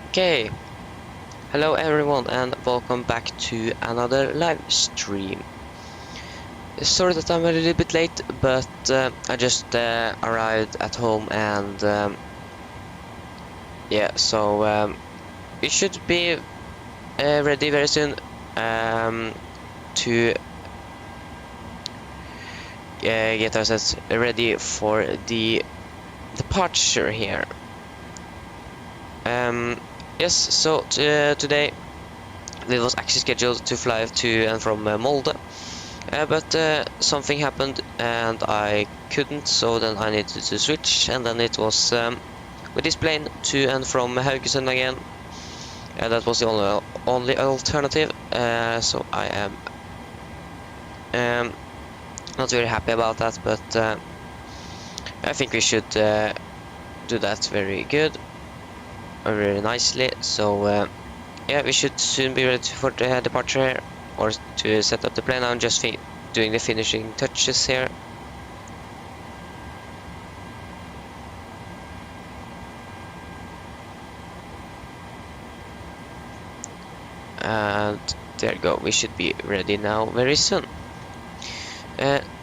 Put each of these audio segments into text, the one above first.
Okay, hello everyone and welcome back to another live stream. Sorry that I'm a little bit late, but I just arrived at home and yeah, so we should be ready very soon to get ourselves ready for the departure here. Yes, so today it was actually scheduled to fly to and from Molde, but something happened and I couldn't, so then I needed to switch, and then it was with this plane to and from Haugesund again. That was the only alternative, so I am not very happy about that, but I think we should do that very good. Very nicely, so yeah, we should soon be ready for the departure here, or to set up the plane. I'm just doing the finishing touches here. And there you go, we should be ready now very soon.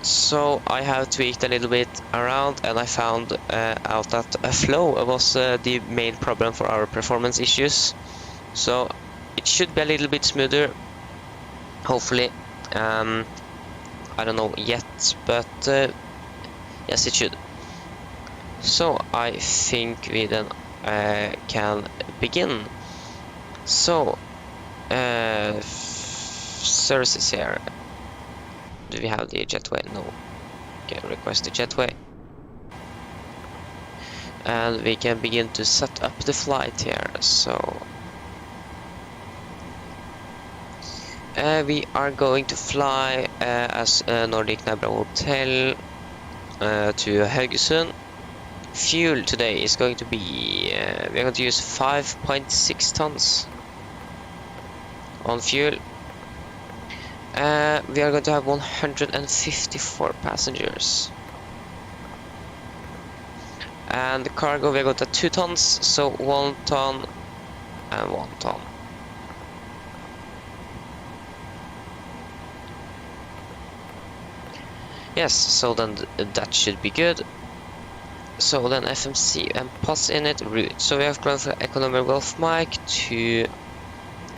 So I have tweaked a little bit around, and I found out that a flow was the main problem for our performance issues. So it should be a little bit smoother, hopefully. I don't know yet, but yes, it should. So I think we then can begin. So services here. Do we have the jetway? No. Okay, request the jetway. And we can begin to set up the flight here. So we are going to fly as Nordic Nabra Hotel to Haugesund. Fuel today is going to be we're going to use 5.6 tons on fuel. We are going to have 154 passengers. And the cargo, we got 2 tons, so 1 ton and 1 ton. Yes, so then that should be good. So then FMC and POS in it, route. So we have gone for Echo November Golf Mike to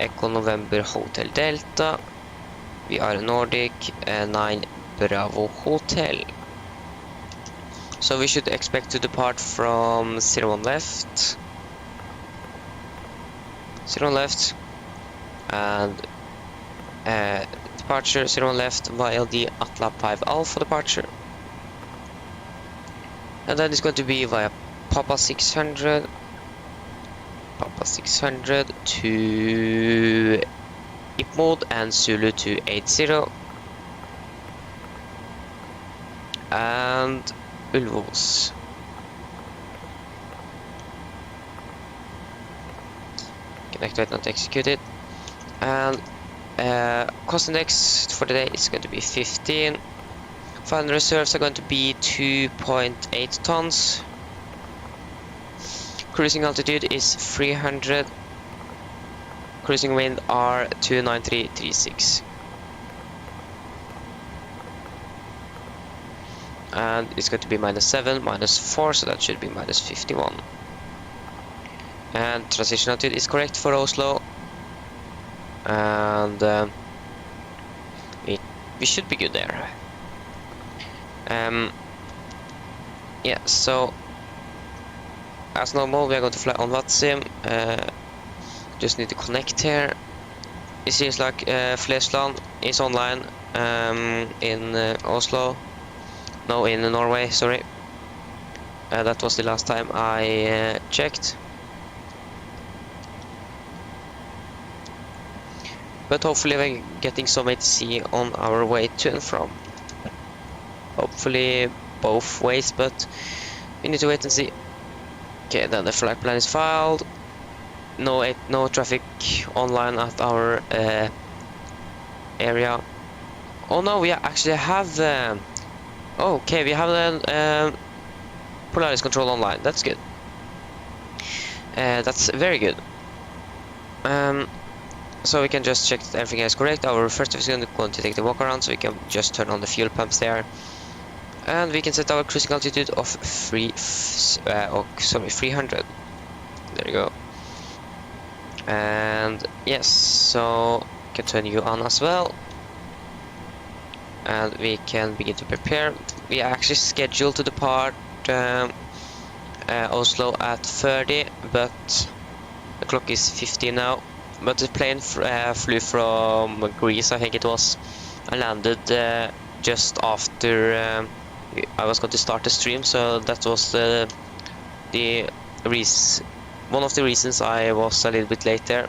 Echo November Hotel Delta. We are Nordic 9 Bravo Hotel. So we should expect to depart from 01 left. 01 left. And departure 01 left via the Atla 5 Alpha departure. And then it's going to be via Papa 600. Papa 600 to Ipmod and Zulu 280 and Ulvås. Can activate, not execute it. And cost index for the day is going to be 15. Final reserves are going to be 2.8 tons. Cruising altitude is 300. Cruising wind are 29336. And it's going to be -7, -4, so that should be -51. And transition altitude is correct for Oslo. And we should be good there. Yeah, so as normal we are going to fly on Vatsim. Just need to connect here. It seems like Flesland is online in Oslo. No, in Norway, sorry. That was the last time I checked. But hopefully we're getting some ATC on our way to and from. Hopefully both ways, but we need to wait and see. Okay, then the flight plan is filed. No traffic online at our area. Oh no, we actually have okay, we have the Polaris control online. That's good. That's very good. So we can just check that everything is correct. Our first officer is going to take the walk around, so we can just turn on the fuel pumps there. And we can set our cruising altitude of 300. There you go. And yes, so we can turn you on as well. And we can begin to prepare. We are actually scheduled to depart Oslo at 30, but the clock is 15 now. But the plane flew from Greece, I think it was, and landed just after I was going to start the stream, so that was one of the reasons I was a little bit late there.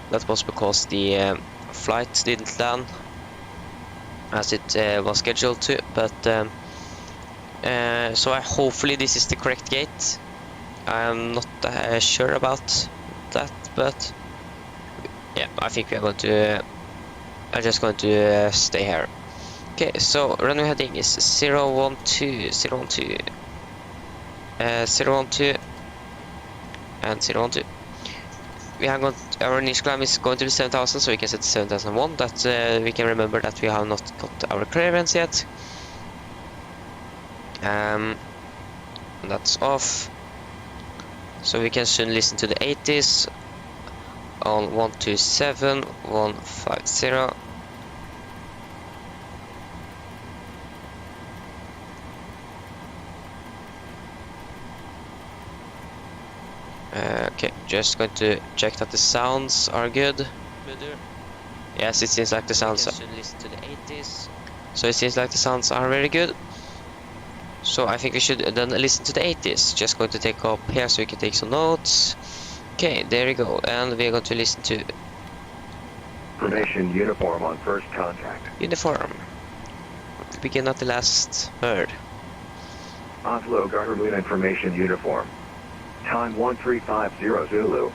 That was because the flight didn't land as it was scheduled to, but so hopefully this is the correct gate. I'm not sure about that, but yeah, I think we are going to I'm just going to stay here. Okay, so runway heading is 012, 012, 012, and 012. We have got our initial climb is going to be 7,000, so we can set 7,001. That we can remember that we have not got our clearance yet. That's off. So we can soon listen to the 80s on 127, 150. Okay, just going to check that the sounds are good. Yes, it seems like the sounds are. Listen to the 80s. So it seems like the sounds are very good. So I think we should then listen to the 80s. Just going to take up here so we can take some notes. Okay, there we go, and we are going to listen to Formation uniform on first contact. Uniform. We begin at the last word. Oslo-Haugesund information uniform. Time 1350 Zulu.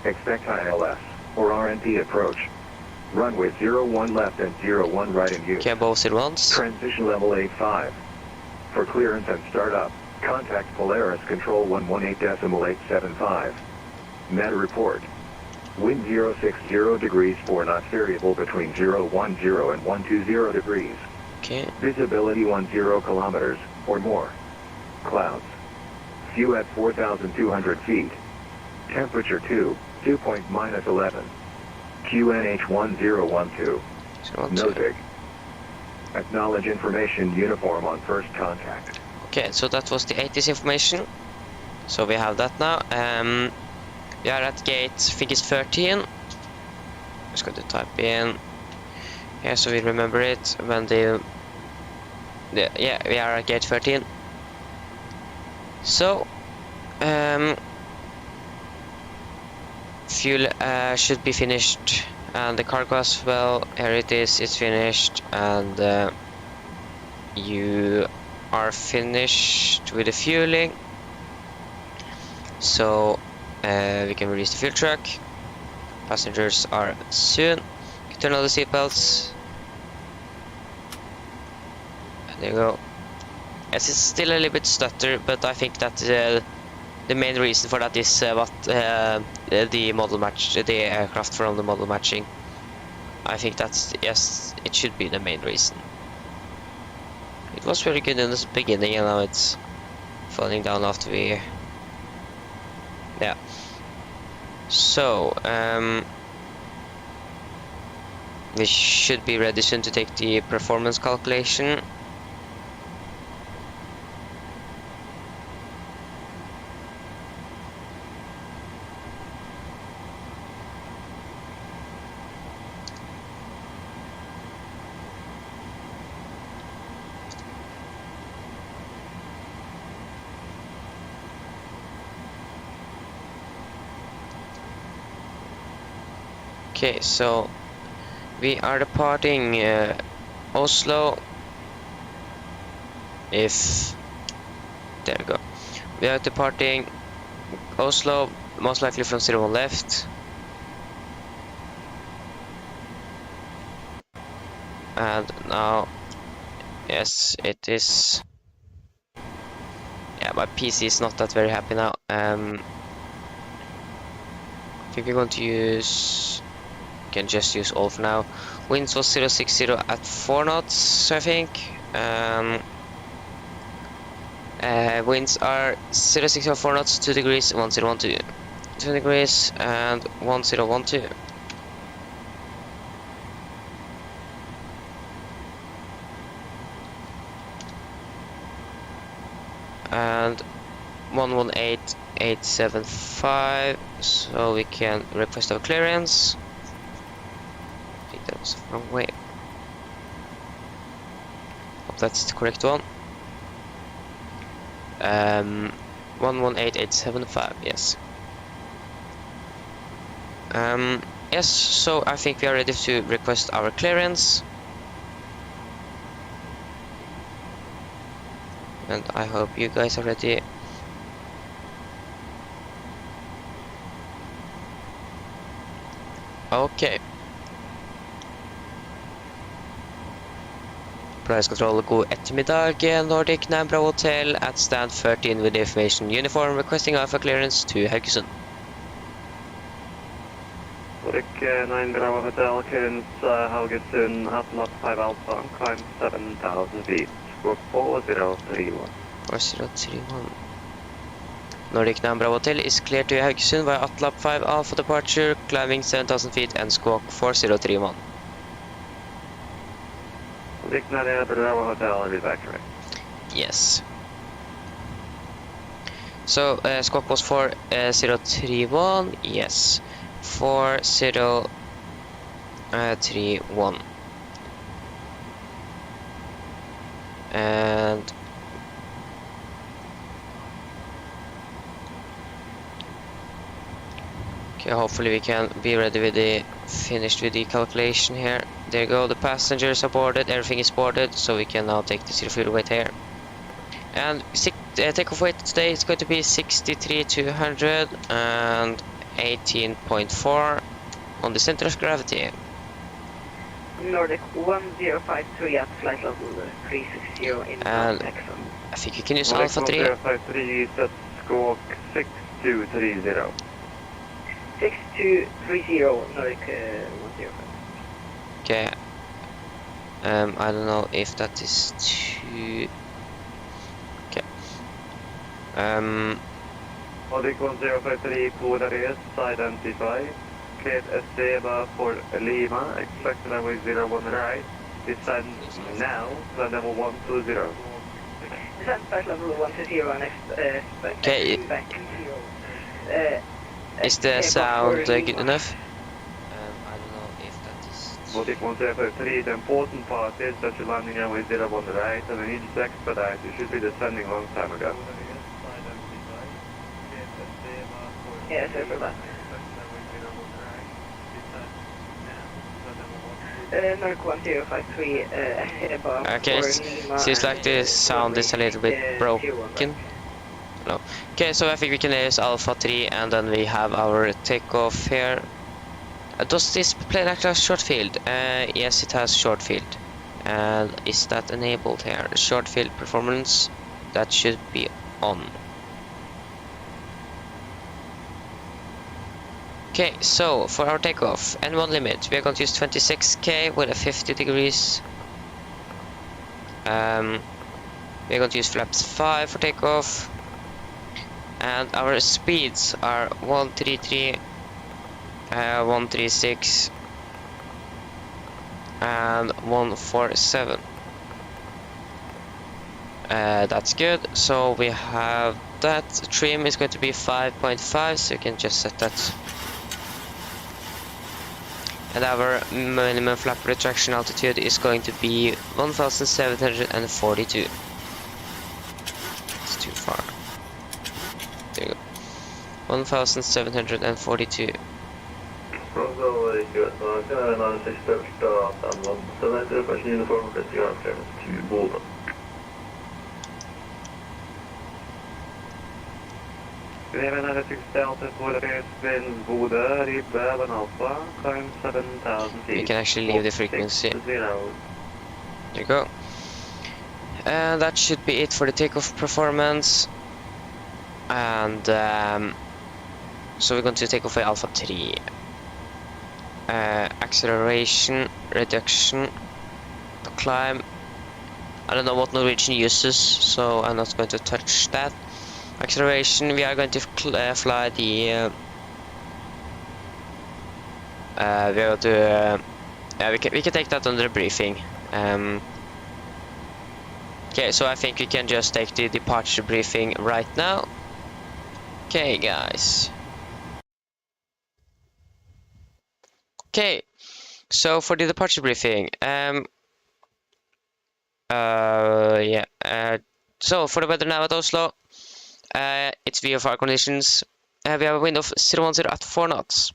Expect ILS or RNP approach. Runway 01 left and 01 right in use. Okay, both at once. Transition level 85. For clearance and startup, contact Polaris Control 118.875. Meta report. Wind 060 degrees 4 knots variable between 010 and 120 degrees. Okay. Visibility 10 kilometers or more. Clouds. View at 4,200 feet. Temperature 2.-11. QNH 1012. Notig. Acknowledge information uniform on first contact. Okay, so that was the 80s information. So we have that now. We are at gate, I think it's 13. Just going to type in here so we remember it when yeah, we are at gate 13. So fuel should be finished, and the cargo as well. Here it is, it's finished, and you are finished with the fueling. So we can release the fuel truck. Passengers are soon. You turn on the seatbelts. There you go. Yes, it's still a little bit stutter, but I think that the main reason for that is what the model match, the aircraft from the model matching. I think that's, yes, it should be the main reason. It was very good in the beginning, and now it's falling down after we. Yeah. So we should be ready soon to take the performance calculation. Okay, so we are departing Oslo. There we go. We are departing Oslo, most likely from 01 left. And now, yes, it is. Yeah, my PC is not that very happy now. I think we're going to use... can just use all for now. Winds was 060 at 4 knots, I think. Winds are 060 at 4 knots, 2 degrees, 1012. 2 degrees and 1012. And 118875, so we can request our clearance. I think that was the wrong way. Hope that's the correct one. 118875, yes. Yes, so I think we are ready to request our clearance. And I hope you guys are ready. Okay. Price control, god ettermiddag. Nordic 9 Bravo Hotel at stand 13 with the information uniform requesting alpha clearance to Haugesund. Nordic 9 Bravo Hotel, clearance Haugesund, Atlas 5 Alpha, climb 7,000 feet, squawk 4031. 4031. Nordic 9 Bravo Hotel is cleared to Haugesund via Atlap 5 Alpha departure, climbing 7,000 feet and squawk 4031. Nordic 9 Bravo Hotel, is that correct? Yes. So squawk was 4031, yes. 4031. And okay, hopefully we can be ready with the finished with the calculation here. There you go, the passengers are boarded, everything is boarded, so we can now take the zero fuel weight here. And takeoff weight today is going to be 63,200 and 18.4 on the center of gravity. Nordic 1053 at flight level 360 in And Texan. I think you can use Nordic Alpha 3. 1053, set squawk 6230. 6230 Nordic 105. Okay. I don't know if that is too... Okay. Nordic 1053, Budarest, identify. Cleared Esteva for Lima, expect runway 01 right. Descend now, flight level 120. Descent flight level 120 and expect Okay. back. Is the sound good enough? I don't know if that is... Nordic 1053, the important part is that you're landing runway 01 right and I need to expedite. You should be descending a long time ago. Yes, I forgot. Nordic 1053 above Okay, for Lima seems like and, the sound is a little bit broken. No. Okay, so I think we can use Alpha 3 and then we have our takeoff here. Does this plane actually have short field? Yes, it has short field. And is that enabled here? Short field performance, that should be on. Okay, so for our takeoff, N1 limit, we are going to use 26k with a 50 degrees. We are going to use flaps 5 for takeoff. And our speeds are 133, 136, and 147. That's good. So we have that. Trim is going to be 5.5, so you can just set that. And our minimum flap retraction altitude is going to be 1742. It's too far. There you go. 1742. We can actually leave the frequency. There you go. And that should be it for the takeoff performance. And So we're going to take off at Alpha 3. Acceleration, reduction, climb. I don't know what Norwegian uses, so I'm not going to touch that. Acceleration, we are going to fly the... we are going to... we can take that under the briefing. Okay, so I think we can just take the departure briefing right now. Okay, guys. Okay, so for the departure briefing, so for the weather now at Oslo, it's VFR conditions. We have a wind of 010 at 4 knots,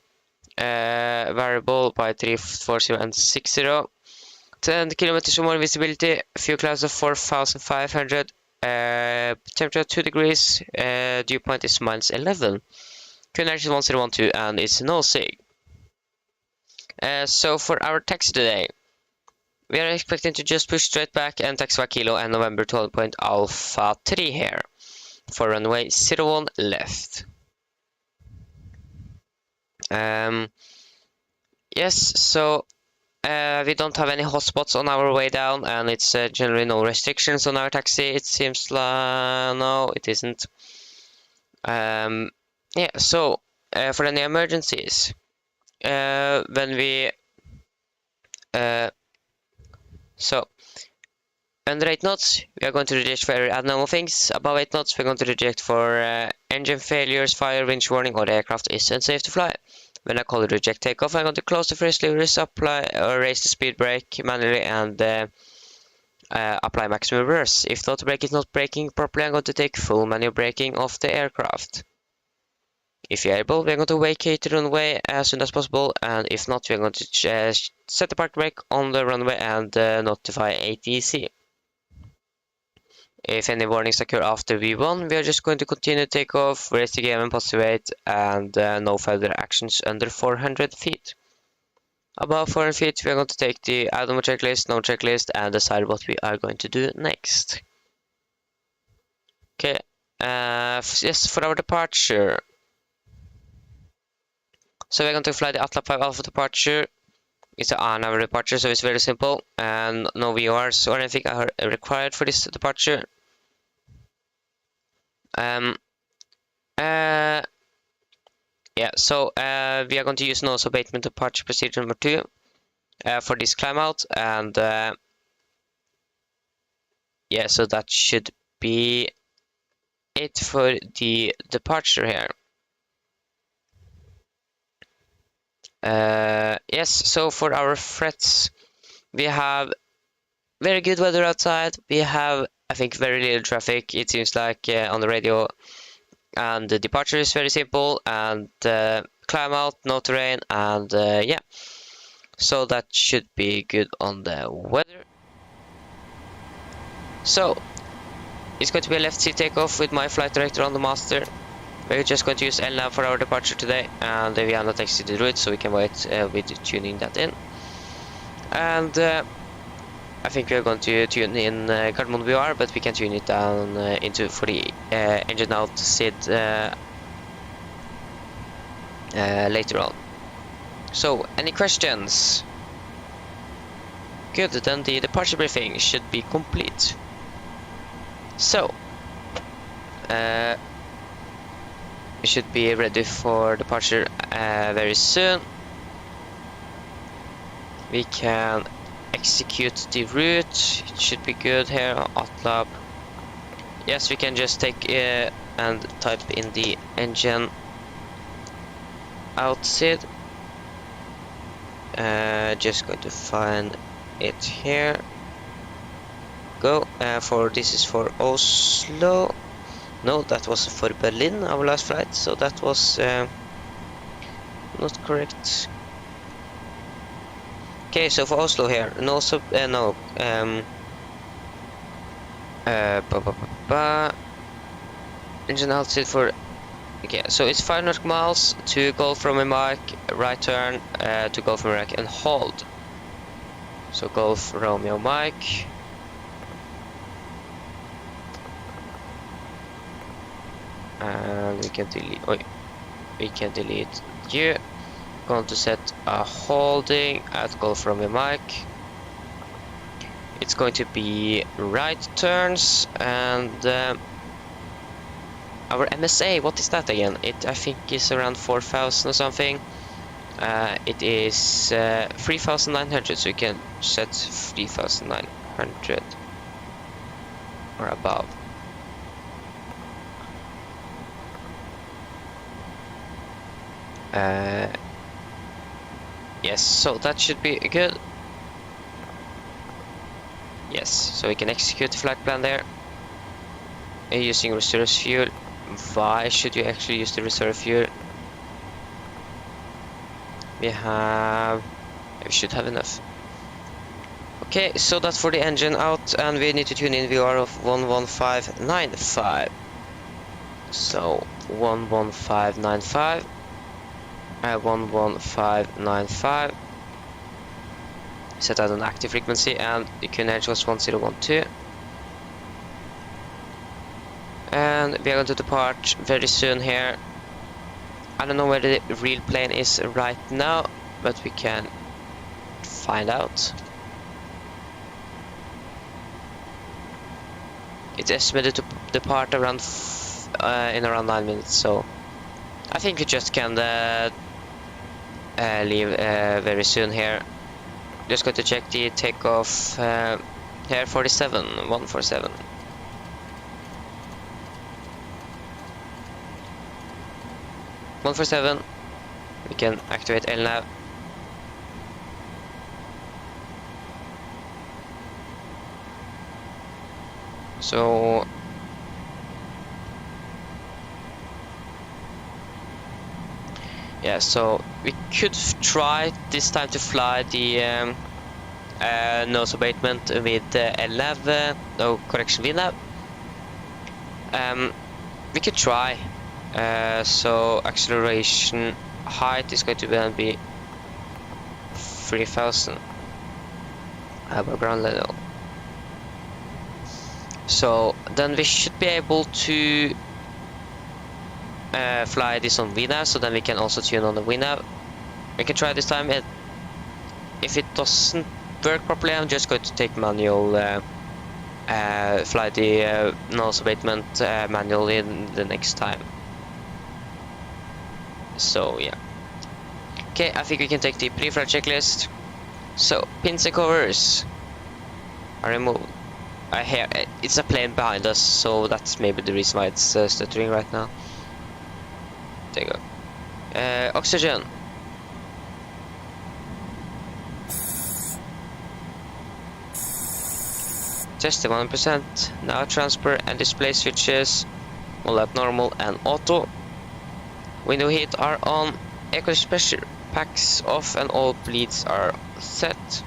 variable by 340 and 60, 10 kilometers or more visibility, few clouds of 4,500, temperature 2 degrees, dew point is -11, current direction 1012, and it's no sig. So for our taxi today, we are expecting to just push straight back and taxi by Kilo and November 12 point Alpha 3 here for runway 01 left. Yes, so we don't have any hotspots on our way down, and it's generally no restrictions on our taxi. It seems like no, it isn't. Yeah, so for any emergencies, when we under 8 knots, we are going to reject for abnormal things. Above 8 knots, we're going to reject for engine failures, fire, winch warning, or the aircraft is unsafe to fly. When I call it reject takeoff, I'm going to close the first levers, apply or raise the speed brake manually, and apply maximum reverse. If the auto brake is not braking properly, I'm going to take full manual braking of the aircraft. If you're able, we're going to vacate the runway as soon as possible, and if not, we're going to set the park brake on the runway and notify ATC. If any warnings occur after V1, we are just going to continue takeoff, raise the game and positive weight, and no further actions under 400 feet. Above 400 feet, we are going to take the abnormal checklist, no checklist, and decide what we are going to do next. Okay, yes, for our departure. So we're going to fly the Atla 5 Alpha departure. It's an hour departure, so it's very simple, and no VORs or anything are required for this departure. Yeah, so we are going to use nose abatement departure procedure number 2 for this climb out, and yeah, so that should be it for the departure here. Yes, so for our threats, we have very good weather outside. We have, I think, very little traffic. It seems like on the radio, and the departure is very simple, and climb out, no terrain, and yeah, so that should be good on the weather. So it's going to be a left seat takeoff with my flight director on the master. We're just going to use LNAV for our departure today, and we are not exited the route, so we can wait with tuning that in. And I think we're going to tune in Gardermoen VR, but we can tune it down into for the engine out SID later on. So, any questions? Good, then the departure briefing should be complete. So, we should be ready for departure very soon. We can execute the route. It should be good here on Atlab. Yes, we can just take and type in the engine out SID. Just going to find it here. Go for this is for Oslo. No, that was for Berlin, our last flight, so that was not correct. Okay, so for Oslo here, no engine altitude for, okay, so it's 500 miles to Gulf Romeo Mike, right turn to Gulf Romeo Mike and hold. So Gulf Romeo Mike. And we can delete. we can delete you. Going to set a holding at Golf Romeo Mike. It's going to be right turns, and our MSA, what is that again? It I think is around 4,000 or something. It is 3,900, so you can set 3,900 or above. Yes, so that should be good. Yes, so we can execute the flight plan there. Using reserve fuel. Why should you actually use the reserve fuel? We should have enough. Okay, so that's for the engine out, and we need to tune in VR of 11595. So 11595. 11595. Set at an active frequency, and the QNH was 1012. And we are going to depart very soon here. I don't know where the real plane is right now, but we can find out. It's estimated to depart around in around 9 minutes, so I think we just can leave very soon here. Just going to check the takeoff here, 147. We can activate LNAV. So yeah, so we could try this time to fly the nose abatement with LNAV, no correction, VNAV. We could try. So acceleration height is going to be 3,000 above ground level. So then we should be able to fly this on VNAV, so then we can also tune on the VNAV. We can try this time. If it doesn't work properly, I'm just going to take manual, fly the nose abatement manually in the next time. So yeah. Okay, I think we can take the pre-flight checklist. So pins and covers are removed. I hear it's a plane behind us, so that's maybe the reason why it's stuttering right now. There you go. Oxygen. Test 1%. Now transfer and display switches. All at normal and auto. Window heat are on. Eco pressure packs off and all bleeds are set.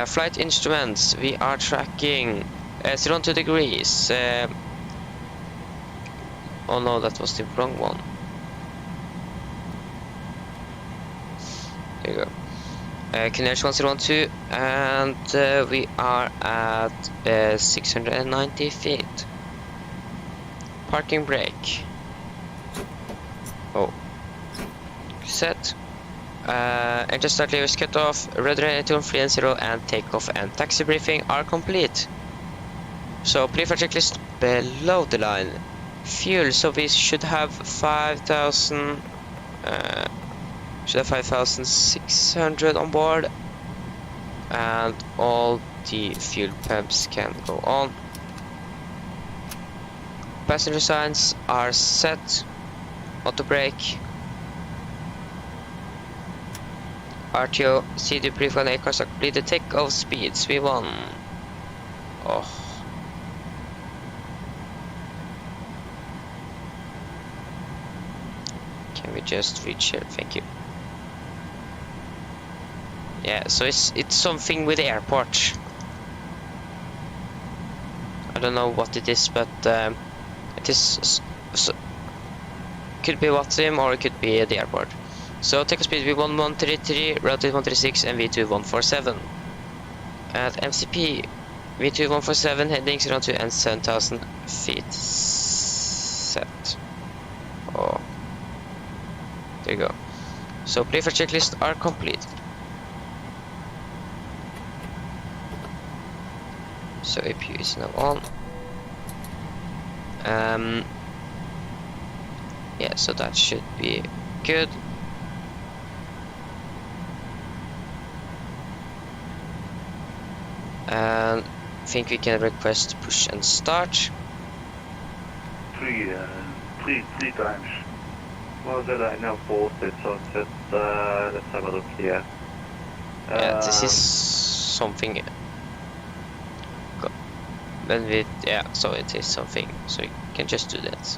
Flight instruments, we are tracking 02 degrees. Oh no, that was the wrong one. There you go. QNH 1012, and we are at 690 feet. Parking brake. Oh. Set. Engine start lever is cut off, rudder and 3 and 0, and takeoff and taxi briefing are complete. So pre-flight checklist below the line. Fuel, so we should have 5,000. Should have 5,600 on board, and all the fuel pumps can go on. Passenger signs are set. Auto brake. RTO, CD brief and aircraft are completed. Takeoff speeds V1. Oh. Can we just reach here? Thank you. Yeah, so it's something with the airport. I don't know what it is, but it is could be Watim or it could be the airport. So takeoff speed V1 133, route 136, and V2 147. At MCP, V2 147 headings around 2 and 7,000 feet set. Oh. There you go. So pre-flight checklists are complete. So APU is now on. Yeah, so that should be good. And I think we can request push and start. Three times. Well, did I now forced it, so it's, let's have a look here. Yeah, this is something. Then we, yeah, so it is something. So you can just do that.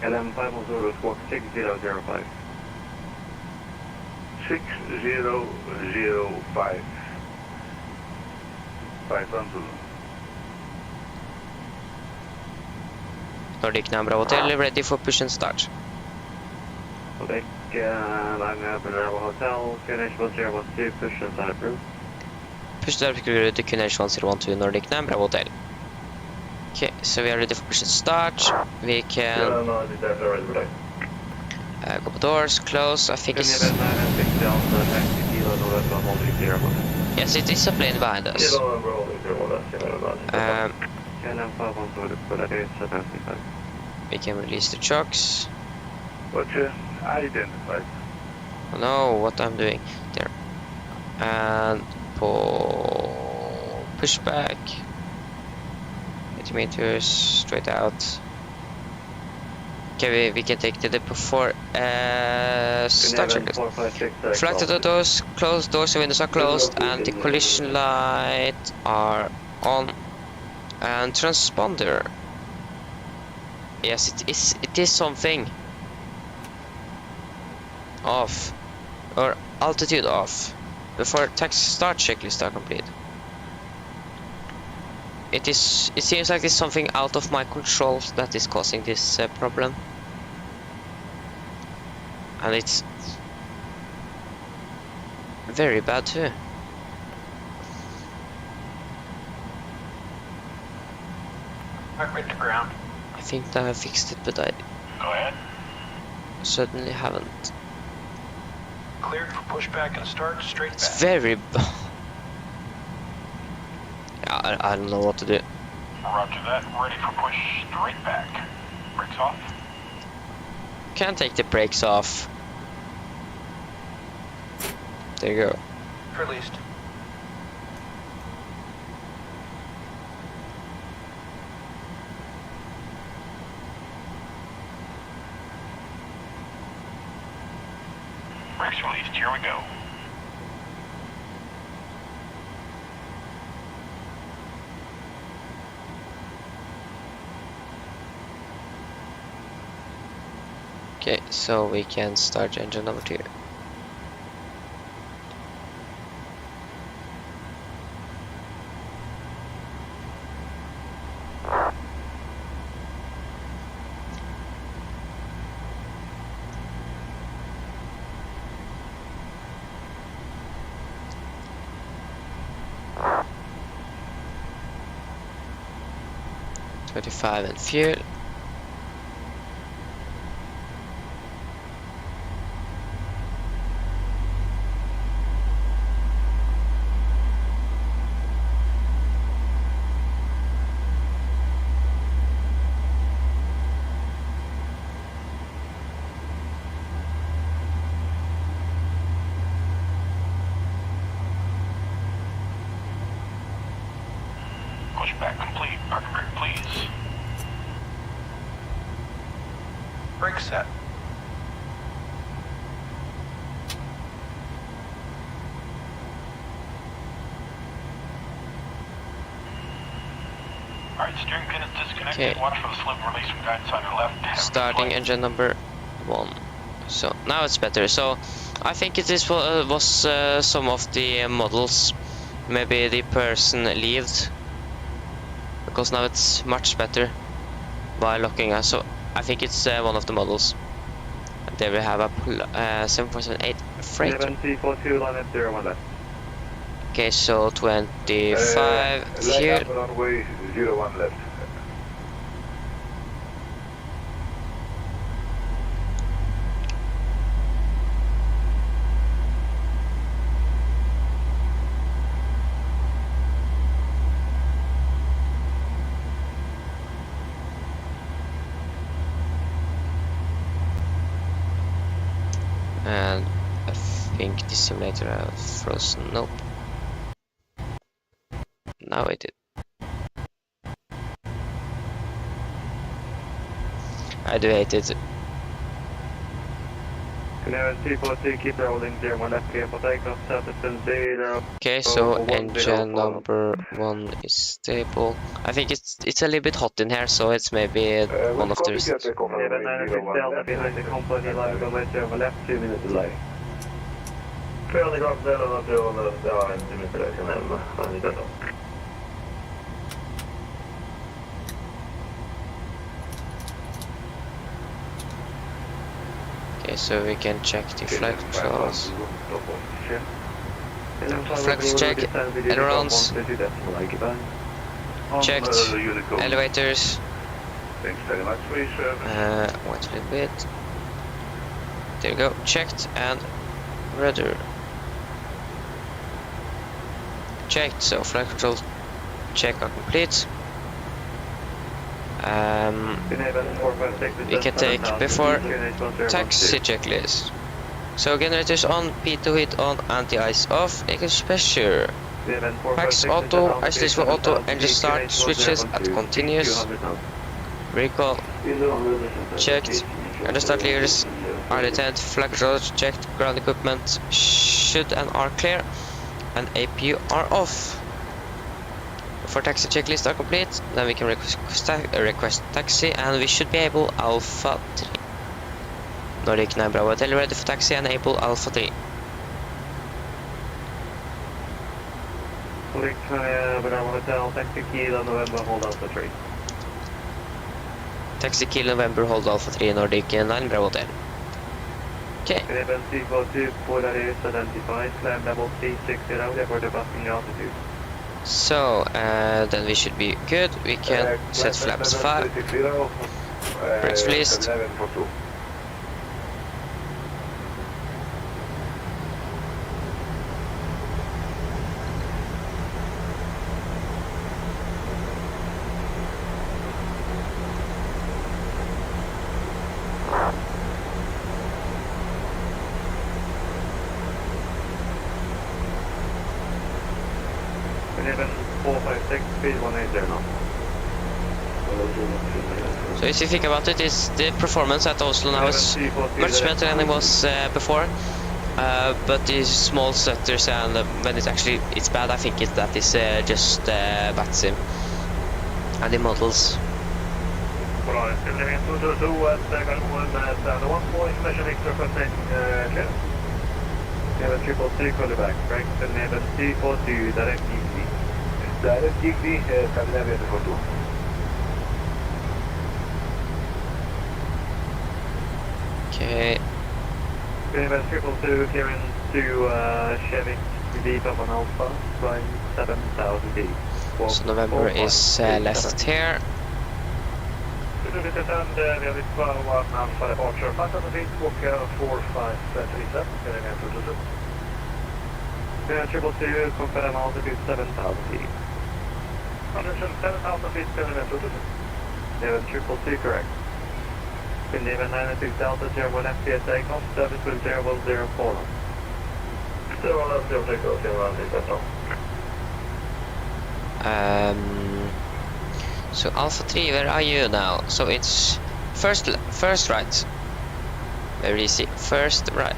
LM5 on Zulu squawk 6005. 6005. 5 on Zulu. Nordic Nam Bravo Hotel ready for push and start. Quebec, line up in Bravo Hotel, QNH 1012, push and start approved. Push start to QNH 1012 Nordic Nam Bravo Hotel. Okay, so we are ready for push and start. We can go doors, close. I think it's. Yes, it is a plane behind us. We can release the chocks. What's your identified? Oh no, what I'm doing there. And push back. 80 meters straight out. Okay, we can take the dip before start checklist. Flag to the doors, closed, doors and windows are closed, and the collision light are on. And transponder. Yes, it is something. Off. Or altitude off. Before taxi start checklist are complete. It seems like it's something out of my control that is causing this problem. And it's very bad too. Right to ground. I think that I fixed it, but I Go ahead. certainly haven't. Cleared for pushback and start straight It's back. very I don't know what to do. Roger that. Ready for push straight back. Brakes off. Can't take the brakes off. There you go. Released. Brakes released. Here we go. Okay, so we can start engine number 2. $25 and fuel. Pushback complete. Parking brake, please. Brake set. Alright, steering pin is disconnected. Okay. Watch for the slip release from guidance on your left. Have a good Starting flight. engine number 1. So now it's better. So I think it is was some of the models. Maybe the person left, because now it's much better by locking us. So I think it's one of the models. And there we have a 7.78 freight. 7C42, line up 01 left. Okay, so 25 Line here. up runway 01 left. And I think the simulator has frozen. Nope. Now it did. I do hate it. Level 342, keep rolling 01 left clear for takeoff, Southeastern 0. Okay, so 10, engine follow. number 1 is stable. I think it's a little bit hot in here, so it's maybe one of the reasons. Level 96 Delta behind the company, line runway 01 left, 2 minutes delay. 400 grader Delta, 0 det har en minut delay kan nämna. Okay, so we can check the flight controls. Flex check, ailerons, checked, elevators. Thanks very much for your service. Wait a little bit. There you go, checked and rudder. Checked, so flight control check are complete. We can take before taxi checklist. So generators on, P2 hit on, anti-ice off, English pressure. Max auto, isolate for auto, engine start, switches at continuous. Recall checked, engine start levers are tent, flag controls checked, ground equipment should and are clear, and APU are off. For taxi checklist are complete, then we can request taxi, and we should be able Alpha 3. Nordic 9 Bravo Hotel ready for taxi and able Alpha 3. Nordic 9 Bravo Hotel, taxi Kilo November, hold Alpha 3. Taxi Kill November, hold Alpha 3, Nordic 9 Bravo Hotel. Okay. Level 342, Polaris identified, climb level 360, for the passing altitude. So, then we should be good. We can set flaps 5. Brakes released. Level 456, speed 180 now. So if you think about it, is the performance at Oslo now is much better than it was before. But the small stutters and when it's bad, I think that is just BATSIM and the models. Polaris, level 222 at standard 1 point, measure Victor for clear. Level 343, call back, brakes and level 342, direct easy. Direct easy, Scandinavia 42. Okay. Level 322, clearing to Chevy, V up on Alpha, flying 7,000 feet. So November is left here. Vi har vitt kvar one Alpha departure, 5,000 feet, walk 4537, getting in to the 322, confirm altitude 7,000 feet. 7,000 feet, getting in to the Level 322, correct. Level 96 Delta 01 FPS takeoff, service will 0104. 0104 takeoff, 0104. So Alpha 3, where are you now? So it's first right. Very easy. First right.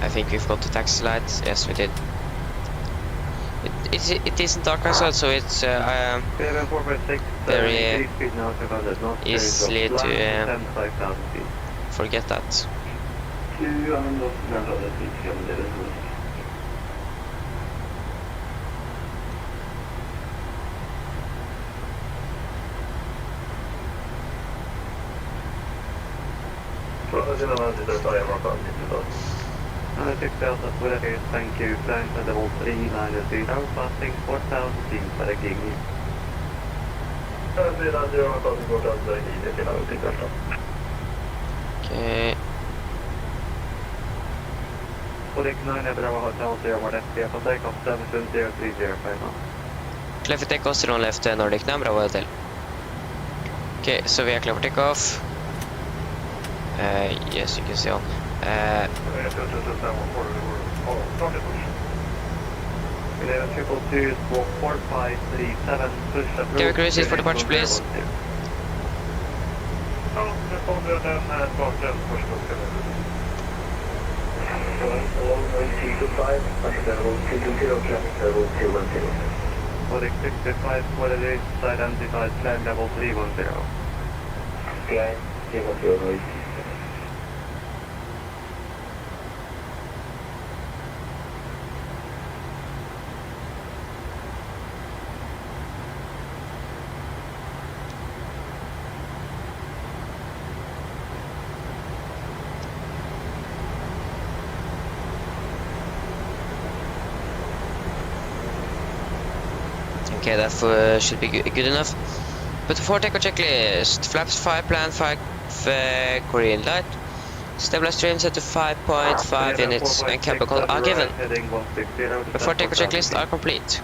I think we've got the taxi lights. Yes, we did. it isn't dark outside, so it's 456, very increase speed now to 100 knots. easily to 10,500 feet. forget that. 200 knots, 900 feet, Delta Twitter, thank you, climb to level 390, passing 4,000 feet per gig. Okay. Quebec 9 Bravo Hotel 01 FP for takeoff 72030 now. Clear for takeoff, 0 left, Nordic now, Bravo Hotel. Okay, so we are clear for takeoff. Yes, you can see on. 1122 4537, push approach. Can we cruise it for departure, please? Quebec 65, what it is, identified, climb level 310. Okay, 310. Okay, that should be good enough. But before takeoff checklist, flaps 5, plan 5, green light. Stabilize trim set to 5.5 units and chemical are given. Before takeoff checklist are complete.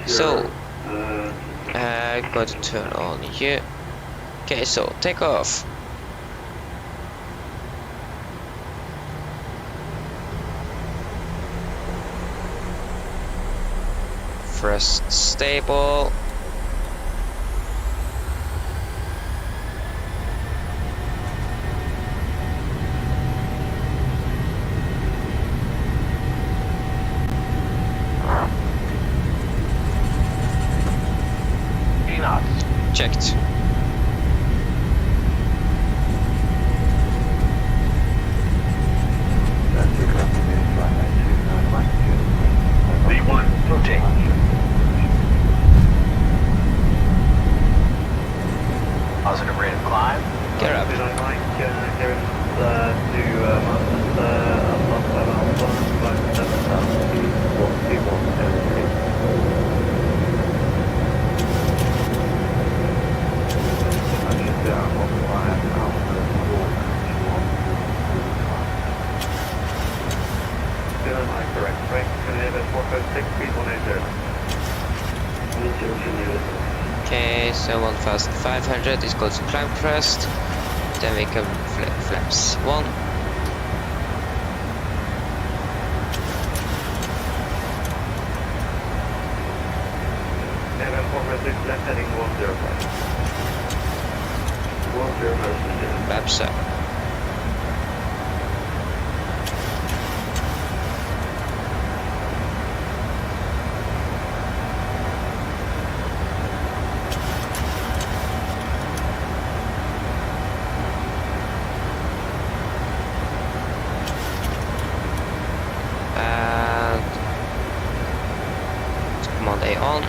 So, I'm going to turn on here. Okay, so take off. First stable. Checked. V1, rotate. Positive rate of climb. Get up. Okay, so 1500 is close to climb crest. Then we can flaps 1. Left heading 105. Flaps up. And command A on.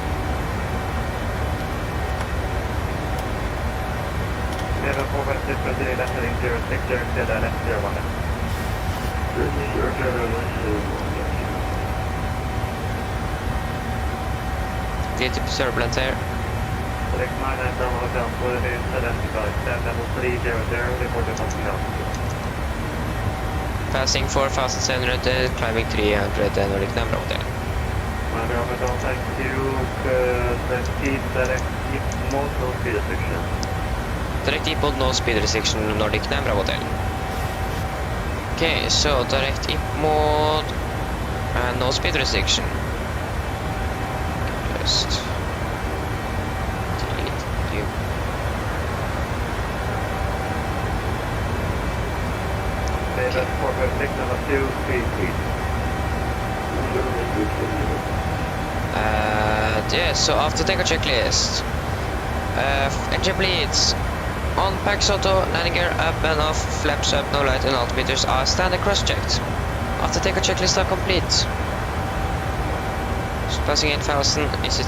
1146, left heading 06, left 01. Little turbulent here. Select 99 Bravo Hotel, what it is, identified, stand level 300, report to something else. Passing 4700, climbing 300, Nordic number hotel. Bravo Hotel, thank you, keep direct, keep most of speed restriction. Direct input, no speed restriction, Nordic number hotel. Okay, so direct input mode and no speed restriction. Just delete you. David 456, number 2, speed. Yeah, so after takeoff checklist, engine bleeds. On Pax Auto, landing gear up and off, flaps up, no light and altimeters are standard cross-checked. After takeoff checklist are complete. Passing 8,000, is it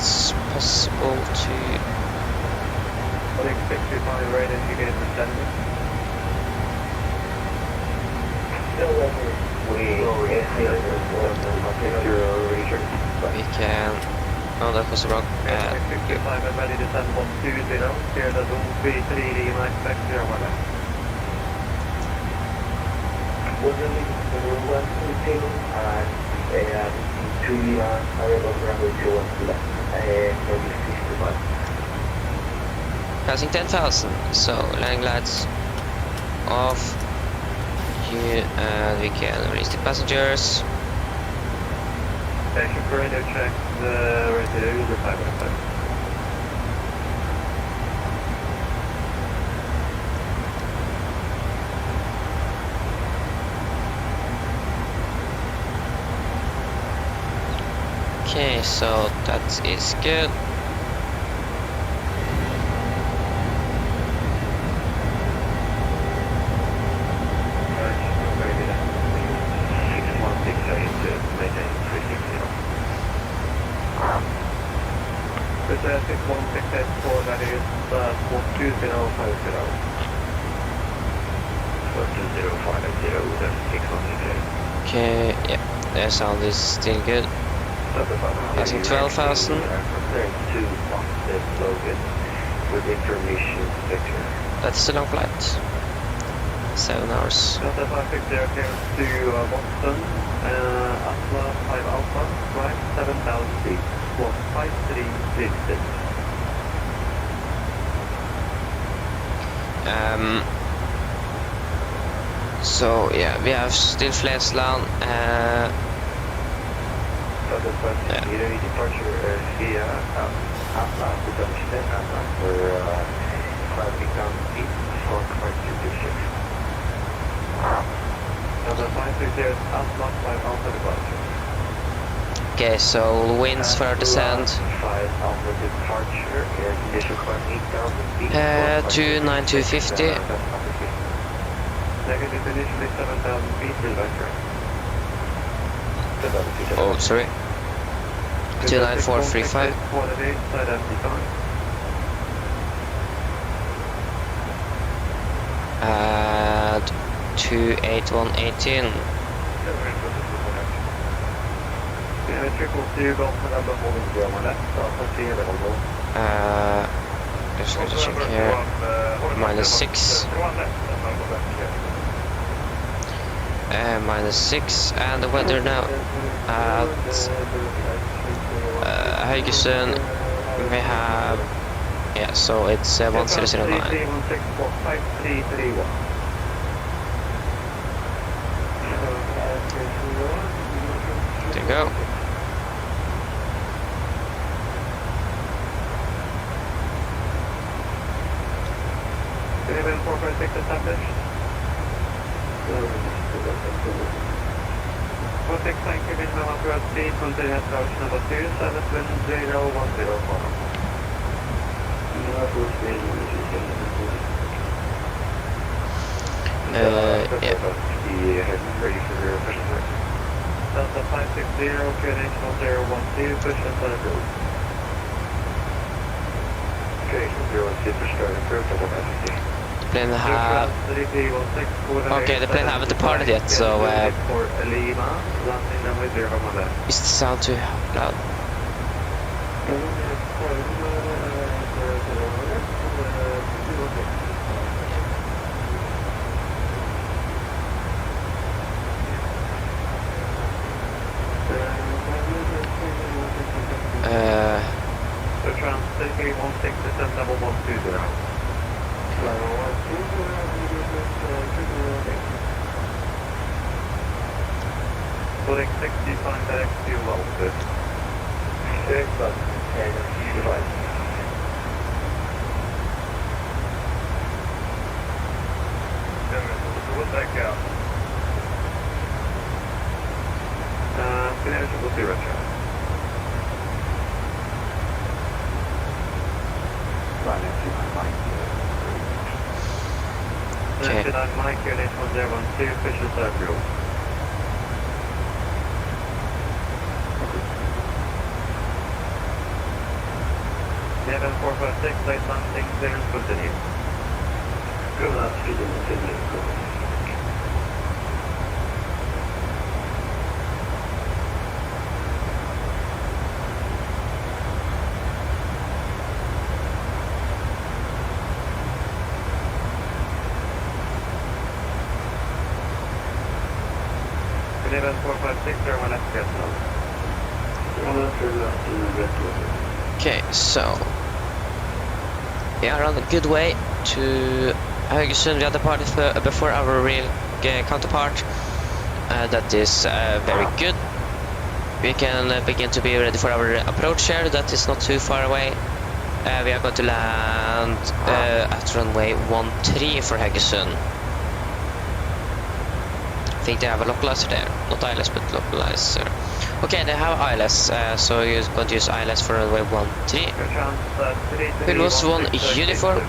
possible to... What expect to find right as you get descending? We can... Oh, that was wrong. 65 and ready to descend 120, clear the zone 33 Lima, expect 0 1 left. Passing 10,000, so landing lights off here, and we can release the passengers. Station for radio check, the radio, the 515. Okay, so that is good. With 6164, that is 42050. 42050, that's 6168. Okay, yeah, the sound is still good. Passing 12,000. With information sector. That's a long flight. 7 hours. Delta 560 clearance to Boston, Atla 5 Alpha, right, 7,000 feet, 15366. So yeah, we have still Flesland. Delta 560 departure via Atla to Dunstan, Atla for climbing down speed, 4.226. Delta 560 Atla 5 Alpha departure. Okay, so winds for descent. 5 Alpha departure and initial climb 8,000 feet. To 9250. Negative initially 7,000 feet, reverse right. Oh, sorry. 29435. Quality, side empty time. And 28118. Yeah, triple two, go for number holding 0 on left, Alpha 3 available. Just going to check here. -6. -6, and the weather now at Haugesund, we have, yeah, so it's 1009. There you go. Level 456 established. 46, thank you, minimum approach speed, consider head approach number 2, 71010. Yeah. Ready for your push and start. Delta 560, QNH 1012, push and start approved. QNH 1012, push start approved, double 560. The plane have... Okay, the plane haven't departed yet, so for Lima, landing number 0 on left. is the sound too loud? So transit 16 descent level 120. Putting 65 direct fuel output. 6 plus 10 device. What's that count? Finish with 0 chart. 79 Mike, unit 1012, official circle. Level 456, late landing, clearance continue. Good luck, speaking with Sydney. Level 456, German FPS now. Okay, so we are on a good way to Haugesund. We are departed before our real counterpart. That is very good. We can begin to be ready for our approach here. That is not too far away. We are going to land at runway 13 for Haugesund. I think they have a localizer there, not ILS but localizer. Okay, they have ILS, so you're going to use ILS for runway 13. It was one uniform,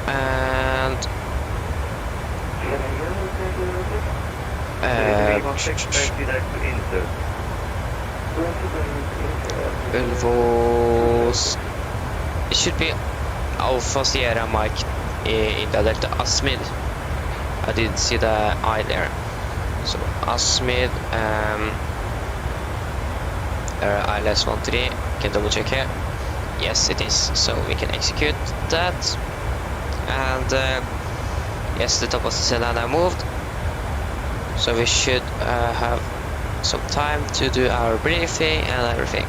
and it should be Alpha Sierra Mike in the Delta Asmid. I didn't see the I there. So Asmid, ILS 13, can double check here. Yes, it is, so we can execute that. And yes, the top of the cylinder now moved, so we should have some time to do our briefing and everything.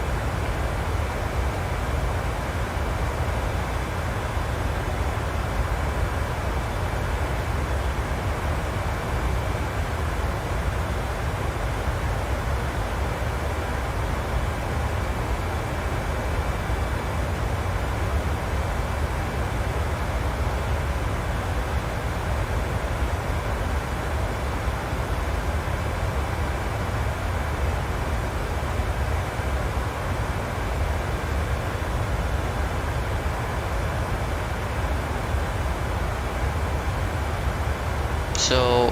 So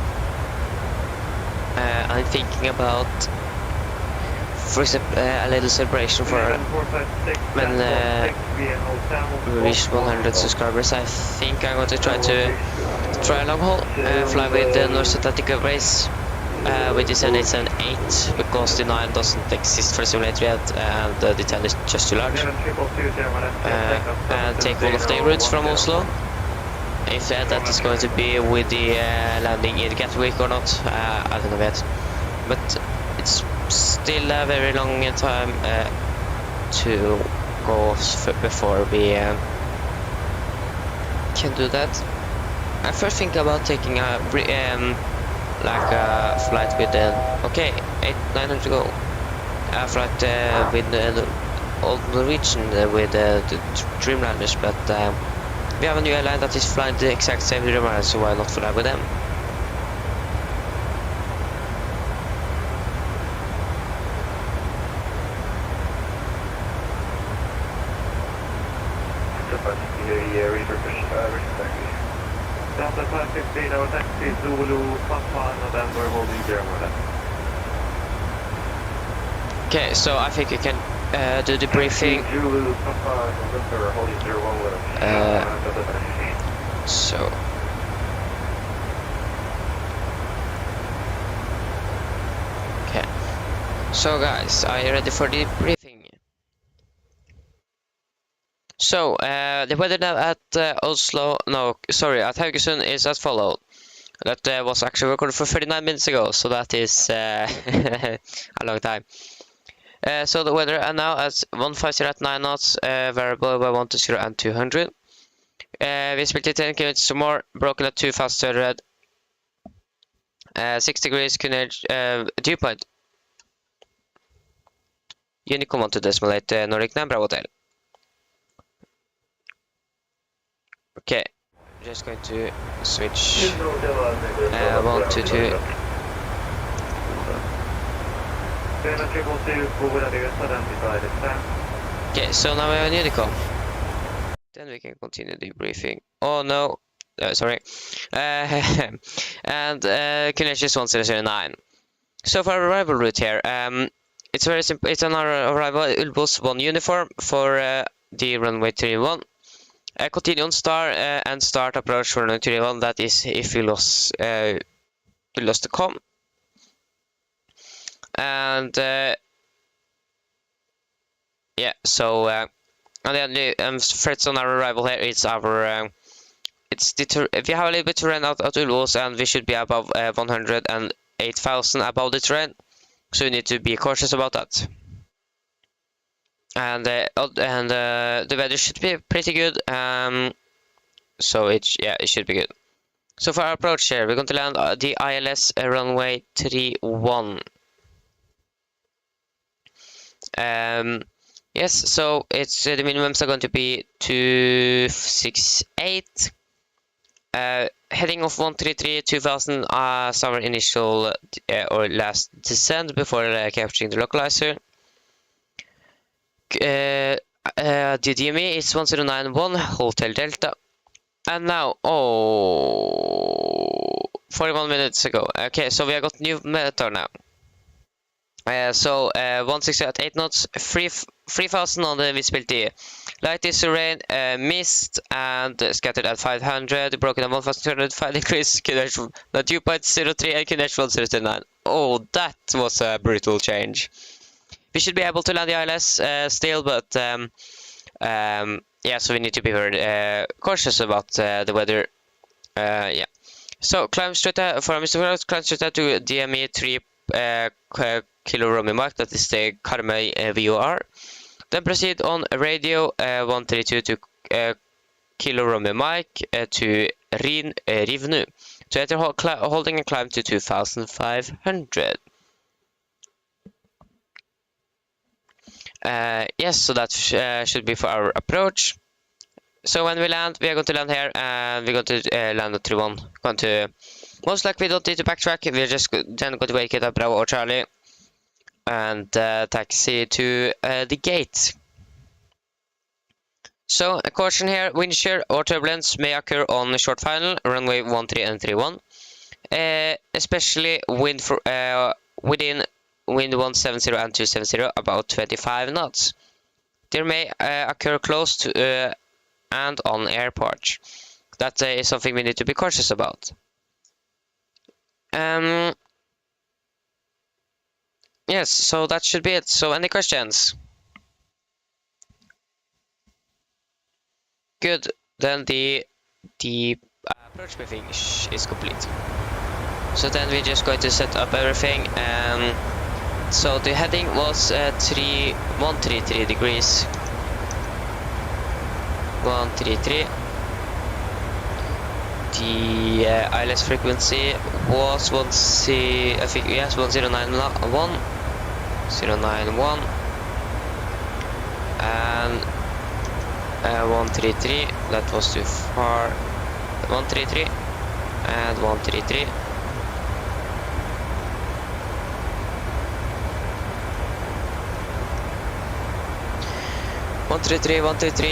I'm thinking about, for example, a little celebration for when we reach 100 subscribers. I think I'm going to try a long haul, fly with the North Atlantic Airways with the 7878, because the 9 doesn't exist for simulator yet, and the 10 is just too large. And take all of the routes from Oslo. If that is going to be with the landing in Gatwick or not, I don't know yet. But it's still a very long time to go before we can do that. I first think about taking a like a flight with okay, 900 to go. A flight with the old Norwegian with the Dreamliners, but we have a new airline that is flying the exact same Dreamliner, so why not fly with them? Delta 515, our taxi Zulu Papa November holding German. Okay, so I think you can do the briefing. Zulu Papa November holding German. So okay, so guys, are you ready for the briefing? So the weather now at Oslo, no, sorry, at Haugesund is as follows. That was actually recorded for 39 minutes ago, so that is a long time. So the weather now at 150 at 9 knots, variable by 120 and 200. Visibility 10 kilometers or more, broken at 2 fast to red. 6 degrees, dew point. Unicom to decimal 8, Nordic 9 Bravo Hotel. Okay, just going to switch 1 to 2. Okay, so now we have an Unicom. Then we can continue the briefing. Oh no, sorry. And Kinetic is 1009. So for our arrival route here, it's very simple. It's on our arrival Ulbos 1 uniform for the runway 31. Continue on star and start approach for runway 31. That is if you lost the com. And yeah, so and then threats on our arrival here. It's our if you have a little bit terrain out Ulbos, and we should be above 108,000 above the terrain. So you need to be cautious about that. And the weather should be pretty good. So it should be good. So for our approach here, we're going to land the ILS runway 31. Yes, so it's the minimums are going to be 268. Heading off 133, 2000 as our initial or last descent before capturing the localizer. The DME is 1091, Hotel Delta. And now, 41 minutes ago. Okay, so we have got new meter now. So 160 at 8 knots, 3000 on the visibility. Light is rain, mist, and scattered at 500, broken at 1205 degrees, Kinetic at 2.03 and Kinetic 1039. Oh, that was a brutal change. We should be able to land the ILS still, but yeah, so we need to be very cautious about the weather. Yeah. So climb straight for Mr. Road, climb straight to DME 3 Kilo Romeo Mark, that is the Karmøy VOR. Then proceed on radio 132 to Kilo Romeo Mike to Rivnu. To enter holding and climb to 2500. Yes, so that should be for our approach. So when we land, we are going to land here, and we're going to land at 31. Going to most likely we don't need to backtrack. We're just then going to wake it up Bravo or Charlie and taxi to the gate. So a caution here: wind shear or turbulence may occur on the short final runway 13 and 31, especially wind for within wind 170 and 270 about 25 knots. There may occur close to and on airport. That is something we need to be cautious about. Yes, so that should be it. So any questions? Good. Then the approach briefing is complete. So then we're just going to set up everything. So the heading was 133 degrees. 133. The ILS frequency was 1091. 091 and 133. That was too far. 133 and 133.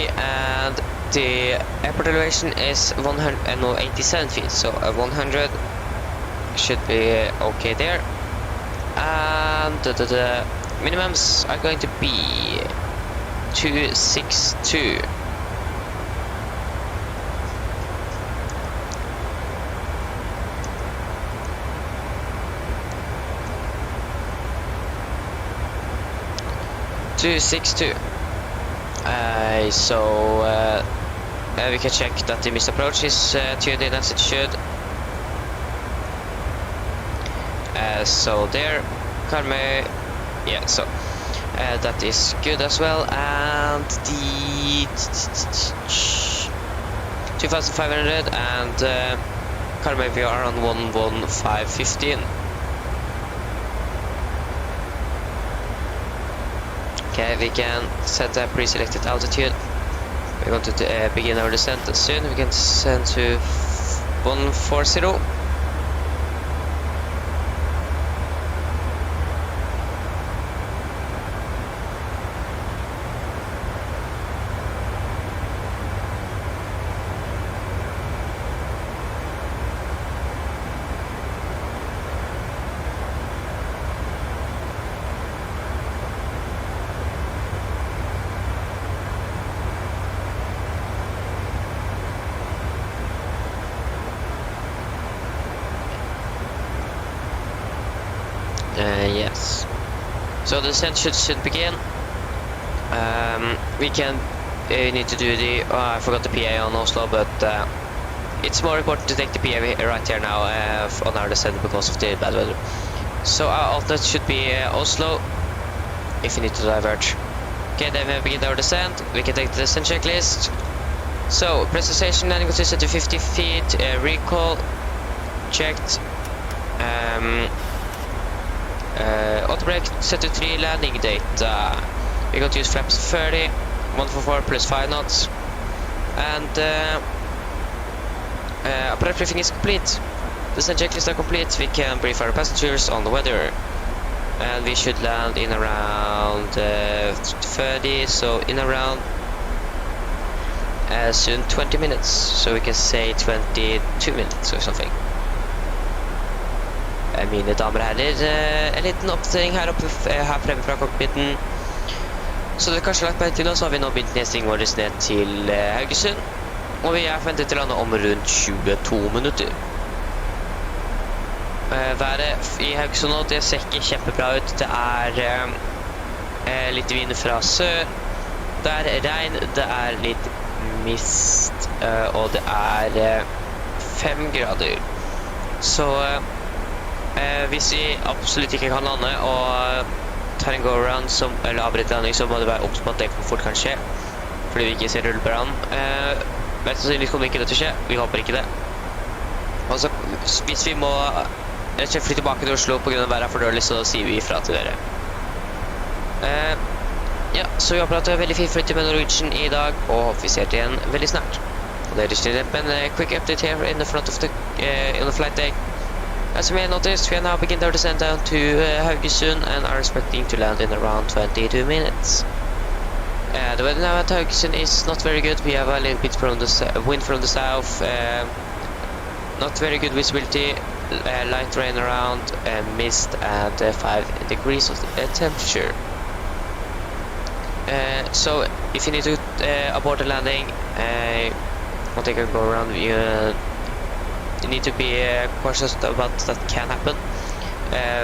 And the airport elevation is 187 feet, so 100 should be okay there. And the minimums are going to be 262. We can check that the missed approach is tuned in as it should. So there, Karmøy, yeah, so that is good as well. And the 2500 and Karmøy, we are on 11515. Okay, we can set a pre-selected altitude. We're going to begin our descent soon. We can send to 140. Yes. So the descent should begin. We need to do the. I forgot the PA on Oslo, but it's more important to take the PA right here now on our descent because of the bad weather. So our outlet should be Oslo. If you need to divert. Okay, then we begin our descent. We can take the descent checklist. So precision landing consistent to 50 feet. Recall checked. Auto brake set to 3. Landing data. We're going to use flaps 30. 144 plus 5 knots. And apparat briefing is complete. Descent checklist are complete. We can brief our passengers on the weather. And we should land in around 30, so in around soon 20 minutes. So we can say 22 minutes or something. Mine damer og herrer, en liten oppdatering her oppe her fremme fra cockpiten. Så dere kanskje har lagt meg til nå, så har vi nå begynt nedstigningen vår ned til Haugesund. Og vi er forventet til å lande om rundt 22 minutter. Været i Haugesund nå, det ser ikke kjempebra ut. Det er litt vind fra sør. Det er regn, det er litt mist, og det er 5 grader. Så hvis vi absolutt ikke kan lande og tar en go-around eller avbryter landing, så må det være obs på at det fort kan skje. Fordi vi ikke ser rullebrann. Mest sannsynlig kommer ikke det til å skje. Vi håper ikke det. Og så hvis vi må rett og slett fly tilbake til Oslo på grunn av været er for dårlig, så sier vi ifra til dere. Ja, så vi håper at det er veldig fint flyttet med Norwegian i dag, og håper vi ser til igjen veldig snart. Og det er ikke en quick update here in the front of the flight deck. As you may notice, we have now begun our descent down to Haugesund and are expecting to land in around 22 minutes. The weather now at Haugesund is not very good. We have a little bit from the wind from the south, not very good visibility. Light rain around, mist, and 5 degrees of temperature. So if you need to abort the landing, I'll take a go around. You need to be cautious about that can happen.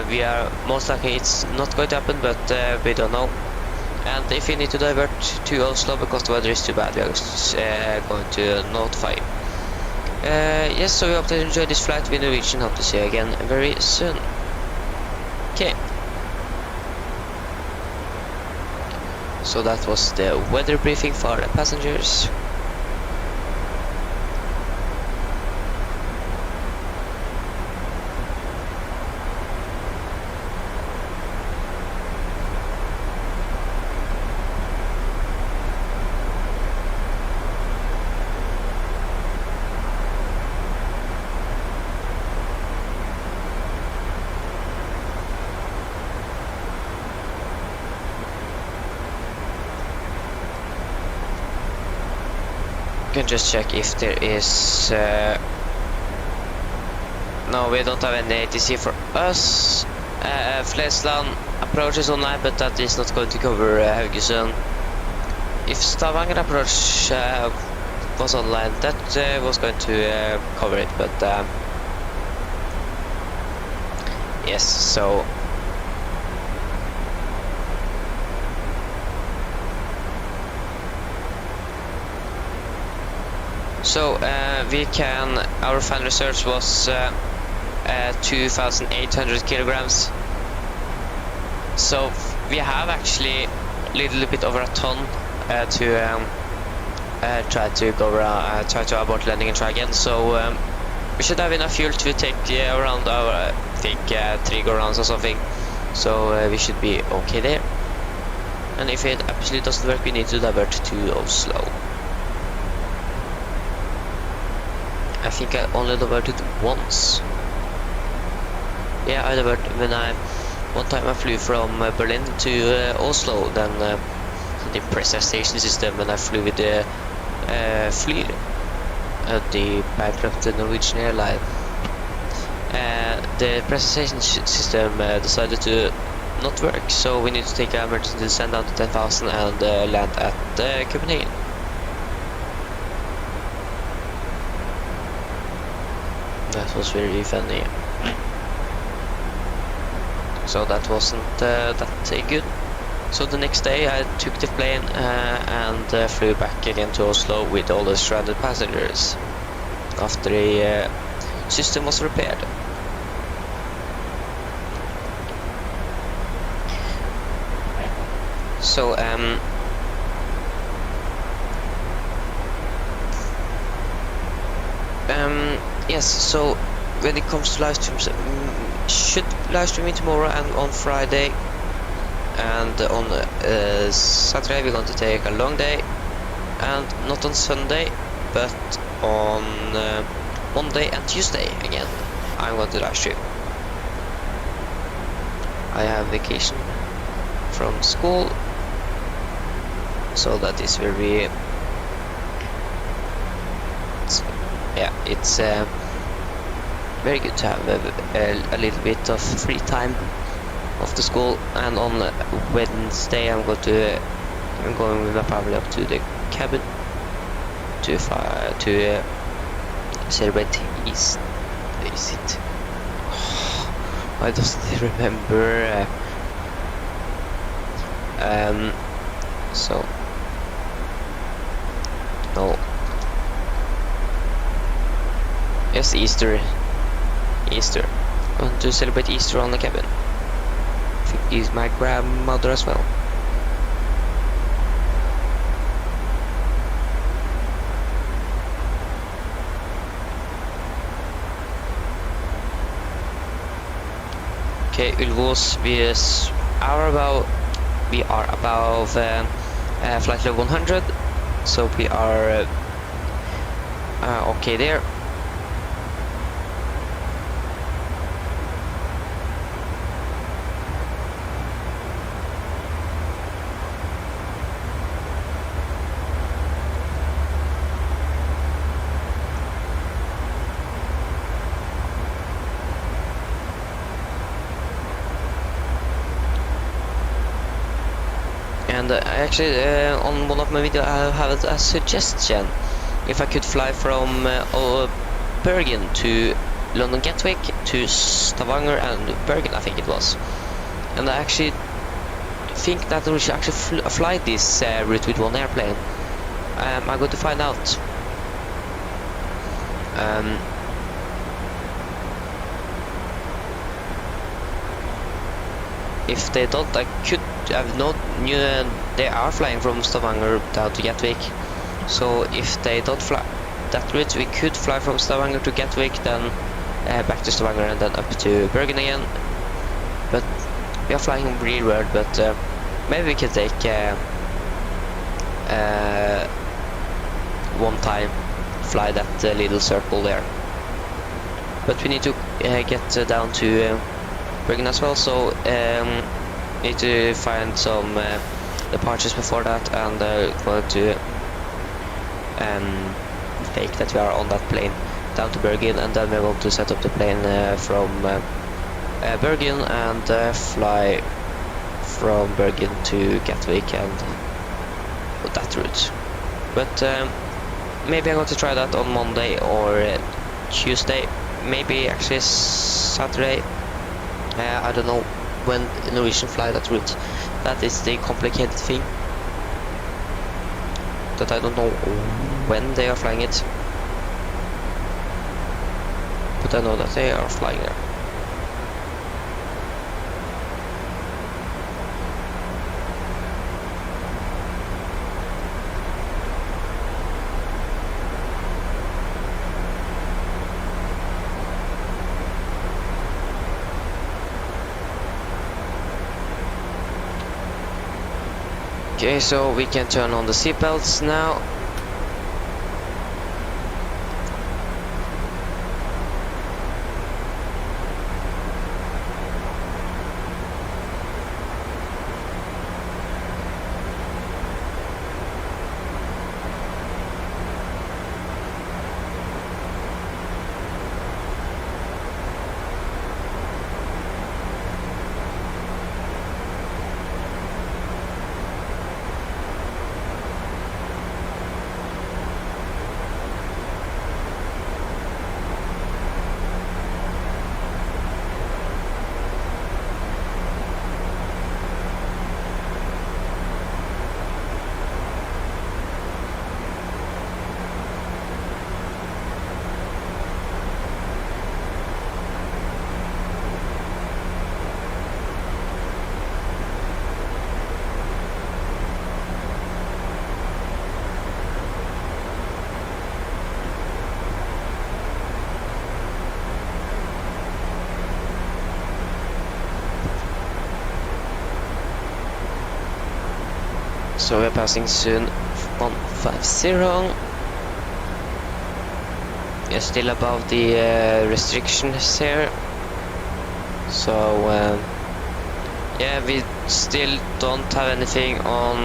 We are most likely it's not going to happen, but we don't know. And if you need to divert to Oslo because the weather is too bad, we are going to notify you. Yes, so we hope to enjoy this flight with Norwegian. Hope to see you again very soon. Okay. So that was the weather briefing for the passengers. Can just check if there is no, we don't have any ATC for us. Flesland approach is online, but that is not going to cover Haugesund. If Stavanger approach was online, that was going to cover it, but yes, so we can, our final research was 2,800 kilograms. So we have actually a little bit over a ton to try to go around, try to abort landing and try again. So we should have enough fuel to take around our, I think 3 go-rounds or something. So we should be okay there. And if it absolutely doesn't work, we need to divert to Oslo. I think I only diverted once. Yeah, I diverted when one time I flew from Berlin to Oslo, then the pressure station system, and I flew with the Flyr, the bankrupted Norwegian airline. The pressure station system decided to not work, so we need to take an emergency descent down to 10,000 and land at Copenhagen. That was very funny. so that wasn't that good. So the next day I took the plane and flew back again to Oslo with all the stranded passengers after the system was repaired. So yes, so when it comes to live streams, should live streaming tomorrow and on Friday, and on Saturday we're going to take a long day, and not on Sunday but on Monday and Tuesday again I'm going to live stream. I have vacation from school, so that is very it's very good to have a little bit of free time after school. And on Wednesday I'm going with my family up to the cabin to celebrate Easter. Is it? I don't remember. So no. Yes, Easter. I want to celebrate Easter on the cabin. I think he's my grandmother as well. Okay, Ulvås, we are above flight level 100, so we are okay there. And actually on one of my videos I have a suggestion if I could fly from Bergen to London Gatwick to Stavanger and Bergen, I think it was. And I actually think that we should actually fly this route with one airplane. I'm going to find out. If they don't, I could have no new. They are flying from Stavanger down to Gatwick. So if they don't fly that route, we could fly from Stavanger to Gatwick, then back to Stavanger, and then up to Bergen again. But we are flying real world. But maybe we can take one time fly that little circle there. But we need to get down to Bergen as well, so need to find some departures before that, and going to fake that we are on that plane down to Bergen, and then we're going to set up the plane from Bergen and fly from Bergen to Gatwick and that route. But maybe I'm going to try that on Monday or Tuesday, maybe actually Saturday. I don't know when Norwegian fly that route. That is the complicated thing, that I don't know when they are flying it, but I know that they are flying there. Okay, so we can turn on the seatbelts now. So we're passing soon 150. We're still above the restrictions here. So yeah, we still don't have anything on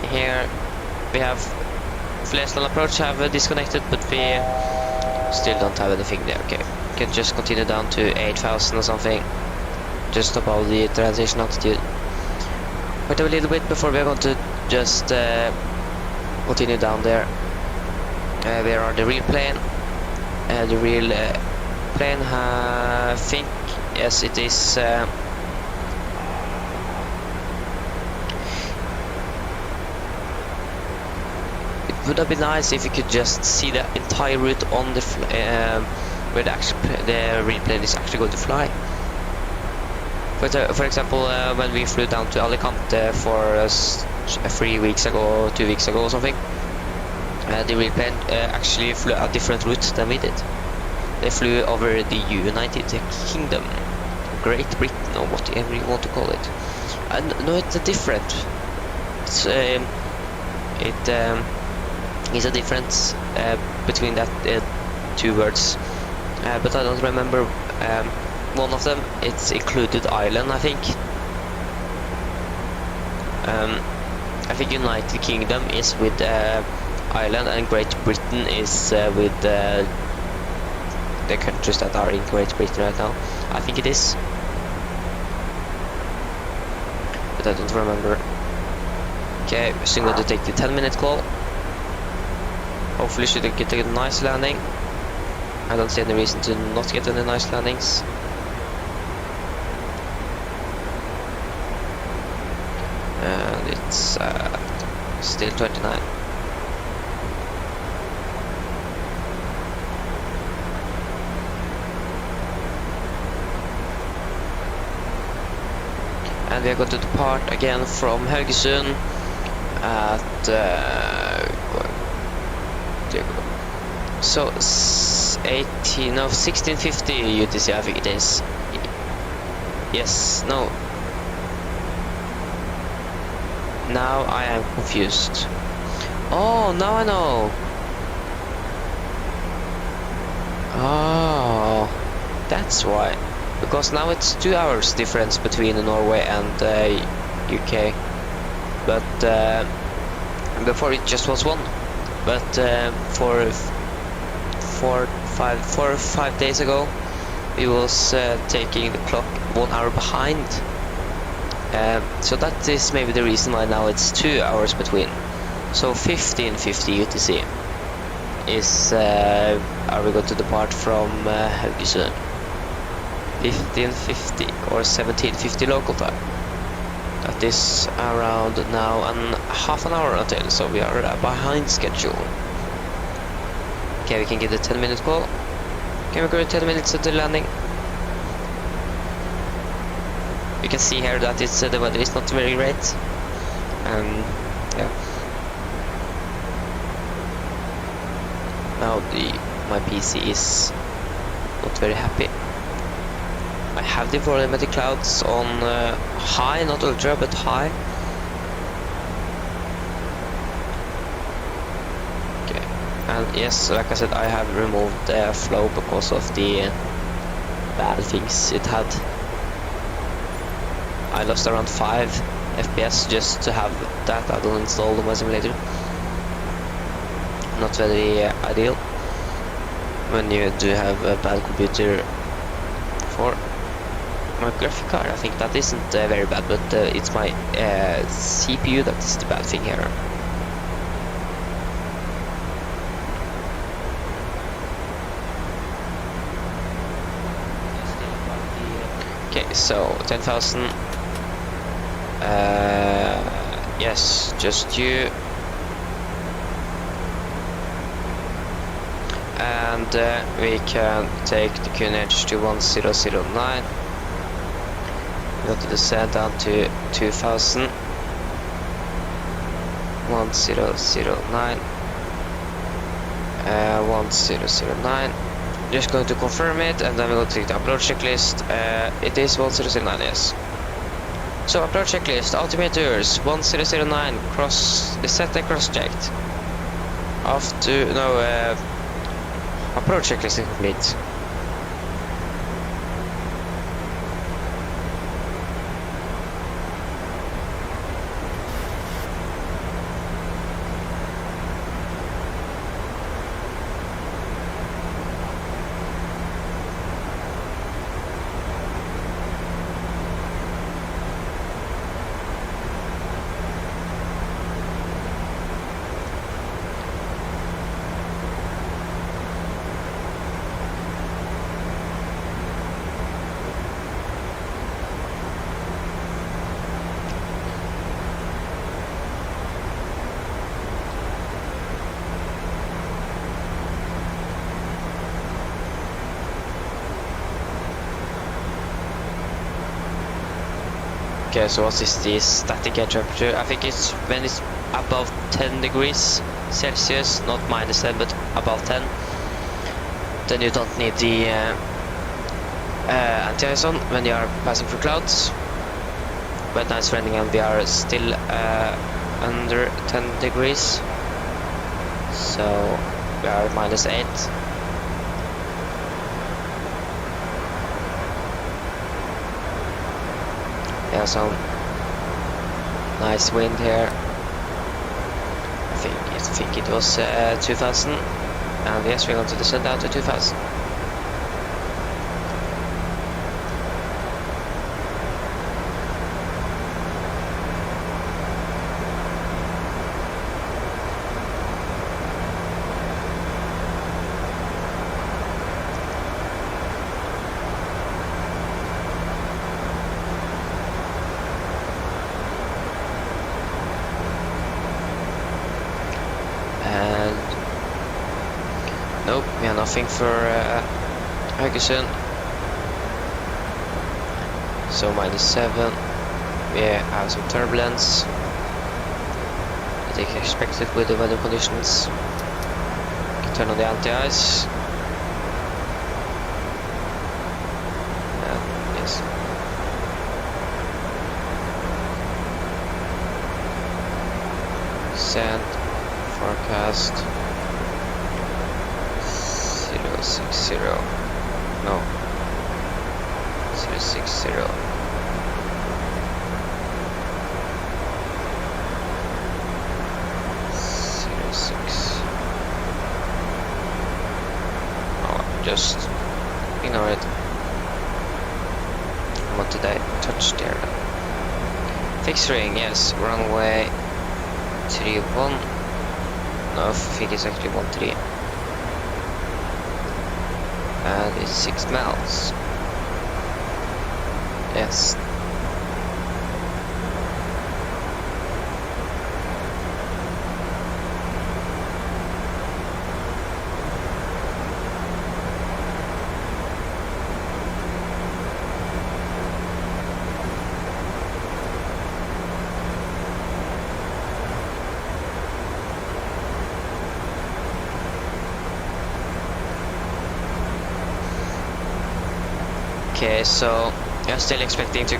here. We have Flesland approach have disconnected, but we still don't have anything there. Okay, we can just continue down to 8,000 or something, just above the transition altitude. Wait a little bit before we're going to just continue down there. Where are the real plane? The real plane, I think, yes, it is. It would have been nice if you could just see the entire route on the where the real plane is actually going to fly. For example, when we flew down to Alicante for 3 weeks ago, 2 weeks ago or something, the real plane actually flew a different route than we did. They flew over the United Kingdom, Great Britain, or whatever you want to call it. No, it's different. It's, it is a difference between that two words, but I don't remember. One of them, it's included Ireland, I think. I think United Kingdom is with Ireland, and Great Britain is with the countries that are in Great Britain right now. I think it is, but I don't remember. Okay, we're soon going to take the 10-minute call. Hopefully should get a nice landing. I don't see any reason to not get any nice landings. And it's still 29. And we are going to depart again from Haugesund at so 1650 UTC, I think it is. Yes, no. Now I am confused. Oh, now I know. Oh, that's why. Because now it's 2 hours difference between Norway and UK. But before it just was 1. But for 4 or 5 days ago, it was taking the clock 1 hour behind. So that is maybe the reason why now it's 2 hours between. So 1550 UTC is are we going to depart from Haugesund? 1550 or 1750 local time. That is around now and half an hour until, so we are behind schedule. Okay, we can get a 10-minute call. Can we go 10 minutes at the landing? You can see here that it's the weather is not very great. Yeah. Now my PC is not very happy. I have the volumetric clouds on high, not ultra, but high. Okay, and yes, like I said, I have removed the flow because of the bad things it had. I lost around 5 FPS just to have that. I don't install my simulator. Not very ideal when you do have a bad computer. For my graphic card, I think that isn't very bad, but it's my CPU that is the bad thing here. Okay, so 10,000. Yes, just you. And we can take the QNH to 1009. We got to descend down to 2000. 1009. 1009. Just going to confirm it, and then we're going to take the upload checklist. It is 1009, yes. So approach checklist, altimeters 1009, cross is set and cross checked. Approach checklist is complete. Okay, so what is the static air temperature? I think it's when it's above 10 degrees Celsius, not minus 10, but above 10. Then you don't need the anti-ice on when you are passing through clouds. But now it's raining and we are still under 10 degrees. So we are minus 8. Yeah, some nice wind here. I think it was 2000, and yes, we're going to descend down to 2000. Nope, we have nothing for Haugesund. So -7. We have some turbulence. I think expected with the weather conditions. Can turn on the anti-ice. Yes. Sand forecast. 060. No. 060. Oh, just ignore it. What did I touch there? Fixed ring, yes. Runway 31. No, I think it's actually 13. And it's 6 miles. Yes. Okay, so I'm still expecting to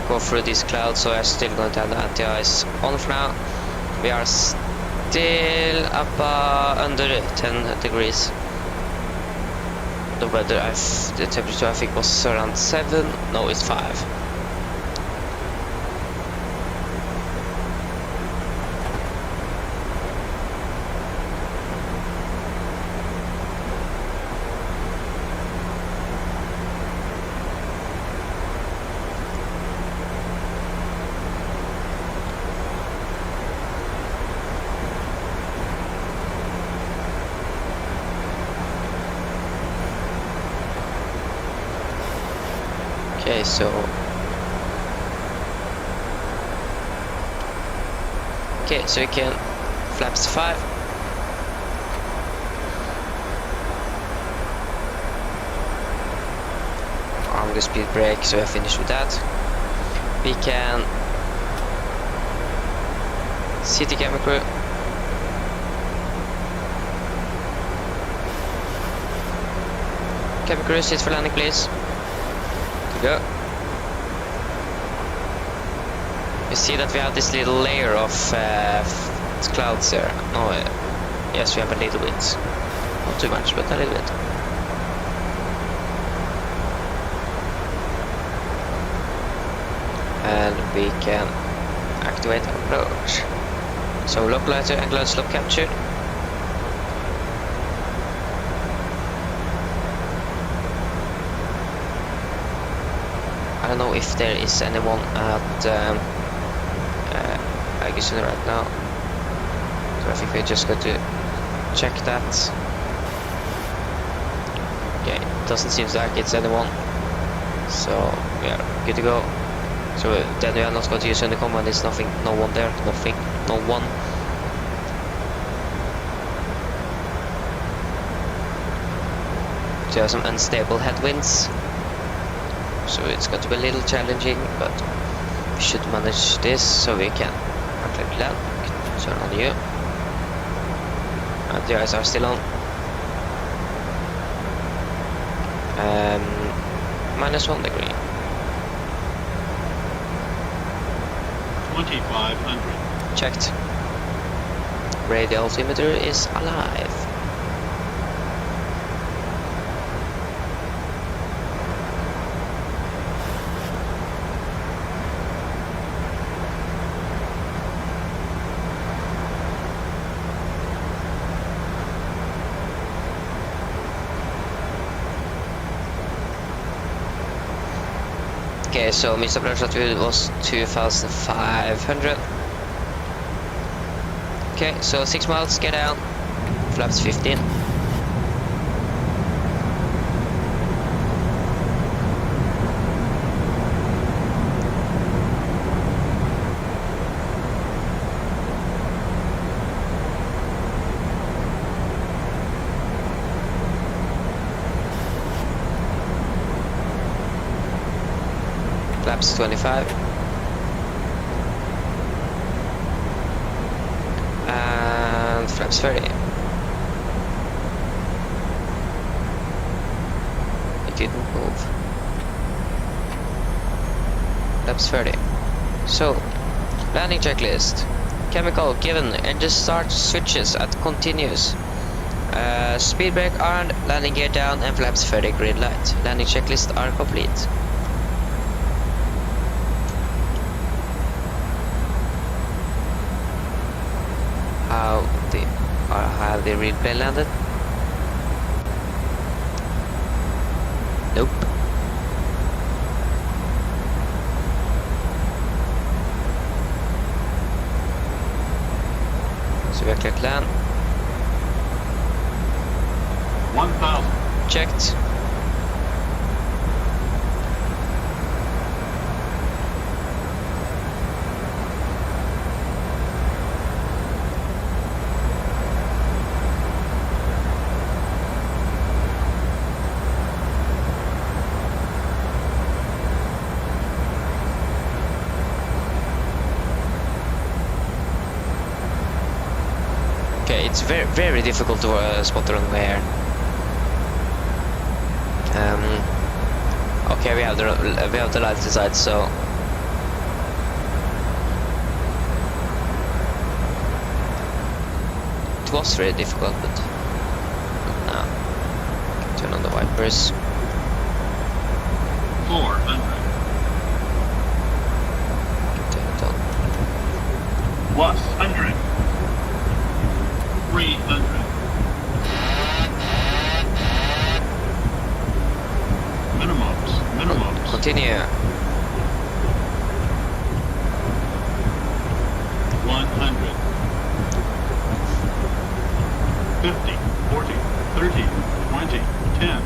go through these clouds, so I'm still going to have the anti-ice on for now. We are still under 10 degrees. The weather, the temperature I think was around 7. No, it's 5. Okay, so we can flaps 5. Arm the speed brake, so I finished with that. We can see the camera crew. Camera crew, sit for landing, please. Go. You see that we have this little layer of clouds here. Oh, yes, we have a little bit. Not too much, but a little bit. And we can activate approach. So localizer and glide slope captured. I don't know if there is anyone at Haugesund right now, so I think we just got to check that. Okay, it doesn't seem like it's anyone, so we are good to go. So then we are not going to use Unicom when there's nothing, no one there, nothing, no one. So we have some unstable headwinds, so it's going to be a little challenging, but we should manage this. So we can actually land, turn on you, and the eyes are still on. -1 degree. 2500. Checked. Radio altimeter is alive. Okay, so missed approach altitude was 2500. Okay, so 6 miles, get down. Flaps 15. Flaps 25. And flaps 30. It didn't move. Flaps 30. So, landing checklist. Chemical given, engine start switches at continuous. Speed brake on, landing gear down, and flaps 30 green light. Landing checklist are complete. Have the real plane landed? Nope. So we are clear to land. 1000. Checked. Okay, it's very difficult to spot the runway here. Okay, we have the lights inside, so it was very difficult, but now turn on the wipers. 400. Turn it on. Plus 100. 300. Minimums. Continue. 100. 50, 40, 30, 20, 10.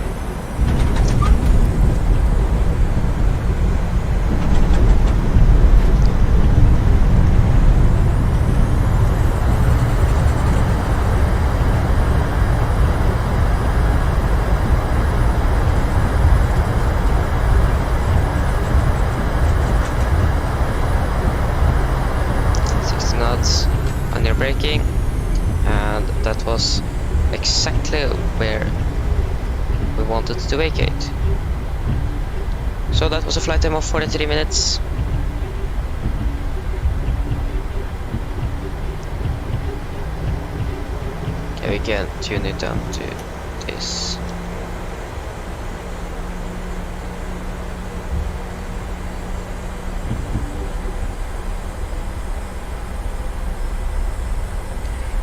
On your braking, and that was exactly where we wanted to vacate. So that was a flight time of 43 minutes. Okay, we can tune it down to this.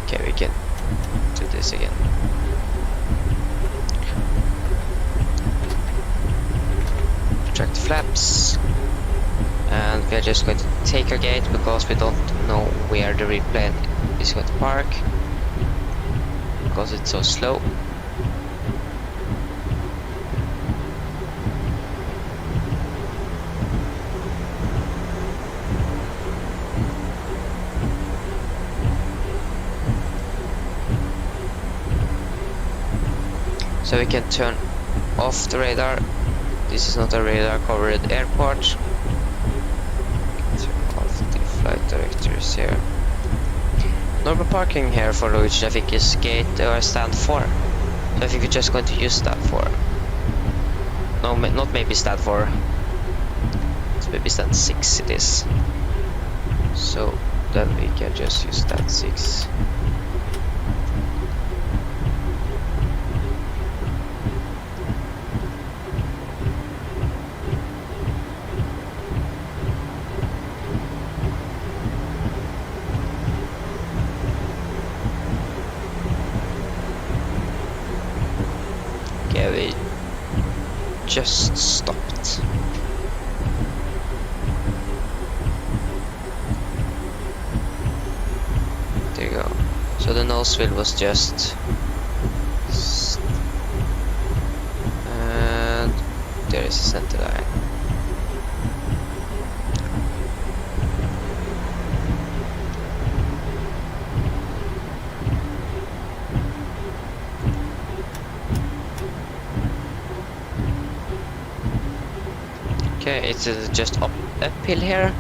Okay, we can do this again. Retract the flaps. And we are just going to take a gate because we don't know where the replane is going to park. Because it's so slow. So we can turn off the radar. This is not a radar covered airport. Turn off the flight directors here. Normal parking here for Norwegian, I think, is gate or stand 4. So I think we're just going to use stand 4. No, not maybe stand 4. It's maybe stand 6 it is. So then we can just use stand 6. We just stopped. There you go. So the nose wheel was just and there is a center line. Okay, it's just uphill here.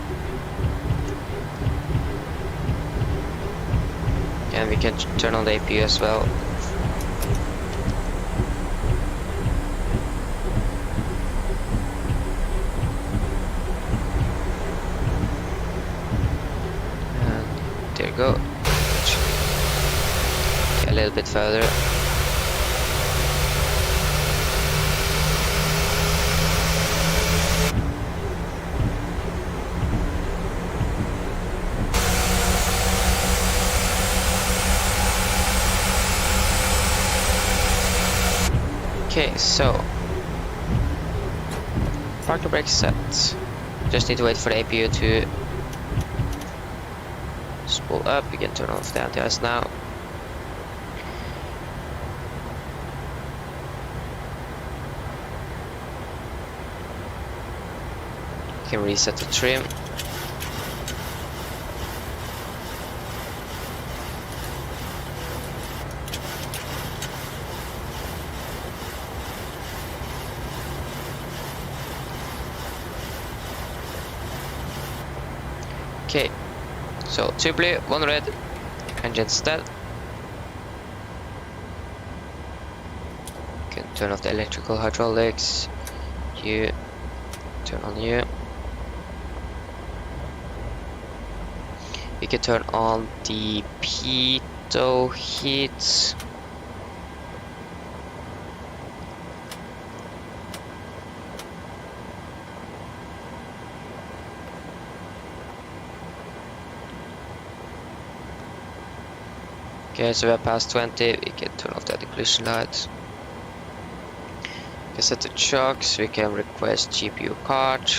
And we can turn on the APU as well. And there you go. Okay, a little bit further. Okay, so park the brakes set. Just need to wait for the APU to spool up. We can turn off the anti-ice now. We can reset the trim. Okay, so 2 blue, 1 red, engine's dead. You can turn off the electrical hydraulics. You turn on you. You can turn on the pitot heat. Okay, so we're past 20, we can turn off the occlusion lights. We can set the chocks, we can request GPU card.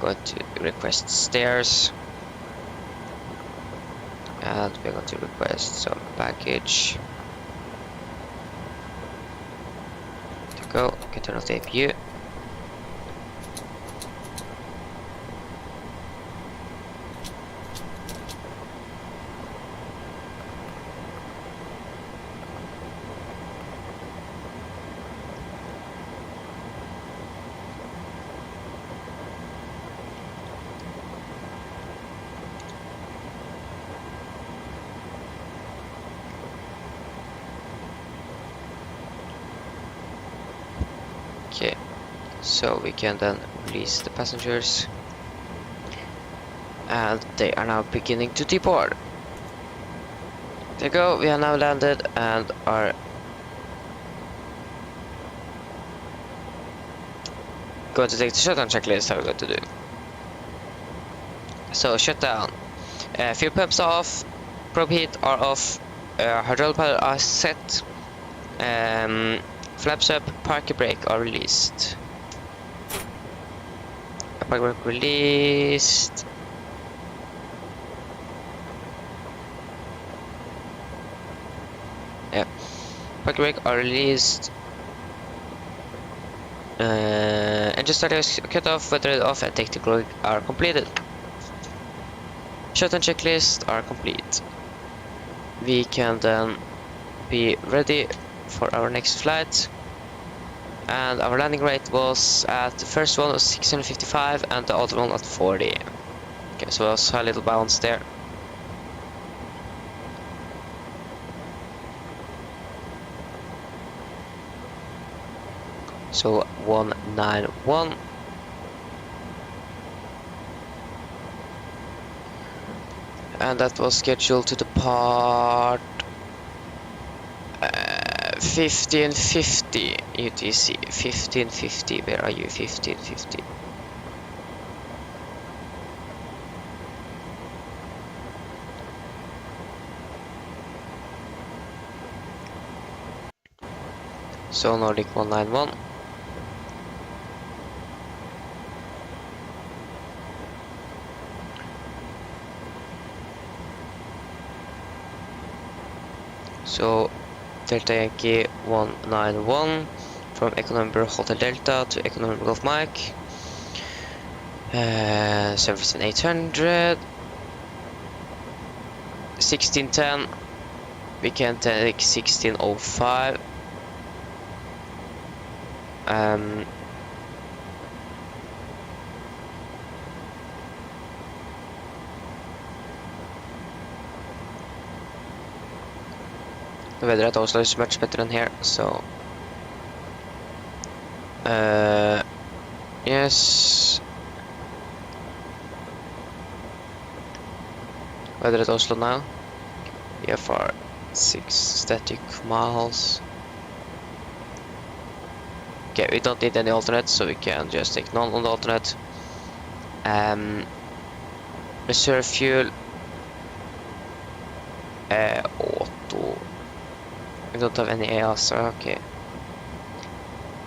Going to request stairs. And we're going to request some package. To go, we can turn off the APU. Okay, so we can then release the passengers. And they are now beginning to depart. There you go, we are now landed and are going to take the shutdown checklist. How we're going to do. So shutdown. Fuel pumps are off, probe heat are off, hydraulic power are set, flaps up, parking brake are released. Parking brake released. Yeah, parking brake are released. Engine starter is cut off, weather off, and technical are completed. Shutdown checklist are complete. We can then be ready for our next flight. And our landing rate was at the first one was 655 and the other one at 40. Okay, so it was a little bounce there. So 191. And that was scheduled to depart 1550 UTC. 1550, where are you? 1550. So Nordic 191. So Delta Yankee 191 from Echo number Hotel Delta to Echo number Golf Mike. Service in 800. 1610. We can take 1605. The weather at Oslo is much better than here, so yes. Weather at Oslo now. VFR 6 static miles. Okay, we don't need any alternate, so we can just take none on the alternate. Reserve fuel. Auto. We don't have any EASA, okay.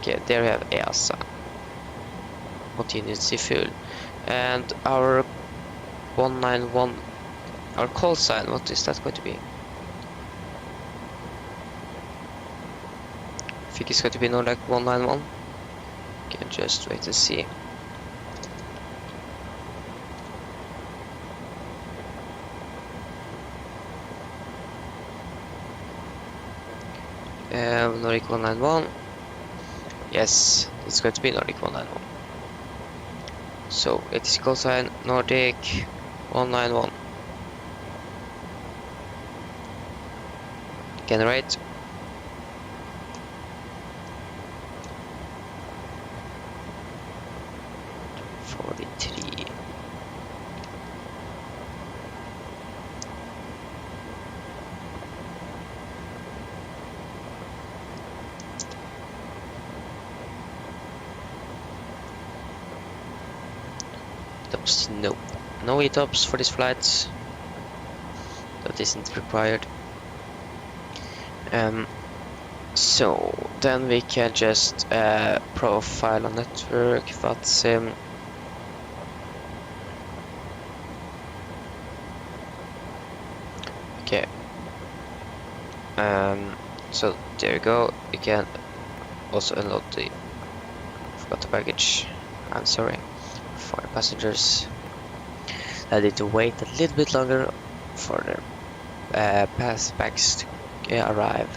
Okay, there we have EASA. Contingency fuel. And our 191, our call sign, what is that going to be? I think it's going to be Nordic 191. Okay, just wait and see. Nordic 191. Yes, it's going to be Nordic 191. So it is call sign Nordic 191. Generate. Nope, no ETOPS for this flight. That isn't required. So then we can just profile a network. That's okay. So there you go. You can also unload the forgot the baggage. I'm sorry. For passengers that need to wait a little bit longer for their bags to arrive.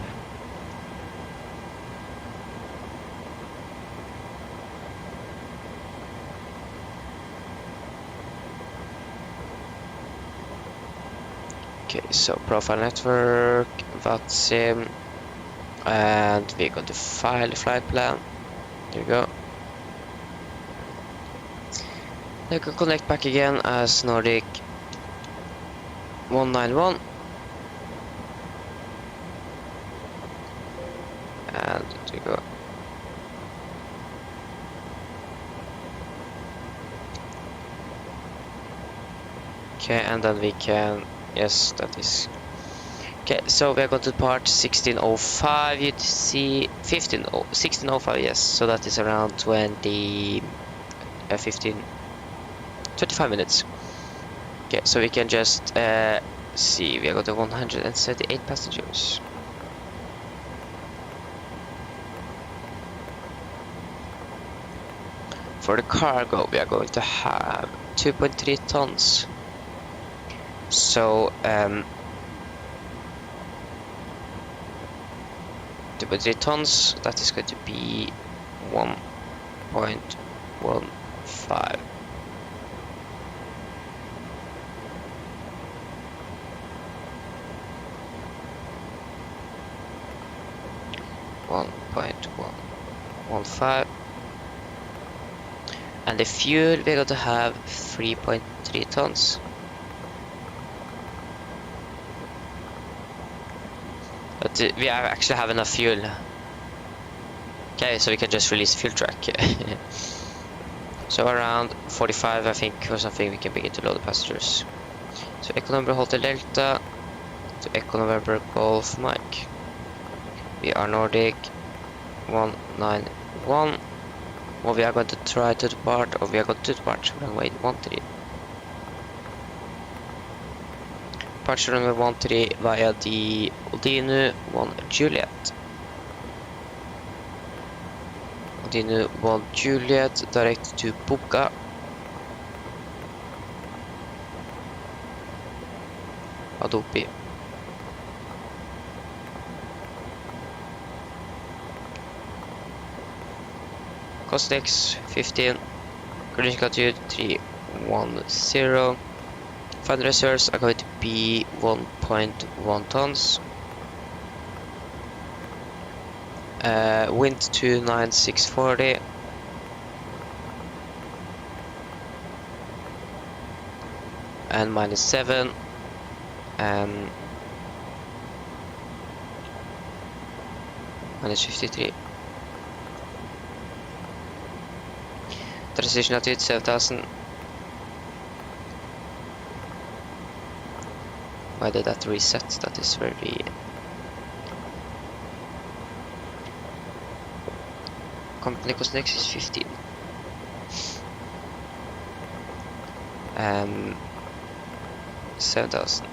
Okay, so profile network, VATSIM, and we're going to file the flight plan. There you go. You can connect back again as Nordic 191. Go. Okay, and then we can, yes, that is. Okay, so we are going to part 1605, you see 1605, yes, so that is around 25 minutes. Okay, so we can just see, we are going to 178 passengers. For the cargo, we are going to have 2.3 tons. So, 2.3 tons, that is going to be 1.15. And the fuel, we're going to have 3.3 tons. But we actually have enough fuel. Okay, so we can just release fuel track. So around 45, I think, or something, we can begin to load the passengers. So Echo November Hotel Delta to Echo November Golf Mike. We are Nordic 191. Well, we are going to try to depart, or we are going to depart runway 13. Departure runway 13 via the Odinu 1 Juliet. Odinu 1 Juliet direct to Buka. Adopi. Costex 15, cruising altitude 310. Final reserves are going to be 1.1 tons. Wind 29640. And -7. -53. Transition altitude 7000. Why did that reset? That is very... Company cost next is 15. 7000.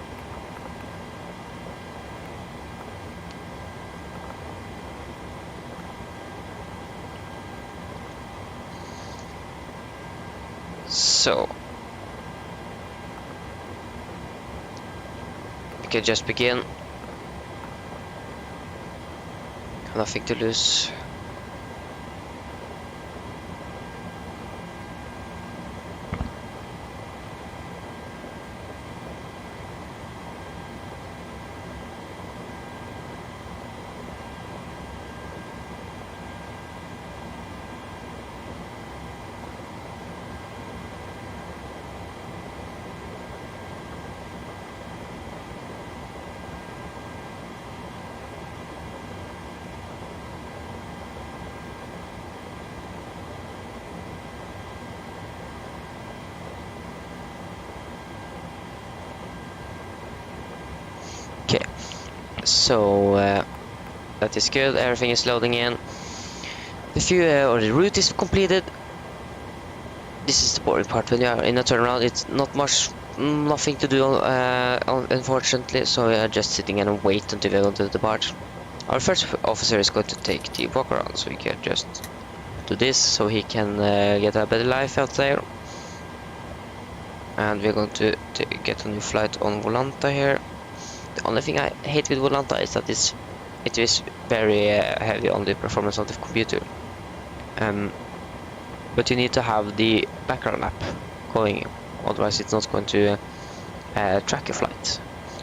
So we can just begin. Nothing to lose. Okay, so that is good. Everything is loading in. The fuel or the route is completed. This is the boring part. When you are in a turnaround, it's not much, nothing to do, unfortunately. So we are just sitting and wait until we are going to depart. Our first officer is going to take the walk around, so we can just do this, so he can get a better life out there. And we're going to get a new flight on Volanta here. The only thing I hate with Volanta is that it is very heavy on the performance of the computer. But you need to have the background app going, otherwise it's not going to track your flight.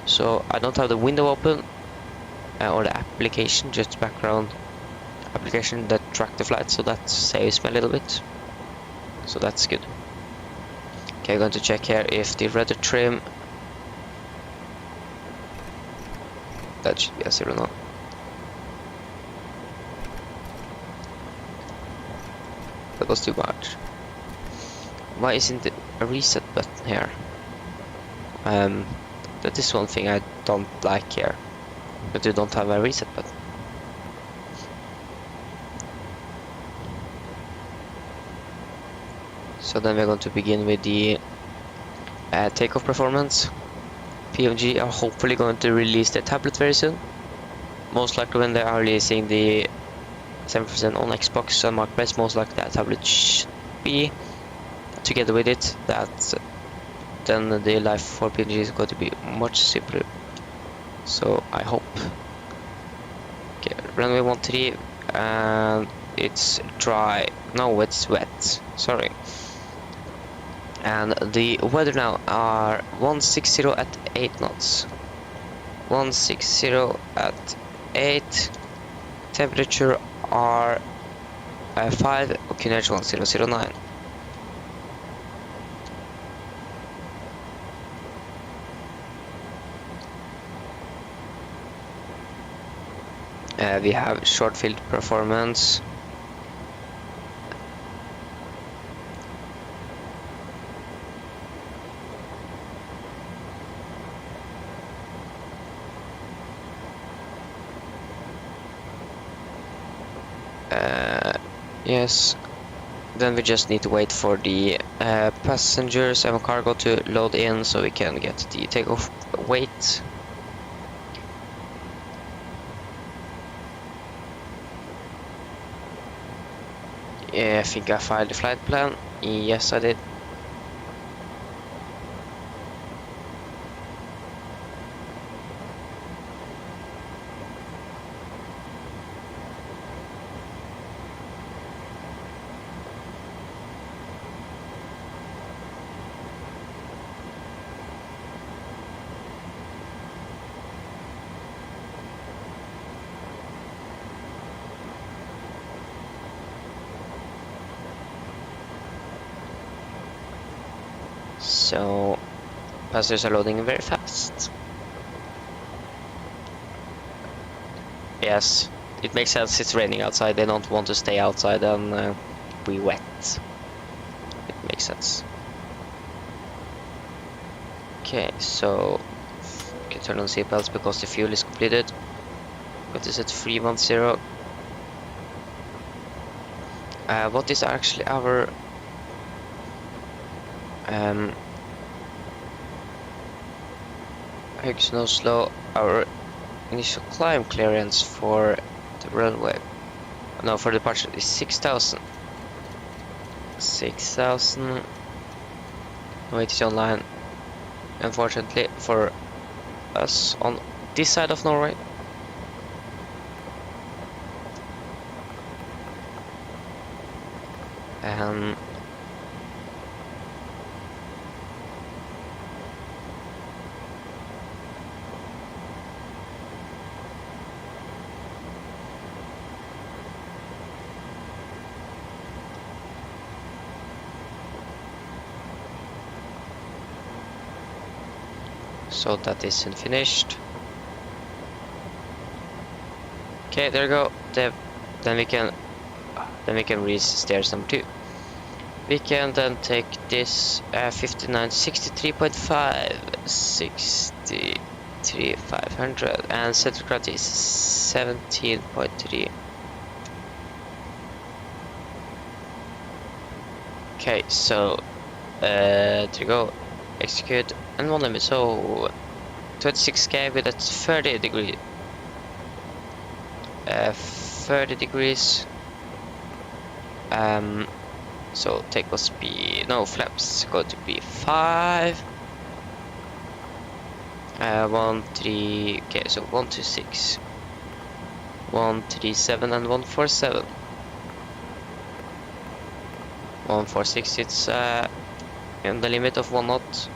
So I don't have the window open or the application, just background application that track the flight, so that saves me a little bit. So that's good. Okay, I'm going to check here if the rudder trim, that should be a 0 now. That was too much. Why isn't it a reset button here? That is one thing I don't like here. But you don't have a reset button. So then we're going to begin with the takeoff performance. PMG are hopefully going to release their tablet very soon. Most likely when they are releasing the 7% on Xbox and Marketplace, most likely that tablet should be together with it. That then the life for PMG is going to be much simpler. So I hope. Okay, runway 13 and it's dry. No, it's wet. Sorry. And the weather now are 160 at 8 knots. 160 at 8. Temperature are 5. QNH 1009. We have short field performance. Yes, then we just need to wait for the passengers and cargo to load in so we can get the takeoff weight. Yeah, I think I filed the flight plan. Yes, I did. So, passengers are loading very fast. Yes, it makes sense, it's raining outside, they don't want to stay outside and be wet. It makes sense. Okay, so you can turn on seatbelts because the fuel is completed. What is it, 310? What is actually our Oslo-Haugesund-Oslo, our initial climb clearance for the runway? No, for departure is 6,000. 6,000. No, it is online. Unfortunately for us on this side of Norway. So that isn't finished. Okay, there we go. Then we can reach stairs number 2. We can then take this 59, 63.5, 63,500, and center gravity is 17.3. Okay, so there you go. Execute and 1 limit. So 26k with a 30 degree. 30 degrees. So takeoff speed, no, flaps go to be 5. 13, okay, so 126, 137 and 147. 146, it's in the limit of 1 knot.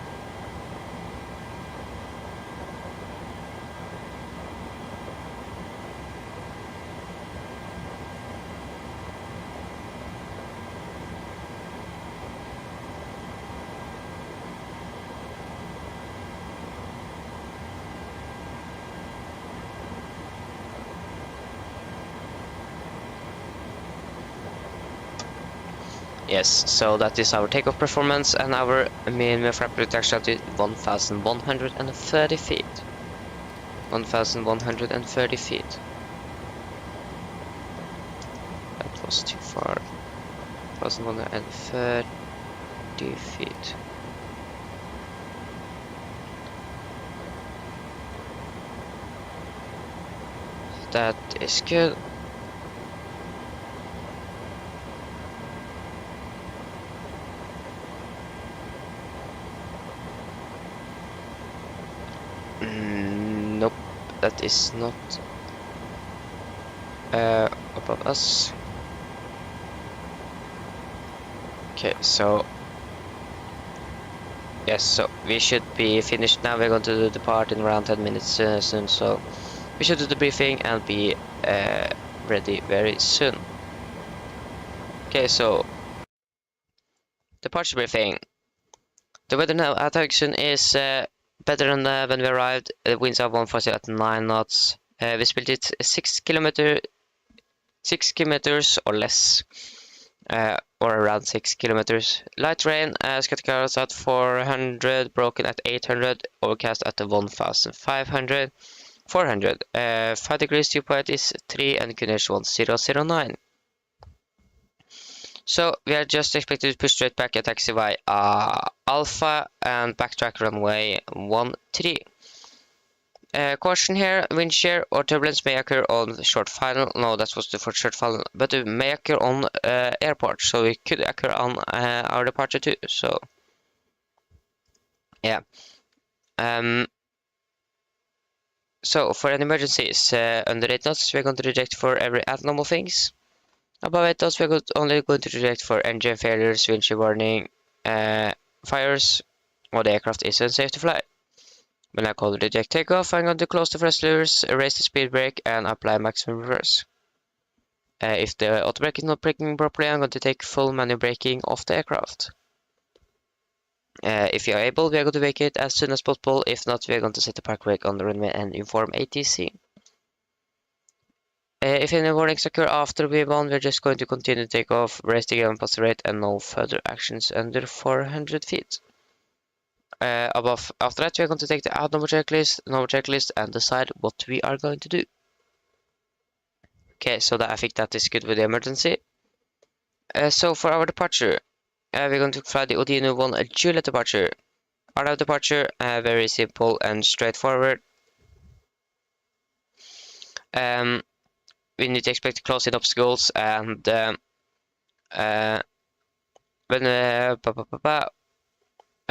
Yes, so that is our takeoff performance, and our minimum flap reduction is 1,130 feet. 1,130 feet. That was too far. 1,130 feet. That is good. Nope, that is not above us. Okay, so yes, so we should be finished now. We're going to depart in around 10 minutes soon, so we should do the briefing and be ready very soon. Okay, so departure briefing. The weather now at Haugesund is better than when we arrived. The winds are 140 at 9 knots. Visibility is 6 kilometers or less, or around 6 kilometers. Light rain, scattered clouds at 400, broken at 800, overcast at 1,500. 400. 5 degrees dew point is 3 and Gunners 1009. So we are just expected to push straight back at taxi by Alpha and backtrack runway 13. Caution here, wind shear or turbulence may occur on short final. No, that was the for short final, but it may occur on airport, so it could occur on our departure too. So yeah. So for any emergencies under 8 knots, we're going to reject for every abnormal things. Above 8 knots, we're only going to reject for engine failures, windshield warning, fires, or the aircraft is unsafe to fly. When I call reject takeoff, I'm going to close the thrust levers, raise the speed brake, and apply maximum reverse. If the auto brake is not braking properly, I'm going to take full manual braking off the aircraft. If you are able, we are going to vacate as soon as possible. If not, we are going to set the park brake on the runway and inform ATC. If any warnings occur after V1, we're just going to continue to take off, raise the given passenger rate, and no further actions under 400 feet. After that, we're going to take the abnormal checklist, normal checklist, and decide what we are going to do. Okay, so I think that is good with the emergency. So for our departure, we're going to fly the Odino 1 Juliet departure. Our departure, very simple and straightforward. We need to expect close-in obstacles and and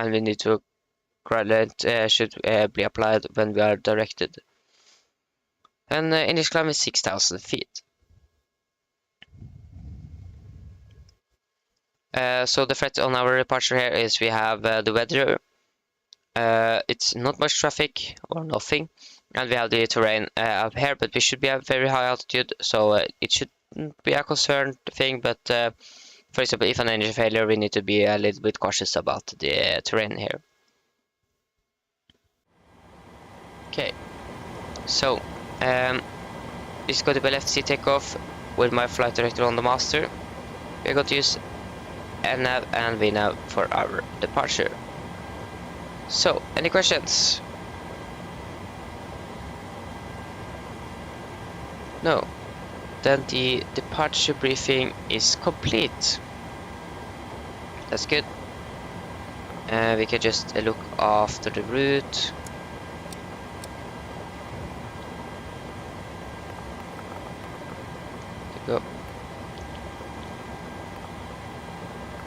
we need to gradient should be applied when we are directed. And initial climb is 6,000 feet. So the threat on our departure here is we have the weather. It's not much traffic or nothing, and we have the terrain up here, but we should be at very high altitude, so it shouldn't be a concerned thing. But for example, if an engine failure, we need to be a little bit cautious about the terrain here. Okay, so this is going to be left seat takeoff with my flight director on the master. We're going to use NAV and VNAV for our departure. So, any questions? No. Then the departure briefing is complete. That's good. We can just look after the route. There we go.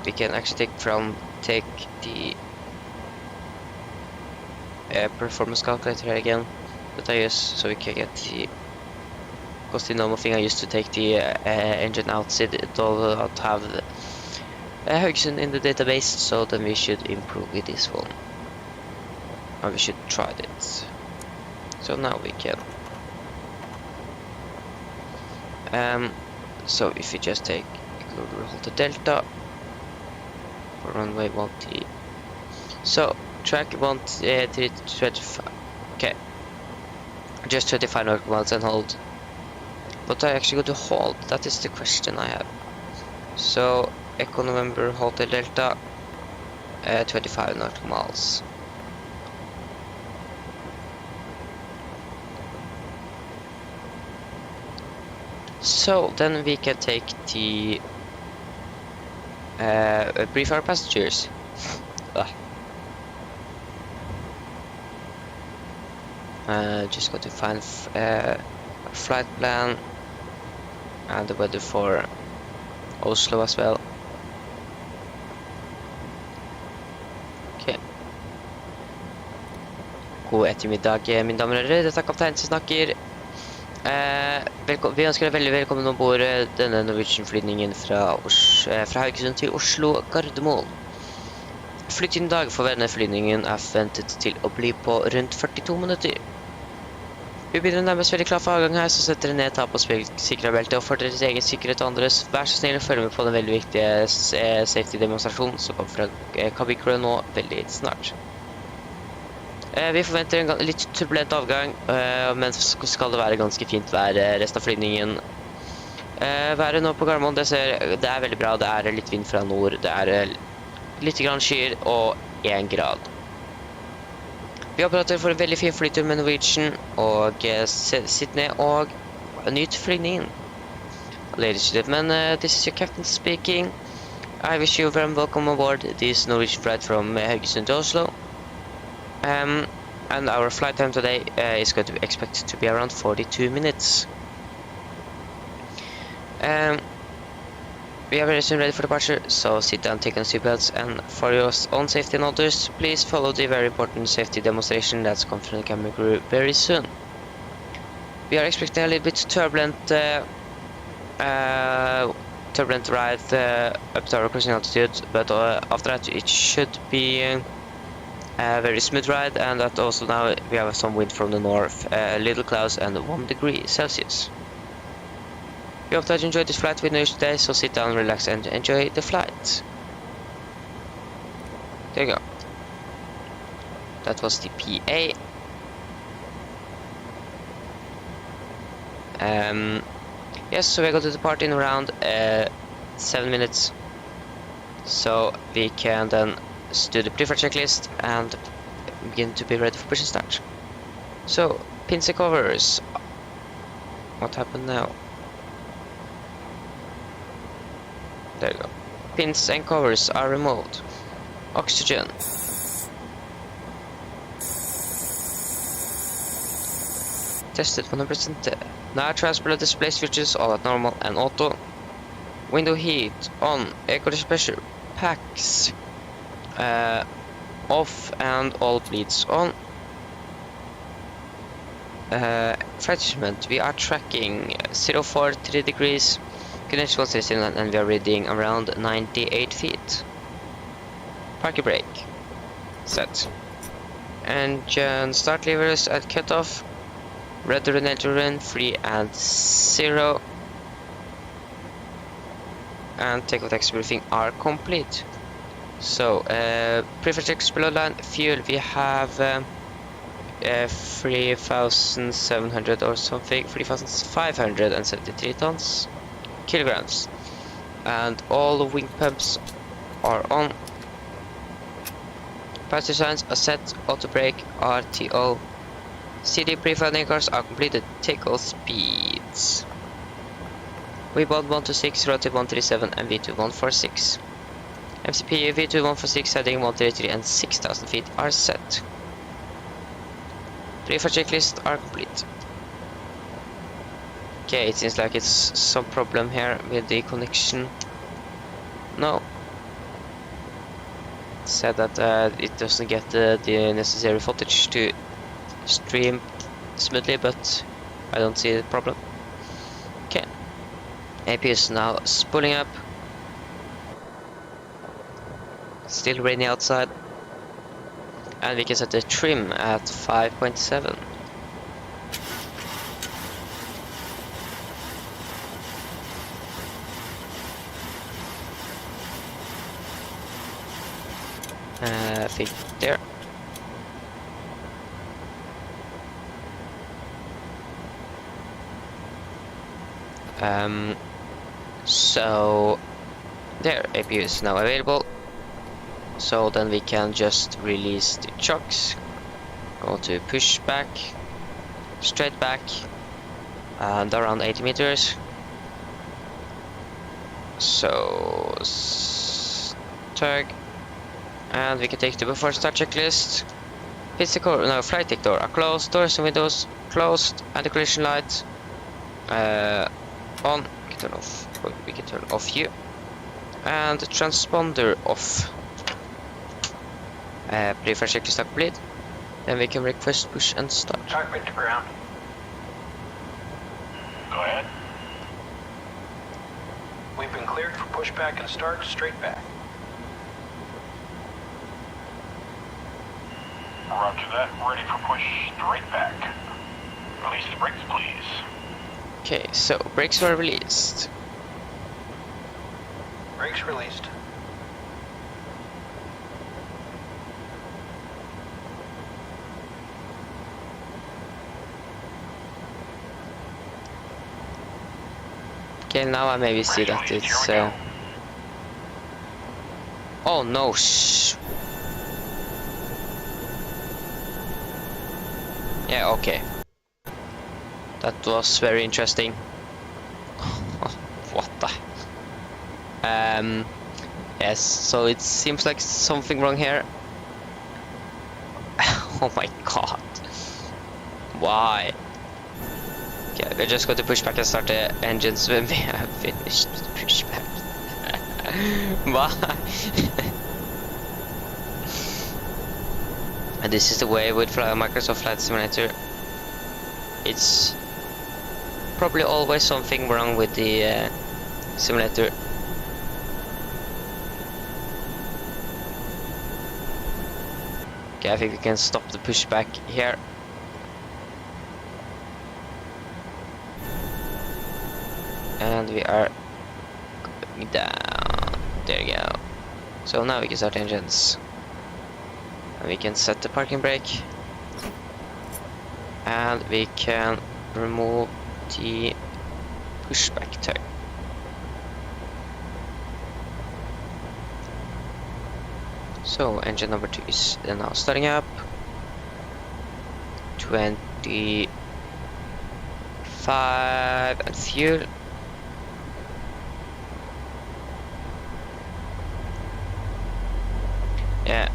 We can actually take the performance calculator here again that I use, so we can get the, because the normal thing I used to take the engine outside, it will not have the Haugesund in the database, so then we should improve with this one, and we should try it. So now we can so if we just take hold the delta for runway 13. So track 125. Okay, just 25 nautical miles and hold. But I actually go to hold? That is the question I have. So Echo November Hotel Delta, 25 nautical miles. So then we can take the brief our passengers. Just got to find a flight plan and the weather for Oslo as well. Okay. God ettermiddag, mine damer og herrer. Dette er kapteinen som snakker. Vi ønsker deg veldig velkommen ombord denne Norwegian-flyvningen fra Haugesund til Oslo-Gardermoen. Flytiden i dag for denne flyvningen er forventet til å bli på rundt 42 minutter. Vi begynner å nærme oss veldig klar for avgang her, så setter dere ned, ta på sikkerhetsbeltet og for deres egen sikkerhet og andres. Vær så snill å følge med på den veldig viktige safety-demonstrasjonen som kommer fra cabin crew nå veldig snart. Vi forventer en litt turbulent avgang, men skal det være ganske fint vær resten av flyvningen. Været nå på Gardermoen, det er veldig bra, det er litt vind fra nord, det er litt grann skyer og 1 grad. Vi håper at dere får en veldig fin flytur med Norwegian, og sitt ned og nyt flyvningen. Ladies and gentlemen, this is your captain speaking. I wish you a very welcome aboard this Norwegian flight from Haugesund to Oslo. And our flight time today is going to be expected to be around 42 minutes. We are very soon ready for departure, so sit down, take on seatbelts, and for your own safety and others, please follow the very important safety demonstration that's come from the cabin crew very soon. We are expecting a little bit turbulent ride up to our cruising altitude, but after that it should be a very smooth ride, and that also now we have some wind from the north, little clouds and 1 degree Celsius. We hope that you enjoyed this flight with news today, so sit down, relax and enjoy the flight. There you go. That was the PA. Yes, so we're going to depart in around 7 minutes. So we can then do the pre-flight checklist and begin to be ready for pushing start. So, pins and covers. What happened now? There you go. Pins and covers are removed. Oxygen. Tested 100%. Now transfer display switches all at normal and auto. Window heat on. Air condition pressure. Packs off and all bleeds on. Flight instrument. We are tracking 043 degrees. Connection 169 and we are reading around 98 feet. Parking brake. Set. Engine start levers at cutoff. Rudder and engine 3 and 0. And takeoff taxi briefing are complete. So, pre-flight checks below line. Fuel, we have 3,700 or something, 3,573 tons. Kilograms, and all the wing pumps are on. Passenger signs are set. Auto brake, RTO. CD pre-flight anchors are completed. Takeoff speeds. V1 126, rotate 137, and V2 146. MCP V2 146, heading 133, and 6,000 feet are set. Pre-flight checklist are complete. Okay, it seems like it's some problem here with the connection. No. It said that it doesn't get the necessary footage to stream smoothly, but I don't see the problem. Okay. AP is now spooling up. Still rainy outside. And we can set the trim at 5.7. I think there. So There, APU is now available. So then we can just release the chocks. Go to push back, straight back, and around 80 meters. So tug, and we can take the before start checklist. Physical, no, flight deck door are closed, doors and windows closed, and the collision light on. We can turn off. We can turn off you, and the transponder off. Pre-fire checklist complete. Then we can request push and start. Cockpit to ground. Go ahead. We've been cleared for pushback and start straight back. Roger that. Ready for push straight back. Release the brakes, please. Okay, so brakes were released. Brakes released. Okay, now I maybe see that it's. Oh no! Yeah, okay. That was very interesting. What the? Yes. So it seems like something wrong here. Oh my god! Why? Okay, we're just going to push back and start the engines when we have finished the pushback. Why? And this is the way with Microsoft Flight Simulator. It's probably always something wrong with the simulator. Okay, I think we can stop the pushback here. And we are going down. There you go. So now we can start engines. And we can set the parking brake. And we can remove the pushback tug. So engine number 2 is now starting up. 25 and fuel. Yeah,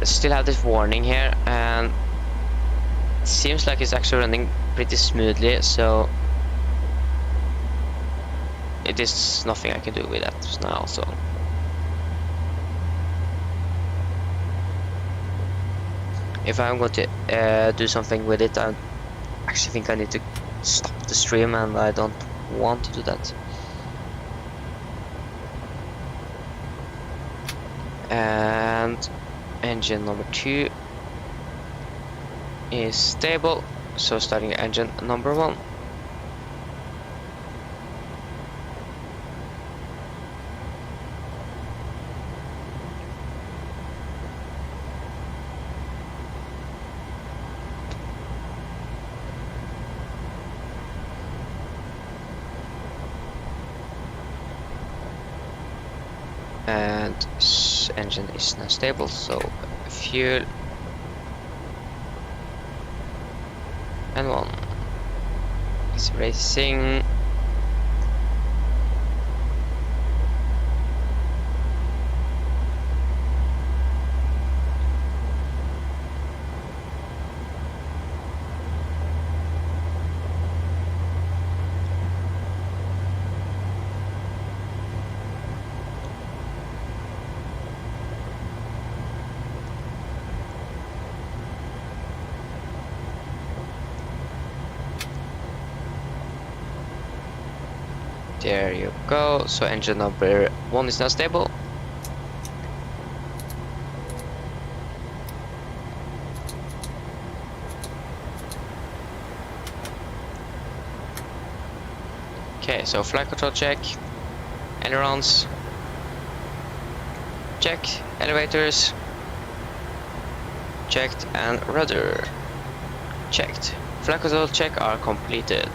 I still have this warning here, and it seems like it's actually running pretty smoothly, so it is nothing I can do with that now. So if I'm going to do something with it, I actually think I need to stop the stream, and I don't want to do that. And engine number 2 is stable, so starting engine number 1. And engine is now stable, so fuel and 1 is racing. There you go. So engine number 1 is now stable. Okay, so flight control check, ailerons check, elevators checked, and rudder checked. Flight control check are completed.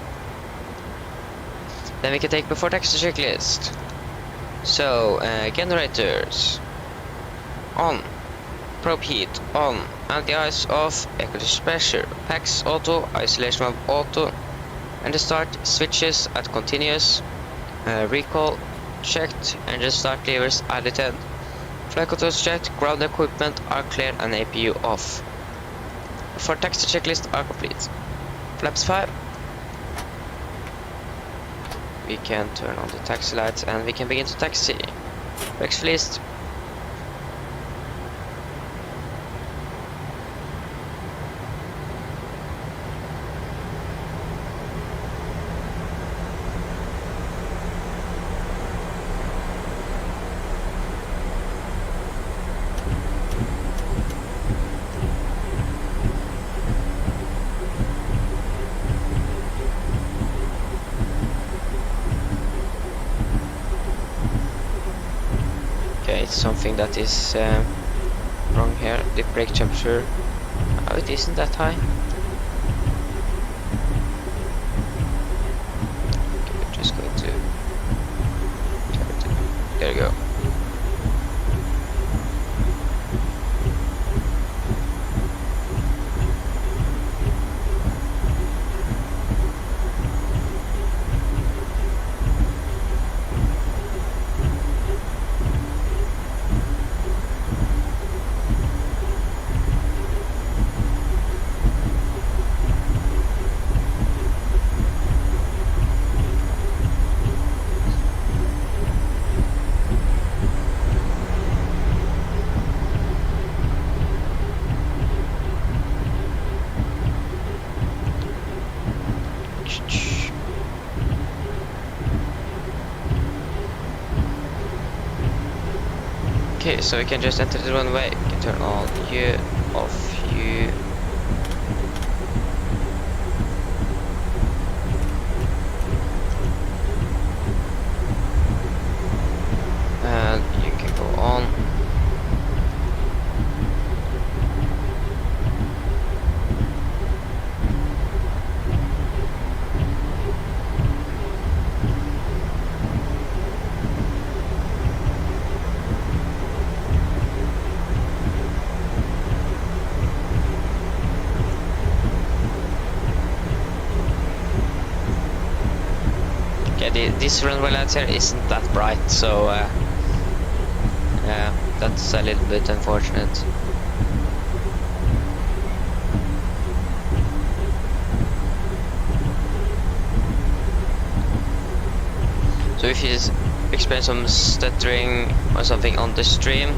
Then we can take before taxi checklist. So, generators on, probe heat on, anti-ice off, equalizer pressure, packs auto, isolation valve auto, and the start switches at continuous, recall checked, engine start levers idle 10, flight controls checked, ground equipment are clear and APU off. For taxi checklist are complete. Flaps 5. We can turn on the taxi lights and we can begin to taxi. Brakes released. Okay, it's something that is wrong here. The brake temperature. Oh, it isn't that high. Okay, we're just going to. There we go. Okay, so we can just enter the runway. We can turn on U, off U. And you can go on. This runway lights here isn't that bright, so yeah, that's a little bit unfortunate. So if you experience some stuttering or something on the stream,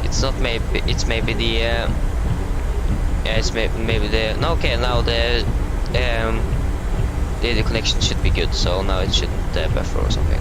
it's not maybe, it's maybe the yeah, it's maybe the no, okay, now the connection should be good, so now it shouldn't buffer or something.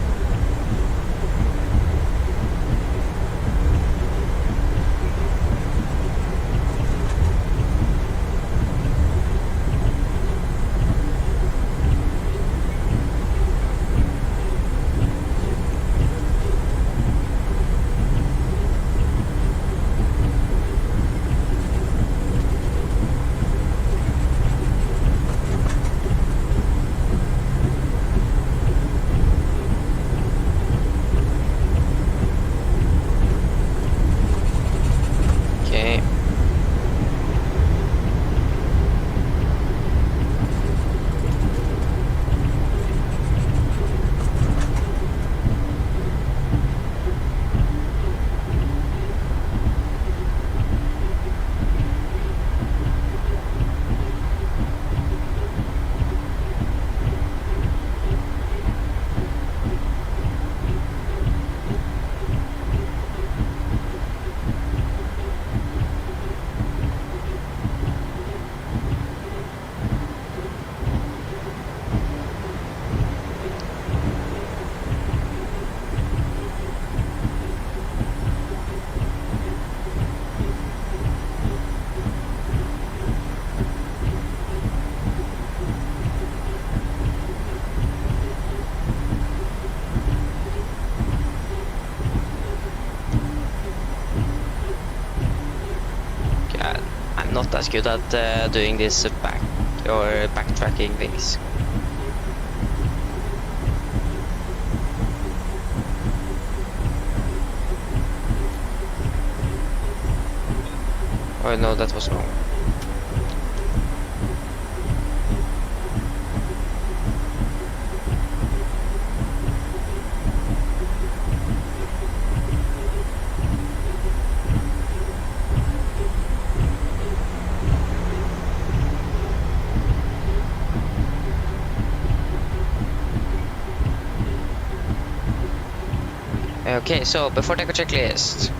Not as good at doing this backtracking things. Oh no, that was wrong. Okay, so before takeoff checklist.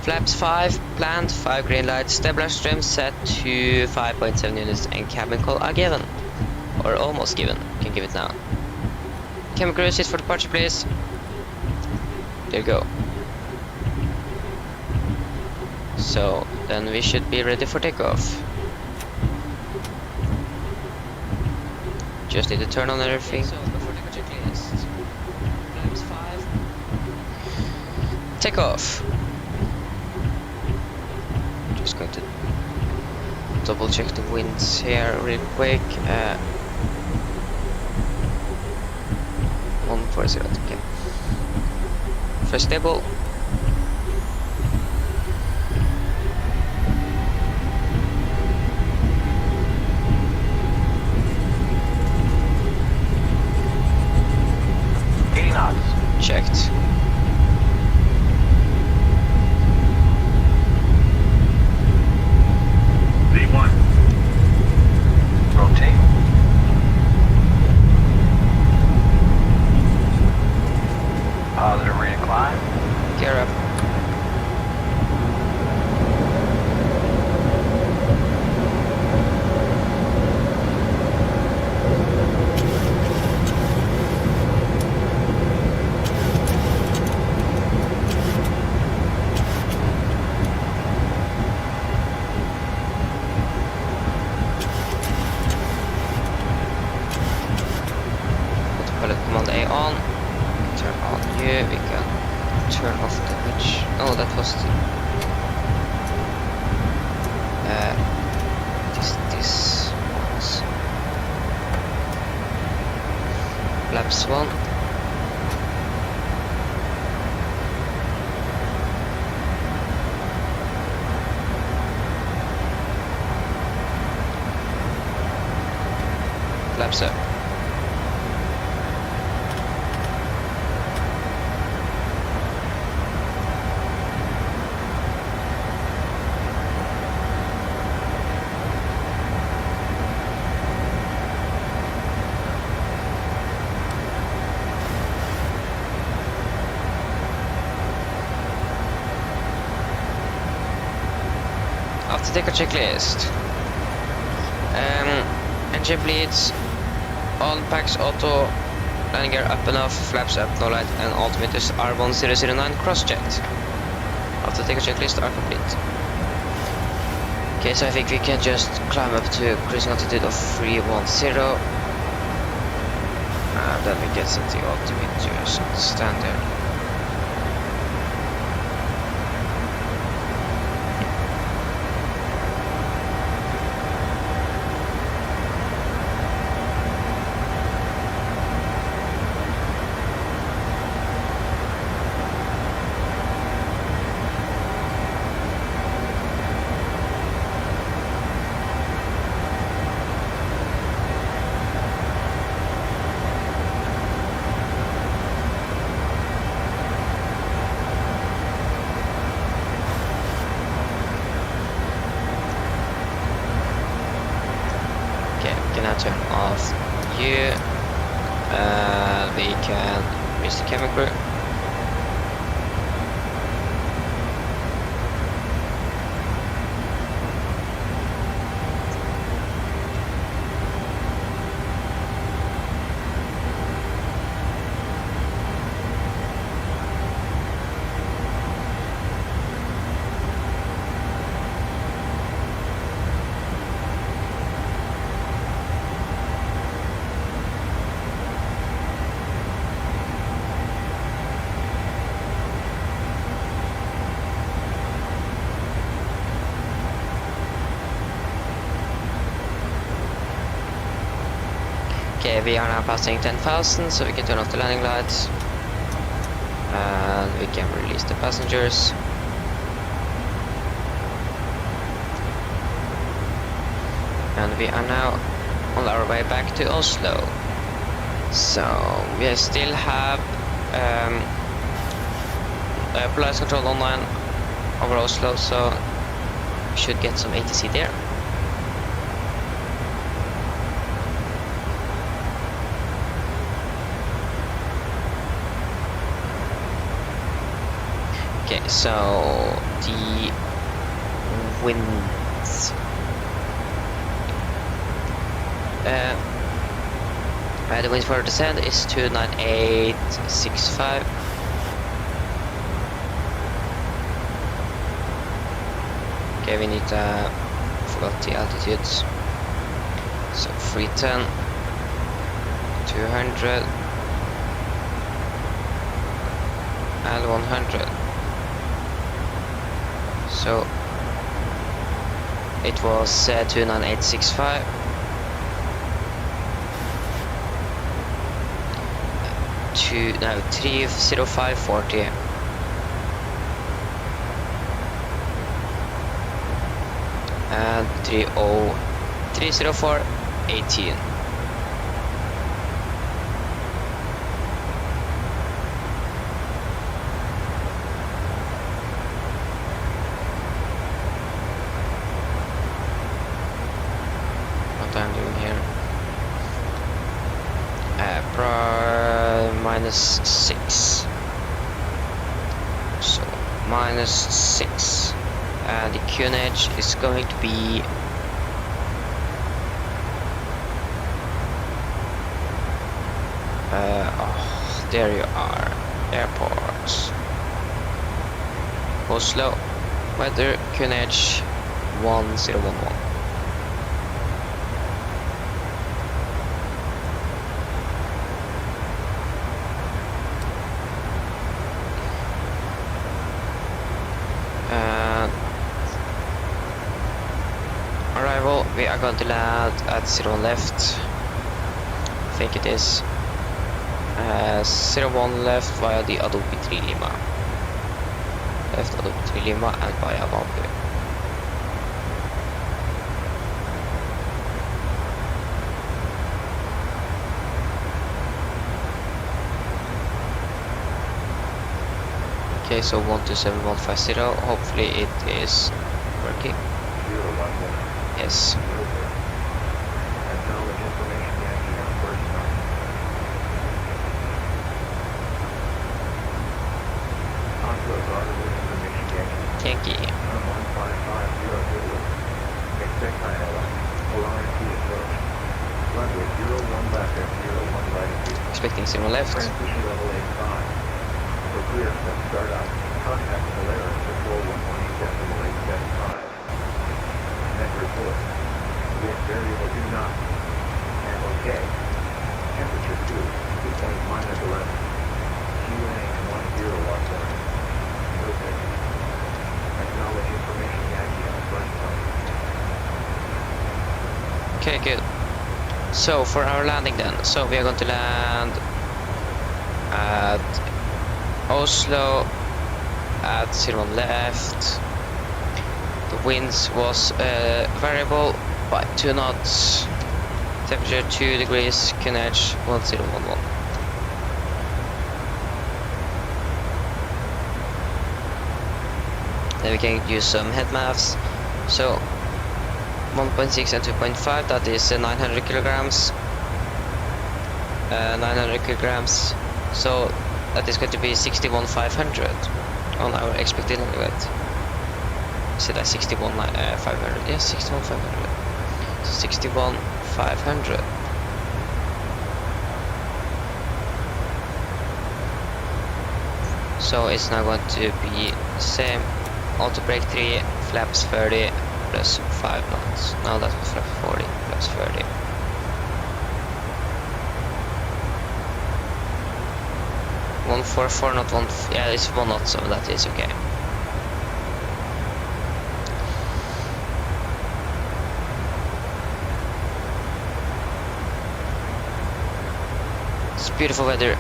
Flaps 5 planned, 5 green lights, stabilizer trim set to 5.7 units, and cabin call are given. Or almost given. You can give it now. Cabin crew, sit for departure, please. There you go. So, then we should be ready for takeoff. Just need to turn on everything. So, before takeoff checklist. Flaps 5. Takeoff. Just going to double check the winds here real quick. 140, okay. First stable. Checked. V1. Rotate. Positive rate of climb. Gear up. Autopilot command A on. Turn on U. We can turn off the which. Oh, that was the. This one's. Flaps 1. Flaps up. After takeoff checklist. Engine bleeds. All packs auto. Landing gear up and off. Flaps up, no light, and altimeters R1009 cross-checked. After takeoff checklist are complete. Okay, so I think we can just climb up to cruising altitude of 310. And then we get set the altimeters on standard. Turn off U, and we can reach the cabin crew. Okay, we are now passing 10,000, so we can turn off the landing lights. And we can release the passengers. And we are now on our way back to Oslo. So we still have Polaris control online over Oslo, so we should get some ATC there. Okay, so the winds. The wind for descent is 29865. Okay, we need forgot the altitudes. So 310, 200, and 100. So it was 29865. No, 30540. And 30418. What I'm doing here? -6. So -6, and the QNH is going to be oh, there you are, airports. Oslo, weather QNH 1011. Arrival, we are going to land at 01 left. I think it is 01 left via the Adobe 3 Lima. Left Adobe 3 Lima and via Bamboo. Okay, so 127150, hopefully it is working. Yes. Yankee. Expecting 0 left. Transmission level 85. For clearance and startup, contact Polaris control 118.875. Net report. Wind variable do not. And okay. Temperature 2, dew point -11. QNH 10 watt warning. Okay. Acknowledge information Yankee on front point. Okay, good. So for our landing then, so we are going to land at Oslo at 01 left. The winds was variable by 2 knots. Temperature 2 degrees, QNH 1011. Then we can use some head maps. So 1.6 and 2.5, that is 900 kilograms. 900 kilograms. So that is going to be 61,500 on our expected landing weight. Is it 61,500? Yes, 61,500. So 61,500. So it's now going to be the same. Auto brake 3, flaps 30 plus 5 knots. Now that was flap 40 plus 30. One 4 not one. Yeah, it's 1 knot, so that is okay. It's beautiful weather.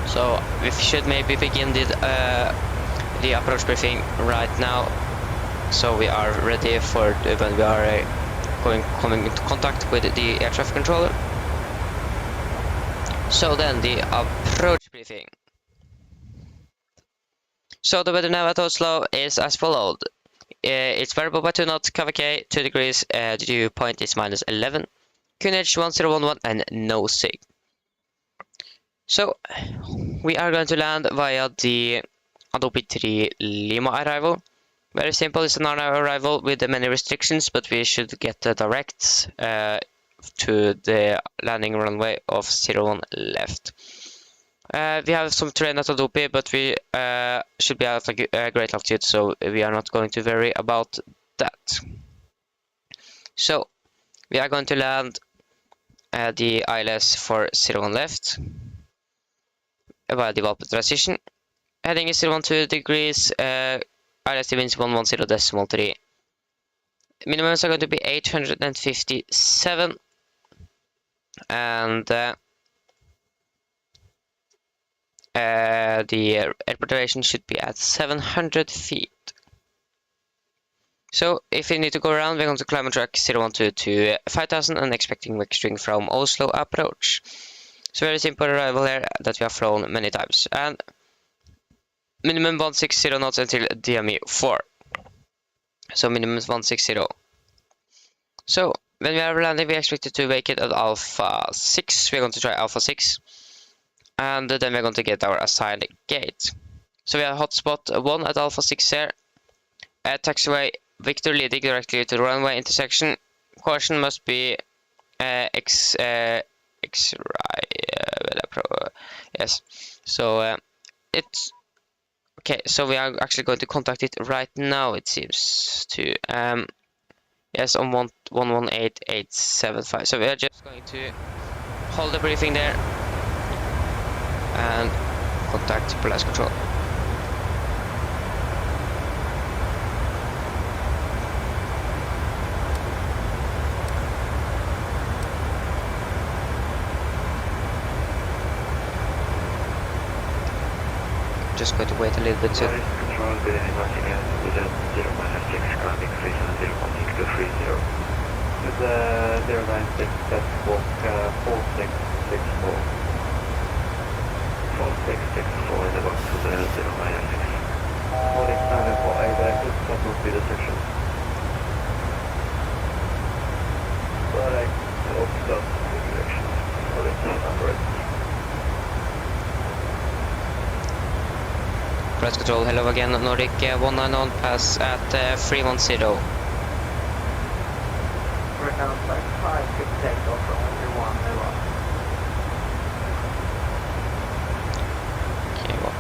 So we should maybe begin the approach briefing right now, so we are ready for when we are coming into contact with the air traffic controller. So then the approach briefing. So the weather now at Oslo is as followed. It's variable by 2 knots, KVK 2 degrees, dew point is -11, QNH 1011 and no sig. So we are going to land via the Adobe 3 Lima arrival. Very simple, it's an arrival with many restrictions, but we should get direct to the landing runway of 01 left. We have some terrain at Adobe, but we should be at a great altitude, so we are not going to worry about that. So we are going to land the ILS for 01 left via the VALP transition. Heading is 012 degrees, ILS winds 110.3. Minimums are going to be 857, and the airport elevation should be at 700 feet. So if we need to go around, we're going to climb on track 012 to 5000 and expecting wake string from Oslo approach. So very simple arrival here that we have flown many times, and minimum 160 knots until DME 4. So minimum is 160. So when we are landing, we expect to wake it at Alpha 6. We're going to try Alpha 6. And then we're going to get our assigned gate. So we have hotspot 1 at Alpha 6 here. Taxiway Victor leading directly to the runway intersection. Caution must be yes. So it's okay. So we are actually going to contact it right now. It seems to yes, on 118875. So we are just going to hold the briefing there and contact Polaris Control. Just going to wait a little bit to Control, good evening, once again, with a 0-6, climbing 370.630. With 096, that's walk 4664. 4664 in the box with the 096. What is standard for A-Vector, that must be the section. Correct, open up configuration. Correct, number. Press Control, hello again, Nordic 191, pass at 310. Right now, flight 5 could take off from 1 level. Okay, what?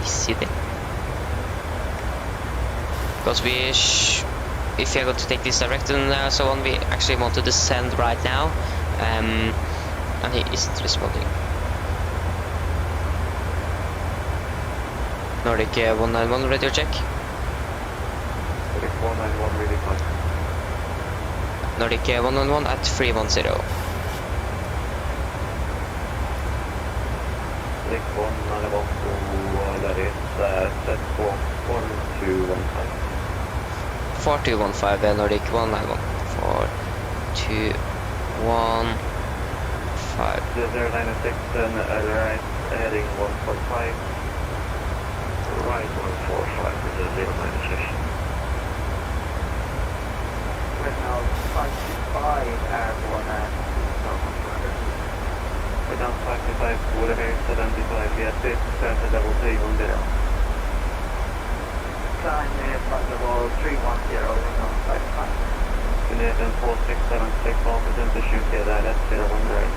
Is it? Because if we are going to take this direct and so on, we actually want to descend right now, and he isn't responding. Nordic 191, radio check. Nordic 191, really fine. Nordic 111 at 310. Nordic 191, that is set for 4215. 4215, Nordic 191. 4215. 096 and right heading 145. Right 145 with a 096. Right now, 525 airborne at 2,200. We're down 55, Water Air 75, we have 6 at level 310. Climb flight level 310, on 55. Canadian 4676, all present to shoot here, that's 01 right.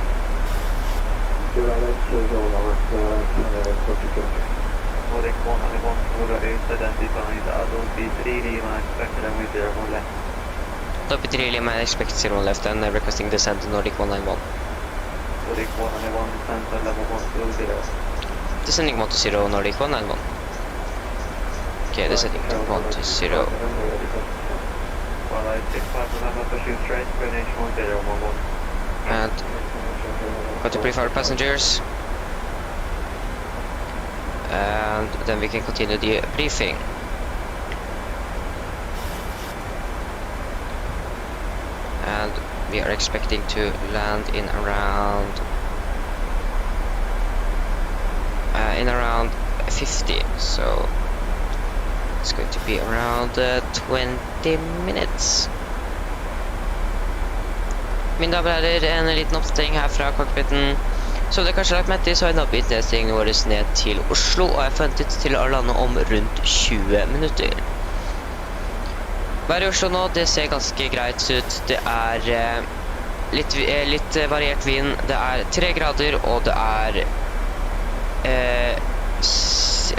That's all over, 42. Nordic 191, Water Air identified, Adobe 3 Lima, expected and with 01 left. Adobe 3 Lima, expect 01 left and requesting descent to Nordic 191. Nordic 191, descent at level 120. Descending 120, Nordic 191. Okay, descending to 120. Well, I 65 November, pushing straight, Greenwich 1011. And got to brief our passengers. And then we can continue the briefing. And we are expecting to land in around 50, so it's going to be around 20 minutes. Mine damer og herrer, en liten oppdatering her fra cockpiten. Som dere kanskje har lagt merke til, så har vi nå begynt nedstillingen vår ned til Oslo, og er forventet til å lande om rundt 20 minutter. Været i Oslo nå, det ser ganske greit ut. Det er litt variert vind. Det er 3 grader, og det er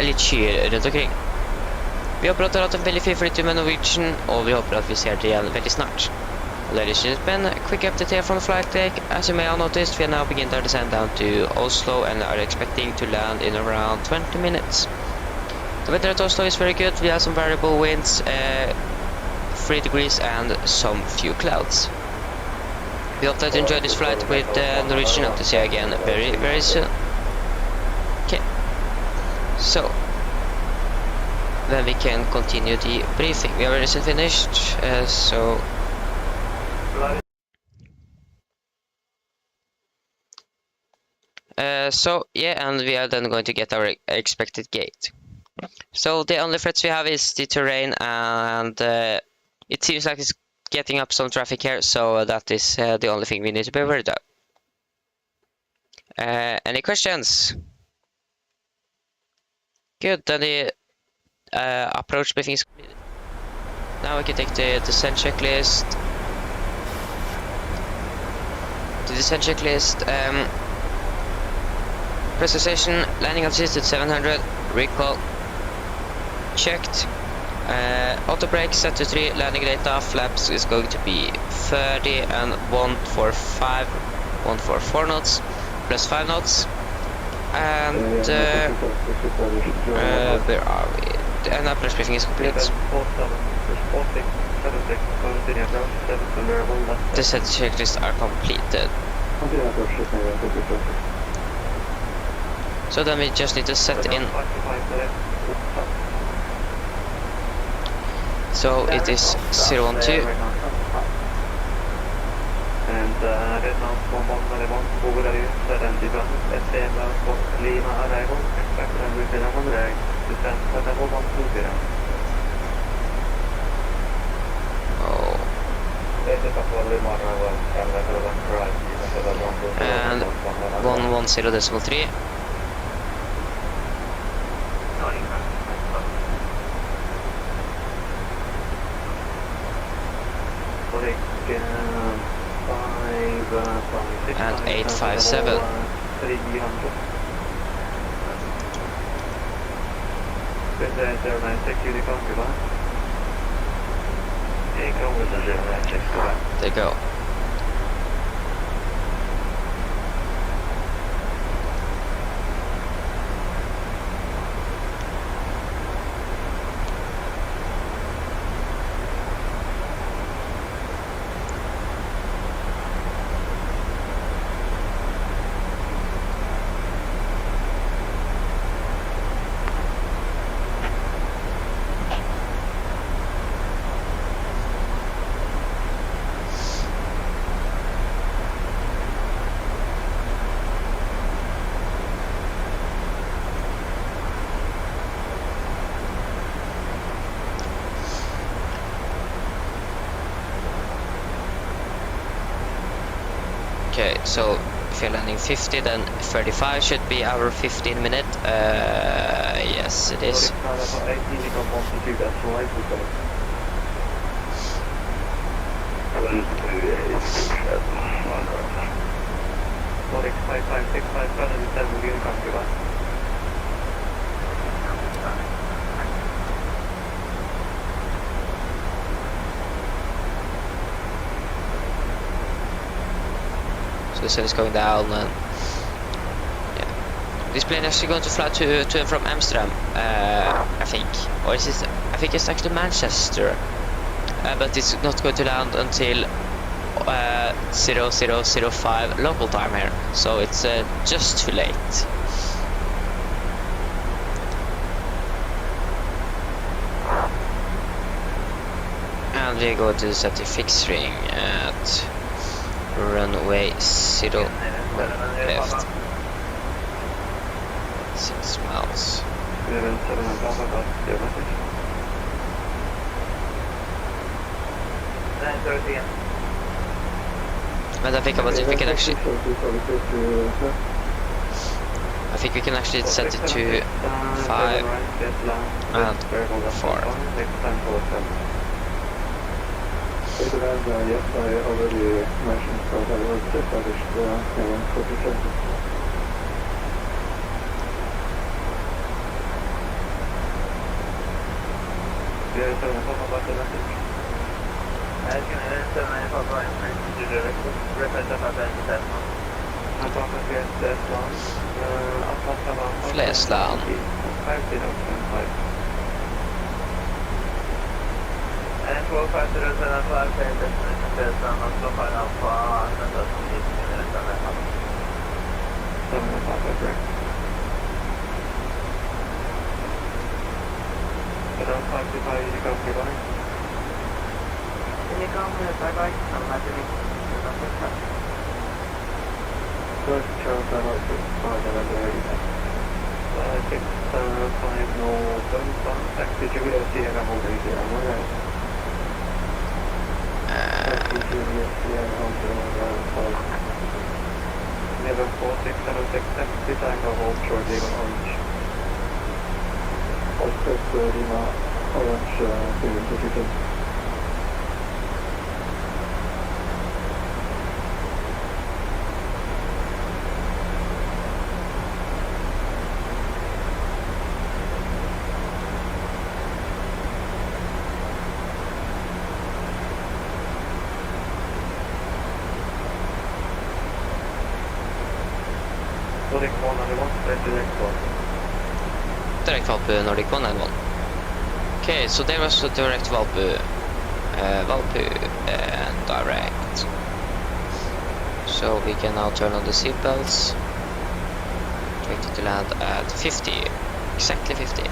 litt skyer rundt omkring. Vi håper at dere har hatt en veldig fin flytur med Norwegian, og vi håper at vi ser dere igjen veldig snart. Ladies and gentlemen, a quick update here from the flight deck. As you may have noticed, we are now beginning our descent down to Oslo and are expecting to land in around 20 minutes. The weather at Oslo is very good. We have some variable winds, 3 degrees and some few clouds. We hope that you enjoyed this flight with Norwegian. Hope to see you again very, very soon. Okay, so then we can continue the briefing. We are already finished, so yeah, and we are then going to get our expected gate. So the only threats we have is the terrain, and it seems like it's getting up some traffic here, so that is the only thing we need to be worried about. Any questions? Good, then the approach briefing is completed. Now we can take the descent checklist. The descent checklist, pressurization, landing altitude at 700, recall checked, auto brake set to 3, landing data, flaps is going to be 30 and 144 knots, plus 5 knots, and where are we? And approach briefing is complete. The set checklists are completed. So then we just need to set in. So it is 012. And Vietnam 1111, over are you? 71, SCM Lima arrival, expect and within a 100, descent at level 120. Oh. And 110.3. And 857. There you go. Okay, so if you're landing 50, then 35 should be our 15-minute. Yes, it is. So the sun is going down, and yeah, this plane is actually going to fly to and from Amsterdam, I think. or is it? I think it's actually Manchester, but it's not going to land until 0005 local time here, so it's just too late. And we go to set the fixed ring at runway 0 left. 6 miles. Clearance 7 and Papa, but your message. 9:30. But I think about if we can actually, I think we can actually set it to 5 and 4. Next time for 7. Yes, I already mentioned that I was established around 47. Clearance 7 and Papa, but your message. Clearance 7 and Papa, request of Papa. And Papa clearance S1. Flesland. 5005. And 45075, destination Flesland, Oslo-Haugesund-Oslo, Oslo, 7 and Papa. 7 and Papa, correct. Around 55, you go goodbye. Can you come? Bye-bye. I'm not doing it. First Charles, I want to find another area. 650, taxi Julia Sierra holding 0, right? Taxi Julia Sierra holding 11 4676, taxi Tango hold short Lima Orange. Oscar Lima Orange 022. Nordic 1 and 1, that's the next one. Direct Valpu, Nordic 191. Okay, so there was a direct Valpu, and direct. So we can now turn on the seatbelts. Expected to land at 50, exactly 50.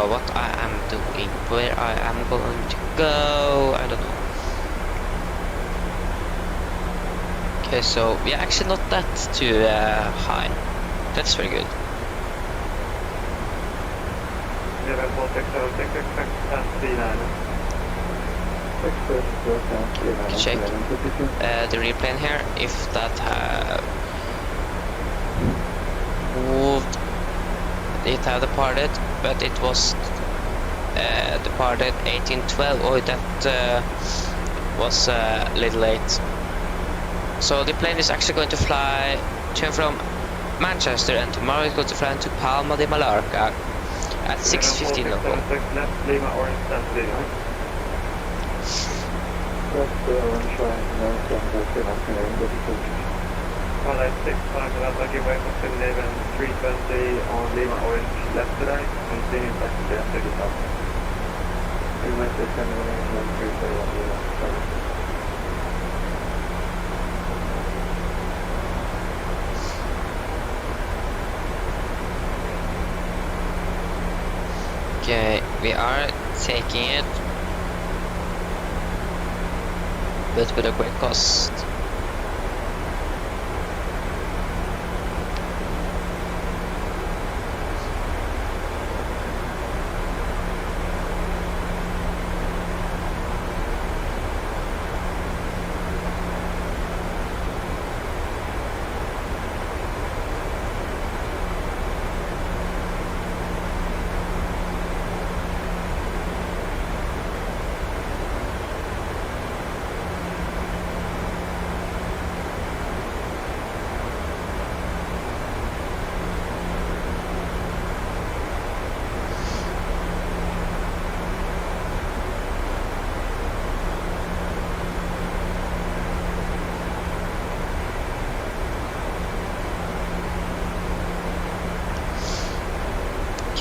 What I am doing, where I am going to go, I don't know. Okay, so we are actually not that too high. That's very good. 11 4676, expect taxi 9. Check the rear plane here, if that moved, it had departed, but it was departed 1812. Oh, that was a little late. So the plane is actually going to fly to and from Manchester, and tomorrow it's going to fly to Palma de Mallorca at 6:15 local. Left Lima Orange, that's Lima. That's Orange line, Alright, 65, I'll give way for 11 320 on Lima Orange left today, continue back to the 35. You might be sending an engine 331 Lima. Okay, we are taking it, but with a great cost.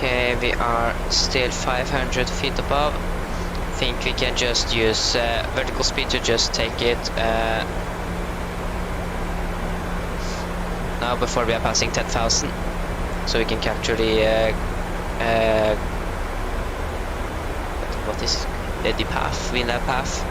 Okay, we are still 500 feet above. Think we can just use vertical speed to just take it now before we are passing 10,000, so we can capture the what is the path, win that path.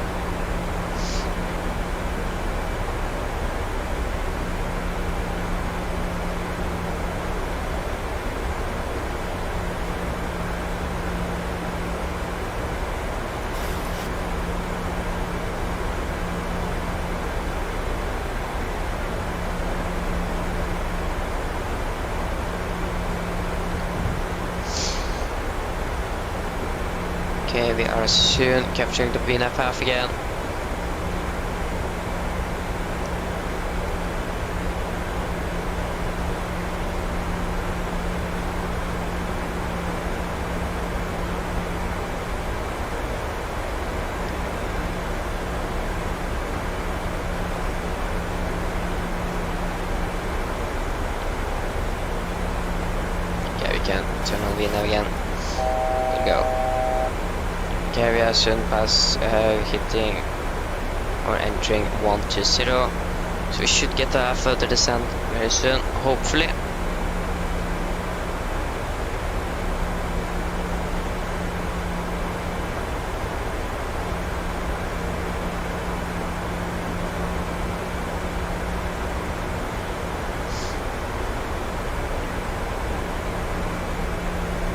Okay, we are soon capturing the Vina path again. Okay, we can turn on Vina again. There we go. Okay, we are soon past hitting or entering 120, so we should get a further descent very soon, hopefully.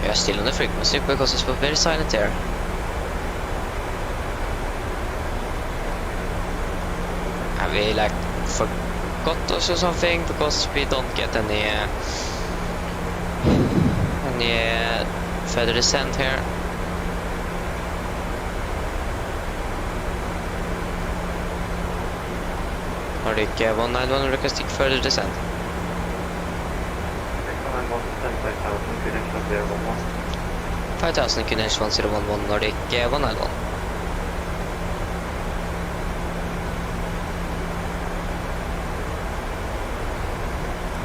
We are still on the frequency because it was very silent there. We like forgot us or something because we don't get any further descent here. Nordic 191 requesting further descent. 5000 QNH 1011 Nordic 191.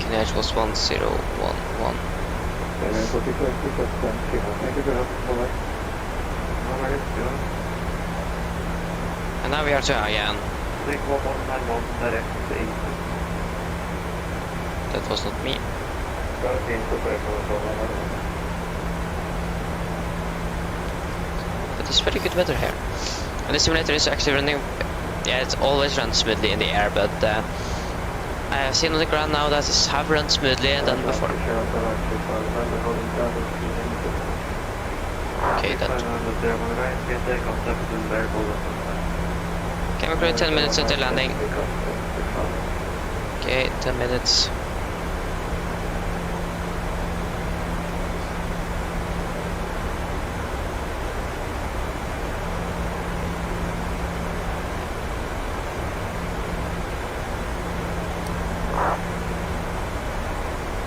QNH was 1011. And now we are to again. That was not me. But it's very good weather here. And the simulator is actually running, yeah, it always runs smoothly in the air, but I have seen on the ground now that it have run smoothly than before. Okay, that. Okay, we're going 10 minutes until landing. Okay, 10 minutes.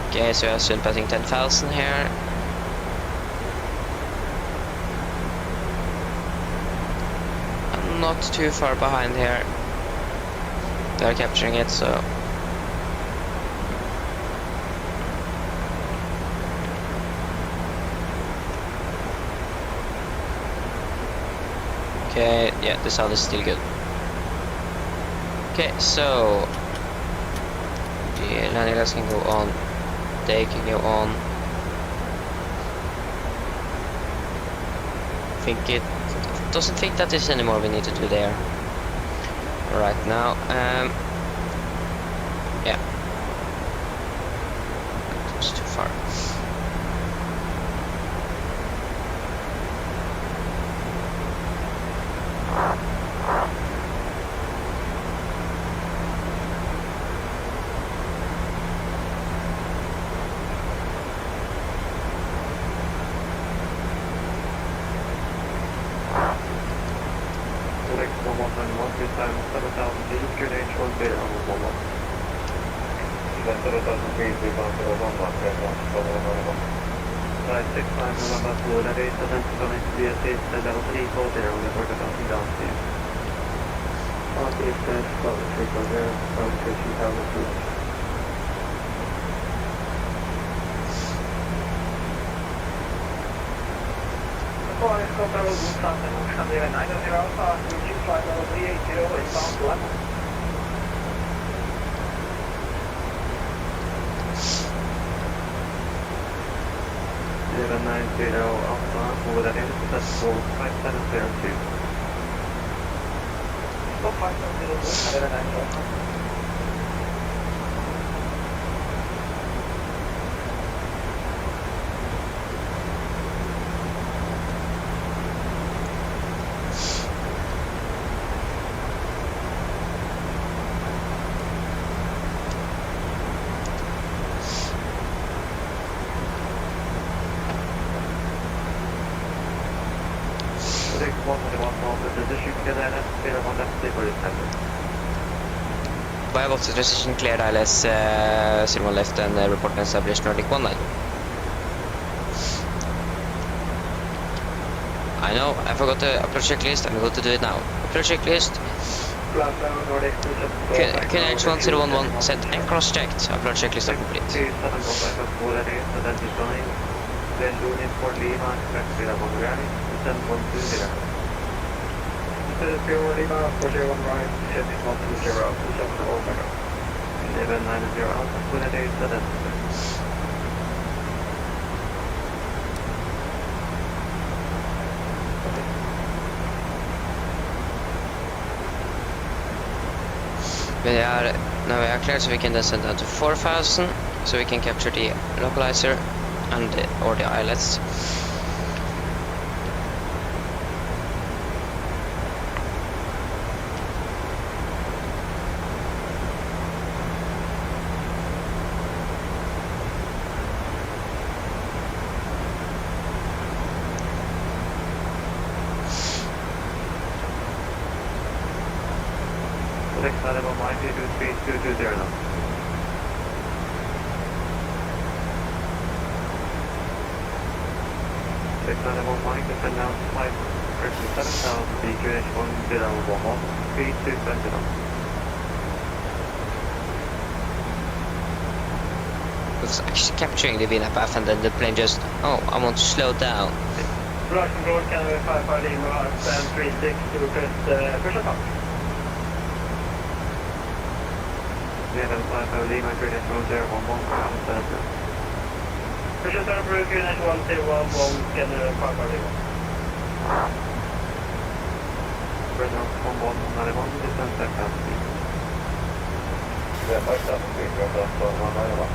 Okay, so we are soon passing 10,000 here. I'm not too far behind here. They are capturing it, so. Okay, yeah, the sound is still good. Okay, so the landing lights can go on. They can go on. Think it doesn't think that is anymore we need to do there right now. Yeah, it's too far. Aquarius Control Route Sunday, Sunday 90 Alpha, reaching flight level 380 inbound to London. Eleven 90 Alpha, over that successful 5702. Stop 570, 11 Alpha. By what's the transition cleared ILS 01 left and report and establish Nordic 19. I know, I forgot the approach checklist, I'm going to do it now. Approach checklist. QNH1011 set and cross-checked. Approach checklist are complete. Lima, 401 right, heading 120 to 7 Omega. 1190 Alpha, Quinadate, identify. Now we are clear, so we can descend down to 4000, so we can capture the localizer and or the ILS. Next level, Mike, do speed 220 now. Next level, Mike, descend down to 537,000 feet, QNH1011, speed 220 now. I was actually capturing the VNAP path and then the plane just, oh, I want to slow down. Flight control, can verify Lima, and 36 to request push up. 1150 Lima, QNH1011, center. Push up through QNH1011, can verify Lima. President 1191, descent back down speed. Yeah, 5,000 feet, drop off 191.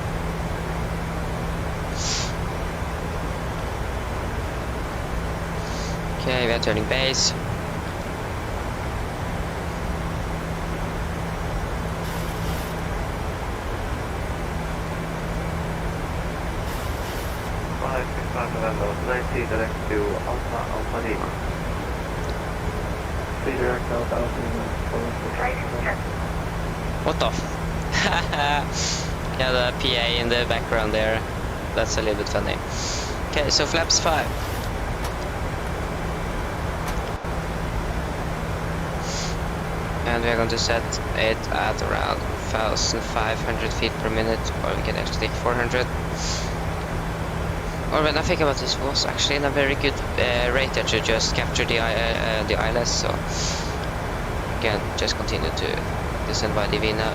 Okay, we are turning base. November 90 direct to Alpha Lima. 3 direct Alpha Lima. What the f? Yeah, the PA in the background there. That's a little bit funny. Okay, so flaps 5. And we are going to set it at around 1,500 feet per minute, or we can actually take 400. Or when I think about this, was actually in a very good rate to just capture the ILS, so again, just continue to descend by Divina.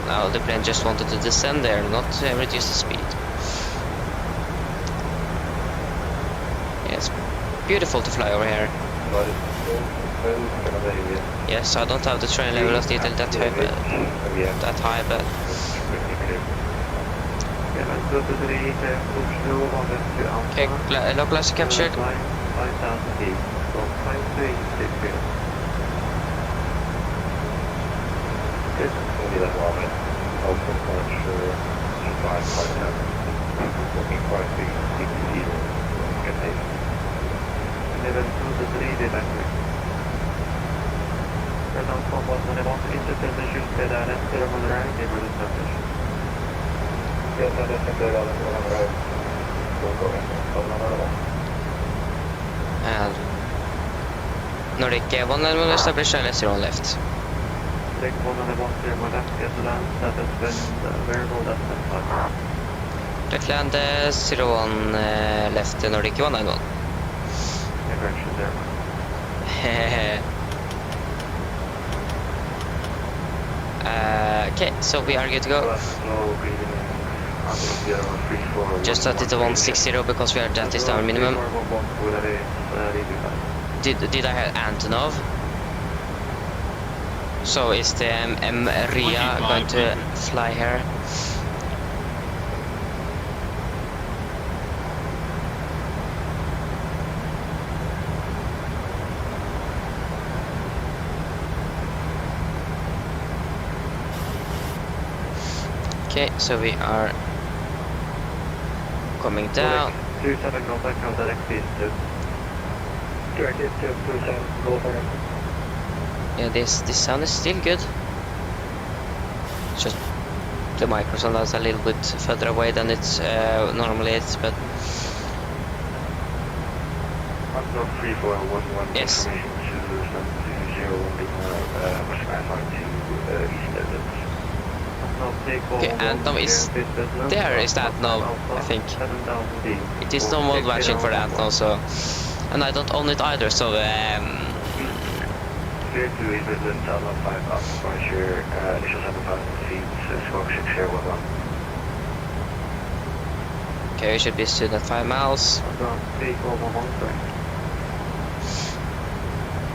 Now the plane just wanted to descend there, not reduce the speed. Yes, beautiful to fly over here. Yes, I don't have the terrain level of detail that high, but okay, localizer captured. 5,000 feet, so 5360. Good. We'll be that moment. Open launcher, 557. Looking quite big. CPC. Good day. 1123, det är bättre. President 1191, interested in the shoot bed ILS 0 right, neighbor establish. Yes, I just think they're on the right. We'll go in. And Nordic 1 will establish ILS 0 left. Take 191, 0 left, get to land, status bend, variable, that's 5. Direct land 01 left Nordic 191. Correction there. Okay, so we are good to go. Slow breathing in. Just set it to 160 because we are that is our minimum. Did I have Antonov? So is the Ria going to fly here? Okay, so we are coming down. 27 contact on direct east to. Direct east to 27, go for it. Yeah, this sound is still good. Just the microphone that's a little bit further away than it's normally is, but Upload 3411 yes. information to 720 Okay, Antnom is there. Is that no? I think it is no mode matching for that now. So, and I don't own it either. So Clear to East Midland, South 5 up, Frontier, initial 7,000 feet, squawk 6 here, 11. okay, we should be soon at 5 miles.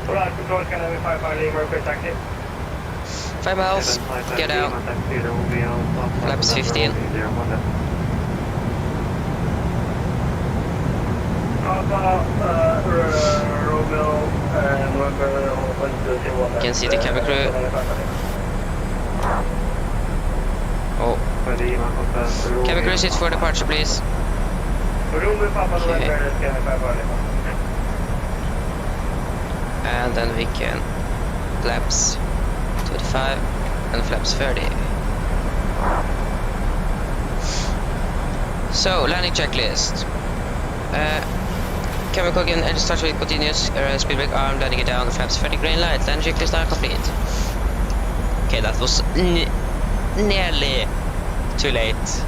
Alright, control scanner 55 Lima, request taxi. 5 miles. Get out. Flaps 15. Alpha, Romeo, November, You can see the cabin crew. Oh, cabin crew sit for departure, please. Okay. And then we can flaps 25 and flaps 30. So, landing checklist. Cabin cog and engine start with continuous, speed brake arm, landing it down, flaps 30, green light, landing checklist are complete. Okay, that was nearly too late.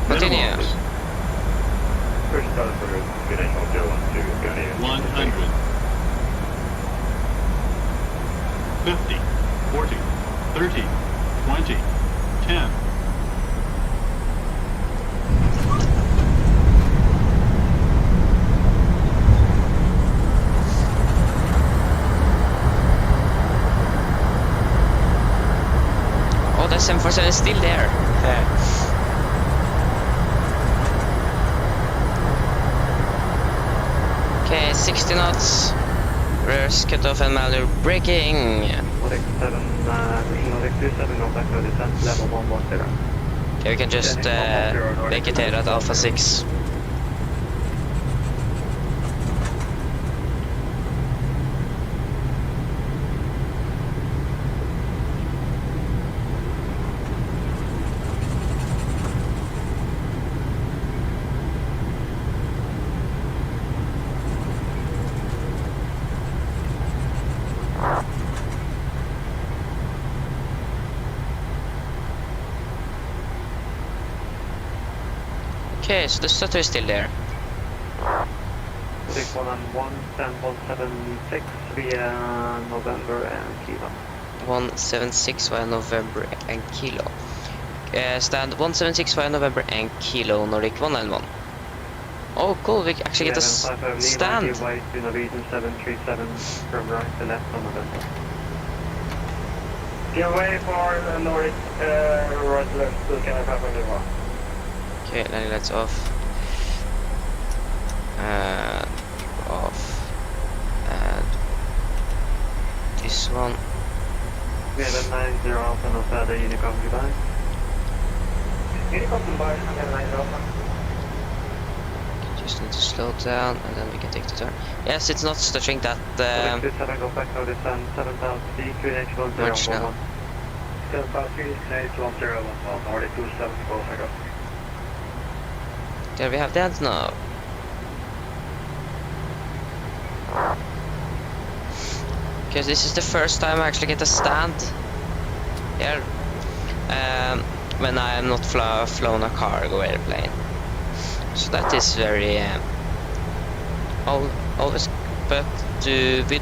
Continue. 50, 40, 30, 20, 10. Oh, the 747 is still there. Okay, 60 knots. Reverse cutoff and manual braking. Okay, we can just make it here at Alpha 6. Okay, so the stutter is still there. 6111, stand 176 via November and Kilo. 176 via November and Kilo. Stand 176 via November and Kilo, Nordic 191. Oh, cool, we actually get a stand. White to Norwegian 737 from right to left on November. Give way for the Nordic right left to Canada 501. Okay, landing lights off. And off. And this one. We have a 90 Alpha November Unicom goodbye. Unicom goodbye, Canada 90 Alpha. Just need to slow down and then we can take the turn. Yes, it's not touching that This have go back to descend 7000 feet, QNH much now. 1011. 7000 feet, QNH 1011, Nordic 27, go back up. There we have that now. Because this is the first time I actually get a stand here when I am not flown a cargo airplane. So that is very always. But we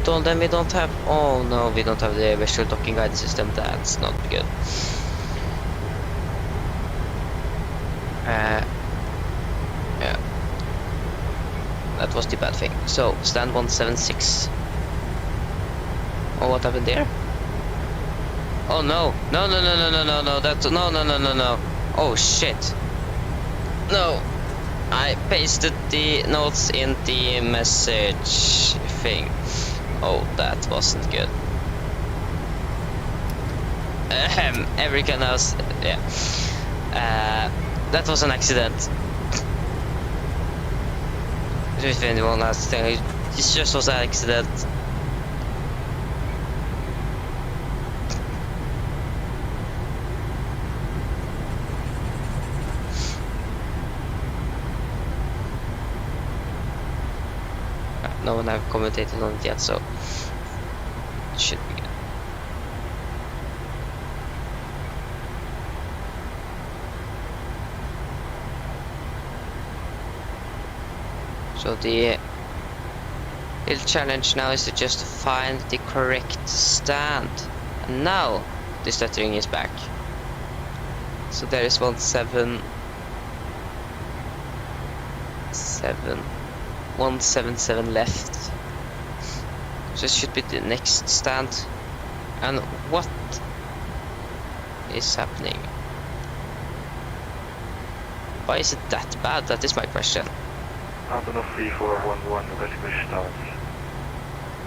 don't have. Oh no, we don't have the visual docking guide system. That's not good. Yeah, that was the bad thing. So stand 176. Oh, what happened there? Oh no! No! That's no! Oh shit! No! I pasted the notes in the message thing. Oh, that wasn't good. Everyone else, yeah. That was an accident. If anyone last thing, it just was an accident. No one have commentated on it yet, so it should be good. So the little challenge now is to just find the correct stand. And now the stuttering is back. So there is 177 left. So it should be the next stand. And what is happening? Why is it that bad? That is my question. Antonov 3411, vertical start.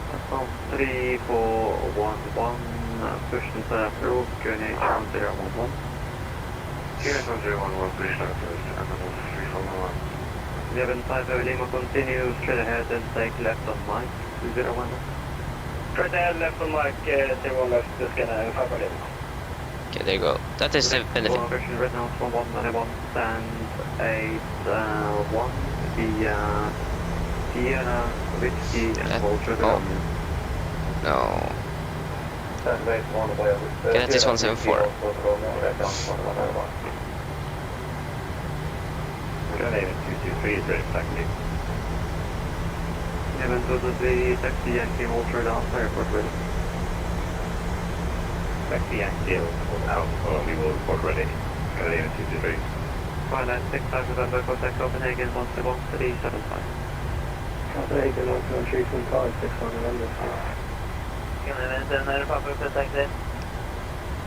Antonov 3411, push to approach, QNH 1011. QNH 1011, push to approach, Antonov 3411. 1150 Lima, continue straight ahead and take left on Mike, 201. Straight ahead, left on Mike, 01 left to Canada 501. Okay, there you go. That is the benefit. Version red now from 191, stand 81. The Sierra, Whiskey, and Vulture. Oh. No. Okay, that is 174. Even to the taxi Yankee Vulture down to airport ready. Taxi Yankee out, we will report ready. Canadian 223. Pilot 65 November, contact Copenhagen 171-375. Copenhagen 173.5, 61 November. Canadian 79 Papa, contact there.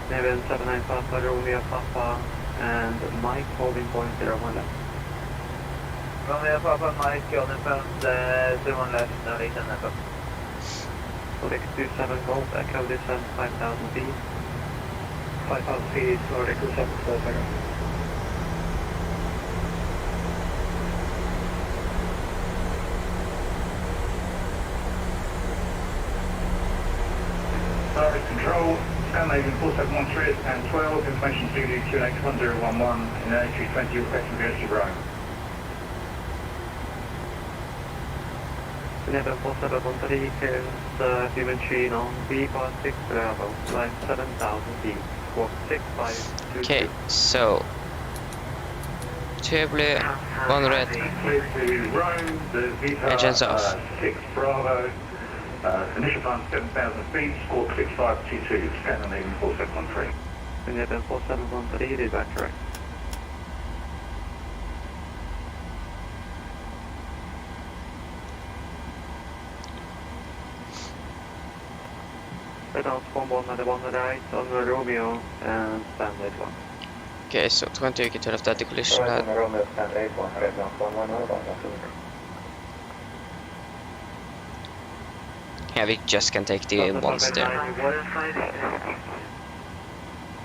Canadian 79 Papa, Romeo Papa, and Mike holding point 01 left. Romeo Papa, Mike, holding point 01 left, no lead on that. 627 Gold, Echo descend 5,000 feet. 5,000 feet, Nordic 27, go back up. Direct control, Scandinavian 4713 and 12, information Zulu QNH 1011 in A320 requesting VSG Rome. Canadian 4713 clearance human machine on B56 Bravo, line 7,000 feet, squawk 6522. Okay, so 2 blue, 1 red. Clear to Rome, the Vita Engines off. 6 Bravo, initial time 7,000 feet, squawk 6522, Scandinavian 4713. Canadian 4713 is that correct? Red out 11 at the 1 right on Romeo and standard 1. Okay, so 20 you can turn off that collision. Romeo standard 81, red lamp 11 Yeah, we just can take the ones there.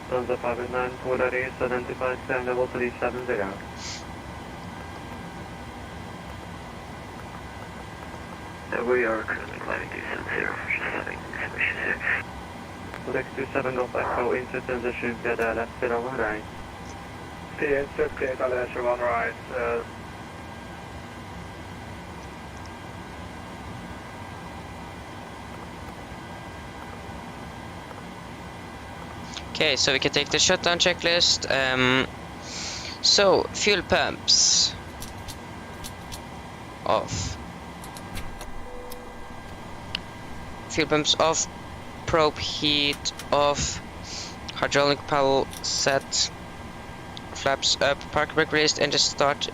Sunset 589, Polaris, identified climb level 370. We are currently climbing descent 0, just having some issues here. 627 Golf Echo, into transition, via the left, 01 right. The 58 Alessio 1 right. Okay, so we can take the shutdown checklist. So fuel pumps off. Fuel pumps off. Probe heat off. Hydraulic paddle set. Flaps up. Park brake raised. Engine start.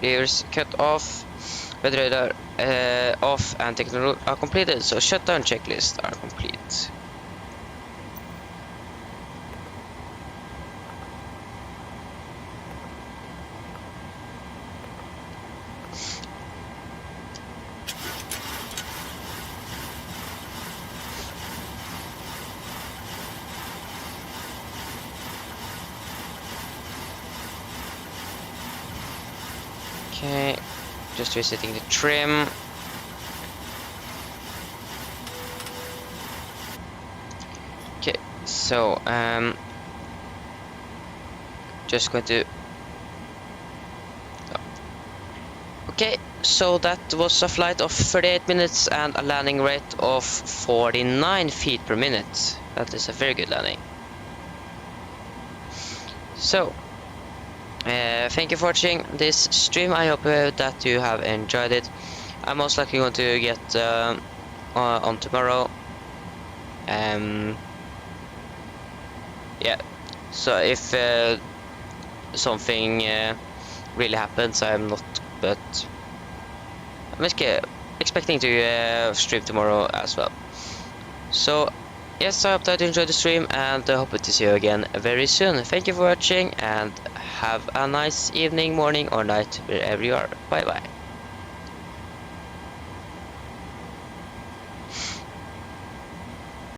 Gears cut off. Weather radar off, and technical are completed. So shutdown checklist are complete. Okay, just resetting the trim. Okay, so just going to. Okay, so that was a flight of 38 minutes and a landing rate of 49 feet per minute. That is a very good landing. So. Thank you for watching this stream. I hope that you have enjoyed it. I'm most likely going to get on tomorrow. Yeah, so if something really happens, I'm not, but I'm expecting to stream tomorrow as well. So yes, I hope that you enjoyed the stream, and I hope to see you again very soon. Thank you for watching, and have a nice evening, morning or night wherever you are. Bye bye.